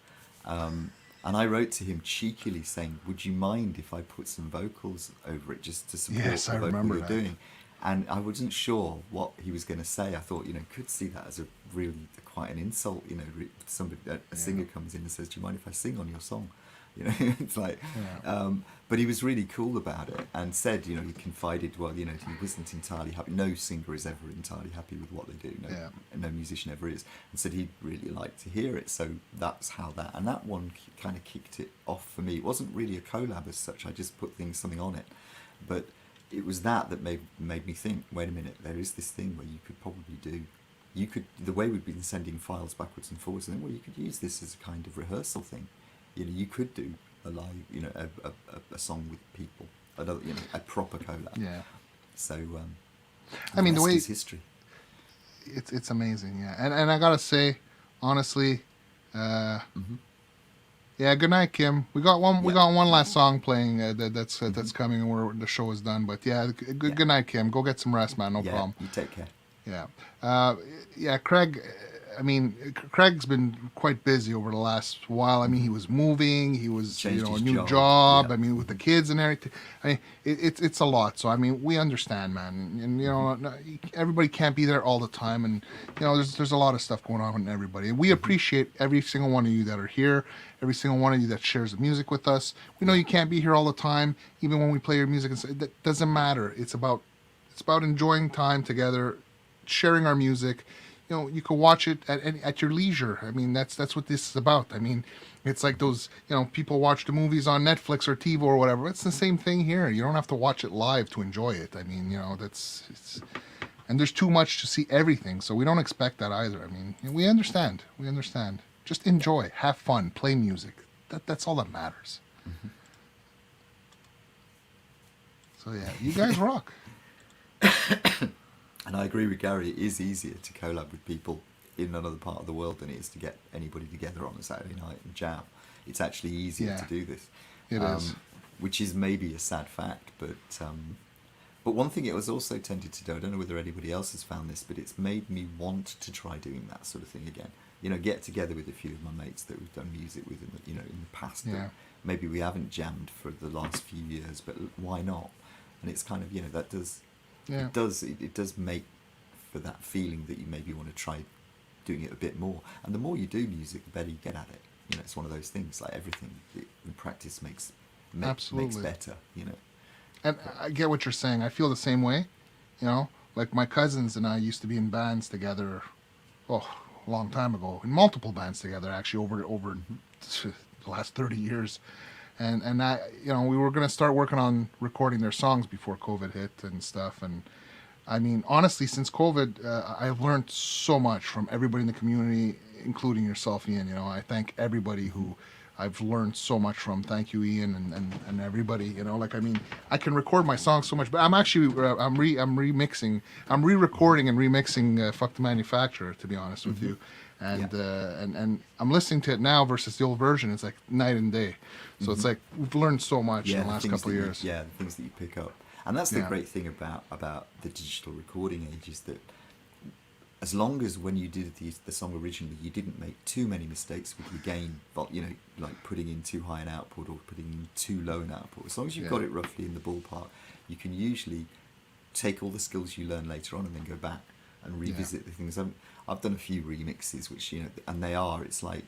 And I wrote to him cheekily saying, "Would you mind if I put some vocals over it just to support the vocal you're doing?" And I wasn't sure what he was going to say. I thought, could see that as quite an insult. Somebody, a singer comes in and says, "Do you mind if I sing on your song?" It's like, but he was really cool about it and said, he confided, he wasn't entirely happy. No singer is ever entirely happy with what they do. No musician ever is. And said he'd really like to hear it. So that's how and that one kind of kicked it off for me. It wasn't really a collab as such. I just put something on it. But it was that made me think, wait a minute, there is this thing where you could probably do, the way we've been sending files backwards and forwards, and then, you could use this as a kind of rehearsal thing. You could do a live, a song with people, a proper collab. Yeah. So, the way is history. It's amazing, yeah. And I gotta say, honestly, yeah. Good night, Kim. We got one last song playing that's coming, and the show is done. But yeah, good night, Kim. Go get some rest, man. No problem. You take care. Yeah. Craig. Craig's been quite busy over the last while. He was moving. He was, a new job. Yeah. With the kids and everything. It's a lot. So, we understand, man. And, everybody can't be there all the time. And, there's a lot of stuff going on with everybody. And we appreciate every single one of you that are here, every single one of you that shares the music with us. We know you can't be here all the time, even when we play your music. That doesn't matter. It's about enjoying time together, sharing our music. You can watch it at your leisure. That's what this is about. It's like those, people watch the movies on Netflix or TiVo or whatever. It's the same thing here. You don't have to watch it live to enjoy it. And there's too much to see everything, so we don't expect that either. We understand. Just enjoy, have fun, play music. That's all that matters. Mm-hmm. So yeah, you guys rock. And I agree with Gary, it is easier to collab with people in another part of the world than it is to get anybody together on a Saturday night and jam. It's actually easier to do this. It is. Which is maybe a sad fact, but one thing it was also tempted to do, I don't know whether anybody else has found this, but it's made me want to try doing that sort of thing again. Get together with a few of my mates that we've done music with in the past. Yeah. Maybe we haven't jammed for the last few years, but why not? And it's kind of, that does... Yeah. It does make for that feeling that you maybe want to try doing it a bit more. And the more you do music, the better you get at it. It's one of those things, like everything in practice makes better, And I get what you're saying. I feel the same way. Like my cousins and I used to be in bands together, a long time ago, in multiple bands together, actually, over the last 30 years. And I, we were going to start working on recording their songs before COVID hit and stuff. And honestly, since COVID, I've learned so much from everybody in the community, including yourself, Ian. I thank everybody who I've learned so much from. Thank you, Ian, and everybody. I can record my songs so much, but I'm actually I'm re-recording and remixing "Fuck the Manufacturer," to be honest with you. And I'm listening to it now versus the old version. It's like night and day. So it's like we've learned so much in the last couple of years. The things that you pick up. And that's the great thing about the digital recording age is that as long as when you did the song originally, you didn't make too many mistakes with your gain, but like putting in too high an output or putting in too low an output. As long as you've got it roughly in the ballpark, you can usually take all the skills you learn later on and then go back and revisit the things. I've done a few remixes, which, you know, and it's like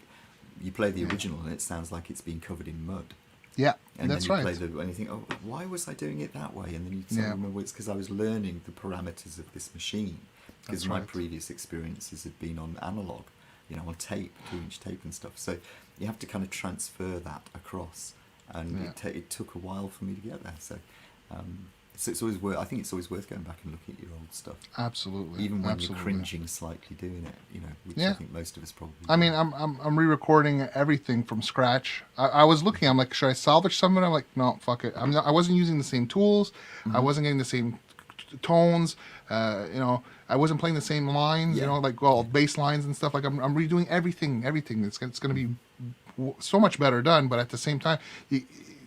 you play the original and it sounds like it's been covered in mud. Yeah, and that's then you right. play and you think, oh, why was I doing it that way? And then you suddenly remember it's because I was learning the parameters of this machine. Because my previous experiences had been on analog, you know, on tape, 2-inch tape and stuff. So you have to kind of transfer that across, and it took a while for me to get there. So, so it's always I think it's always worth going back and looking at your old stuff. Absolutely, even when you're cringing slightly doing it, you know, which I think most of us probably. I mean, I'm re-recording everything from scratch. I was looking. I'm like, should I salvage some of it? I'm like, no, fuck it. I wasn't using the same tools. I wasn't getting the same tones. You know, I wasn't playing the same lines. You know, like bass lines and stuff. Like I'm redoing everything. It's going to be so much better done. But at the same time,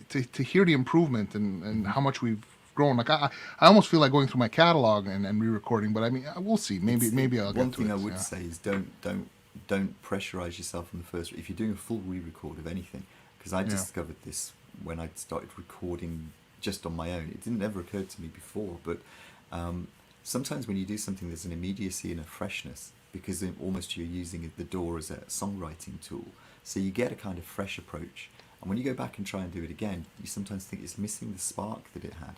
to hear the improvement and how much we've grown. Like I almost feel like going through my catalog and re-recording. But I mean, we'll see. Maybe I'll get to it. One thing I would say is don't pressurize yourself on the first. If you're doing a full re-record of anything, because I discovered this when I started recording just on my own. It didn't ever occur to me before, but sometimes when you do something, there's an immediacy and a freshness, because almost you're using the DAW as a songwriting tool. So you get a kind of fresh approach. And when you go back and try and do it again, you sometimes think it's missing the spark that it had.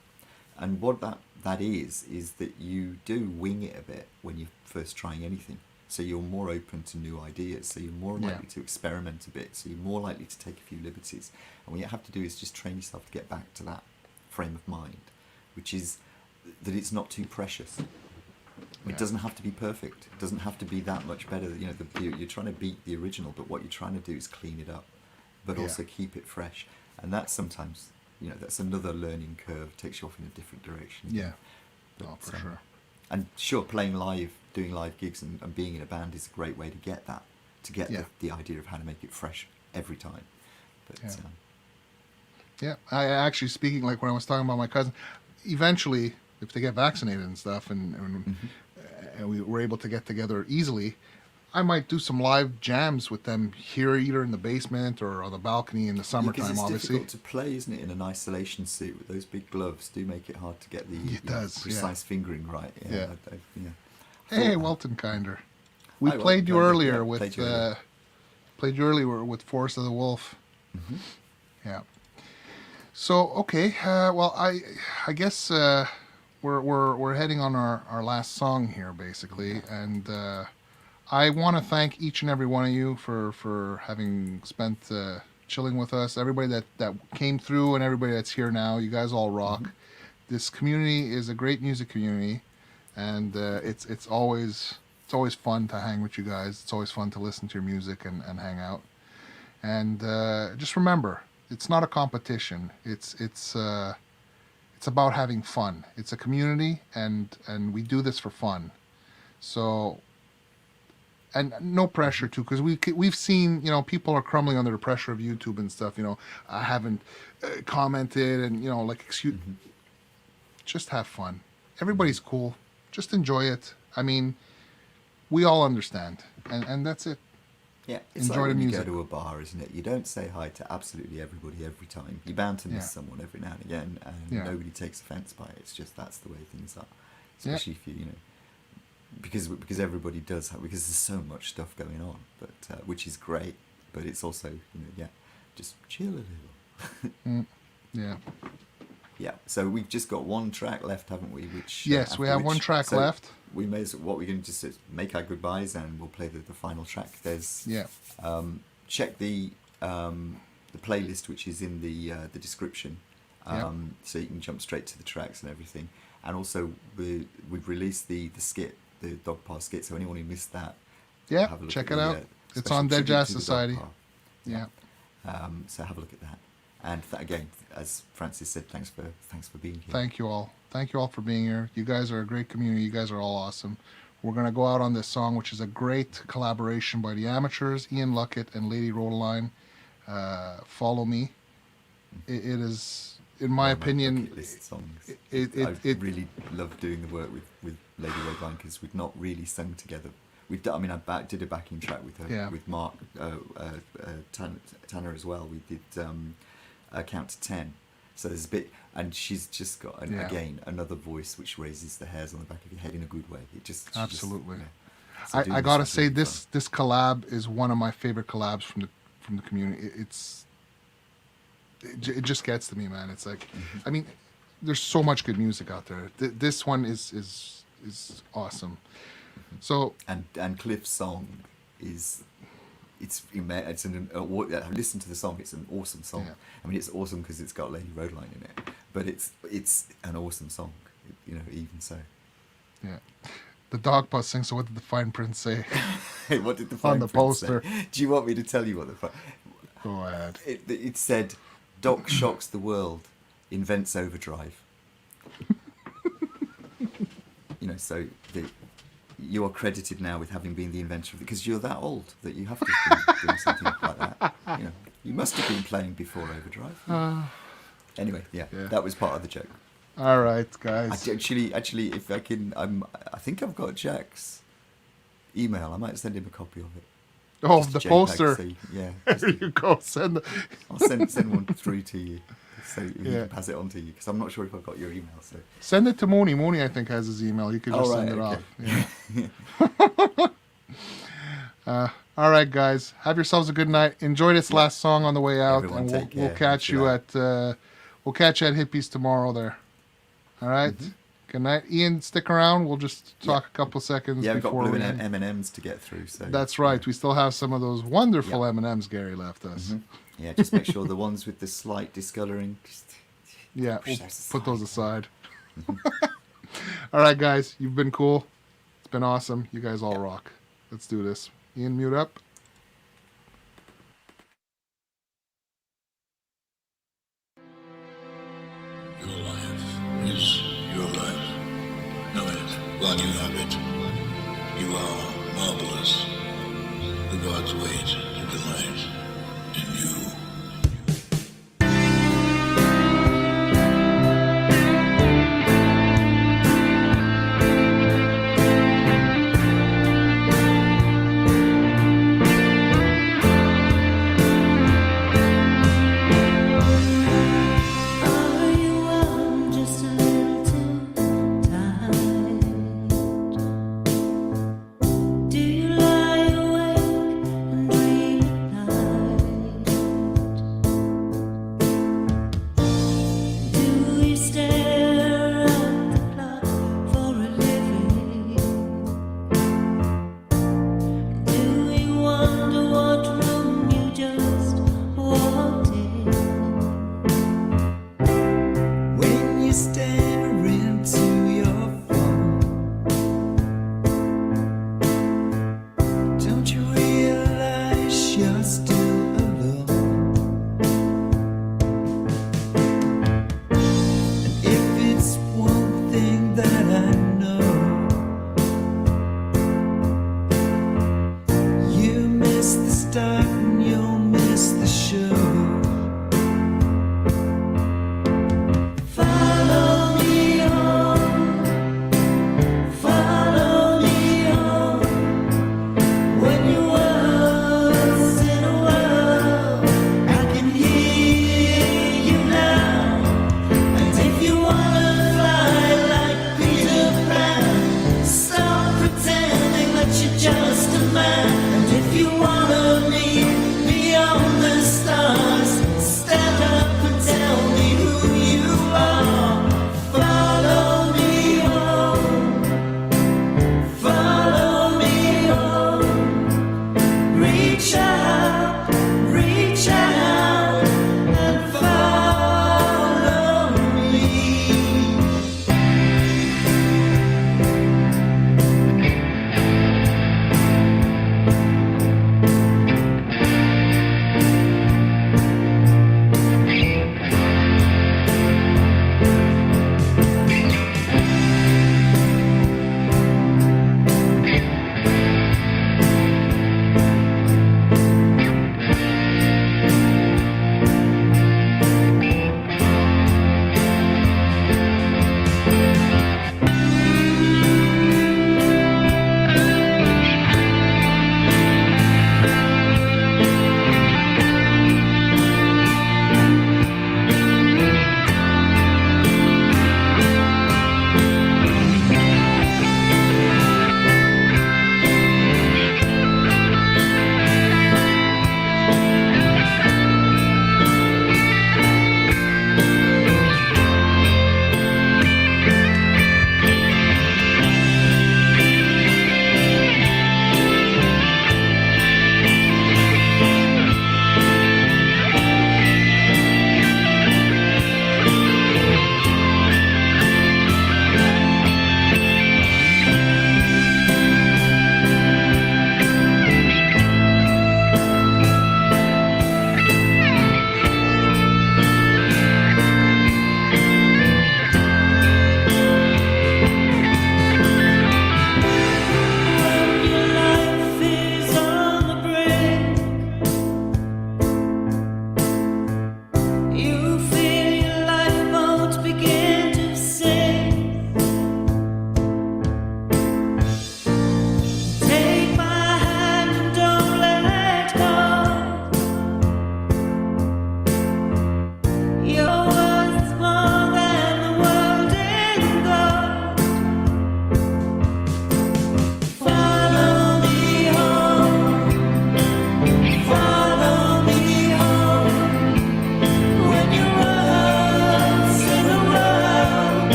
And what that is that you do wing it a bit when you're first trying anything. So you're more open to new ideas. So you're more likely to experiment a bit. So you're more likely to take a few liberties. And what you have to do is just train yourself to get back to that frame of mind, which is that it's not too precious. It doesn't have to be perfect. It doesn't have to be that much better. You know, you're trying to beat the original, but what you're trying to do is clean it up, but also keep it fresh. And that's sometimes, you know, that's another learning curve. Takes you off in a different direction. Yeah, but, for sure. And sure, playing live, doing live gigs, and being in a band is a great way to get that, to get the idea of how to make it fresh every time. But I actually, speaking, like when I was talking about my cousin, eventually, if they get vaccinated and stuff, and we were able to get together easily, I might do some live jams with them here, either in the basement or on the balcony in the summertime. It's obviously, difficult to play, isn't it, in an isolation suit with those big gloves? Do make it hard to get the precise fingering right. Hey, Weltenkinder, we played you earlier with Forest of the Wolf. Mm-hmm. Yeah. So okay, well I guess we're heading on our last song here basically, and I want to thank each and every one of you for having spent chilling with us. Everybody that came through and everybody that's here now. You guys all rock. Mm-hmm. This community is a great music community, and it's always fun to hang with you guys. It's always fun to listen to your music and hang out. And just remember, it's not a competition. It's about having fun. It's a community, and we do this for fun. So, and no pressure too, because we've seen, you know, people are crumbling under the pressure of YouTube and stuff. You know, I haven't commented, and you know, like excuse. Mm-hmm. Just have fun. Everybody's cool. Just enjoy it. I mean, we all understand, and that's it. Yeah, it's enjoy like the when music. You go to a bar, isn't it? You don't say hi to absolutely everybody every time. You're bound to miss someone every now and again, and nobody takes offence by it. It's just that's the way things are. Especially if you know, because everybody does have, because there's so much stuff going on, but which is great. But it's also, you know, just chill a little. Yeah. Yeah, so we've just got one track left, haven't we? Which we have one track left. We may what we're going to just make our goodbyes, and we'll play the final track. There's check the playlist, which is in the description, so you can jump straight to the tracks and everything. And also we've released the skit, the DogPa skit. So anyone who missed that, have a look check at it out. It's on DeadJazzSociety. So have a look at that. And again, as Francis said, thanks for being here. Thank you all. Thank you all for being here. You guys are a great community. You guys are all awesome. We're going to go out on this song, which is a great collaboration by the Amateurs, Ian Luckett and Lady Rodeline. Follow Me. It is, in my opinion, list songs. I really love doing the work with Lady Rodeline, because we've not really sung together. We've done, I did a backing track with her, with Mark Tanner as well. We did Count to 10, So there's a bit, and she's just got Yeah. again another voice which raises the hairs on the back of your head in a good way. It just she Absolutely. Just, So doing I this gotta is say really this collab is one of my favorite collabs from the community. It just gets to me, man. It's like, I mean, there's so much good music out there. This one is awesome. So and Cliff's song is listen to the song. It's an awesome song. Yeah. I mean, it's awesome because it's got Lady Roadline in it, but it's an awesome song. You know, even so. Yeah. The DogPa sings. So what did the fine print say? What did the fine on the print poster? say? Do you want me to tell you what the Go ahead. It said, "Doc shocks the world, invents overdrive." You know, so you are credited now with having been the inventor of it, because you're that old that you have to be doing something like that. You know, you must have been playing before overdrive. Anyway, yeah, that was part of the joke. All right, guys. Actually, if I can, I think I've got Jack's email. I might send him a copy of it. Oh, Just the JPEG, poster. so yeah. There you go. I'll send one through to you, so he Yeah. can pass it on to you, because I'm not sure if I've got your email. So Send it to Moni. Moni, I think, has his email. You could just send it off. Yeah. All right, guys. Have yourselves a good night. Enjoy this last song on the way out, Everyone and take care. we'll catch you at Hippies tomorrow there. All right. Good night, Ian. Stick around. We'll just talk a couple seconds yeah, we've got before blue we and end. M&Ms to get through. So That's right. We still have some of those wonderful M&Ms Gary left us. Yeah, just make sure the ones with the slight discoloring. Yeah, we'll put those aside. All right, guys. You've been cool. It's been awesome. You guys all rock. Let's do this. Ian, mute up. Your life is your life. Know it while you have it. You are marvelous. The gods wait to delight in you. Do you lie awake and dream at night?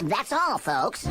That's all, folks.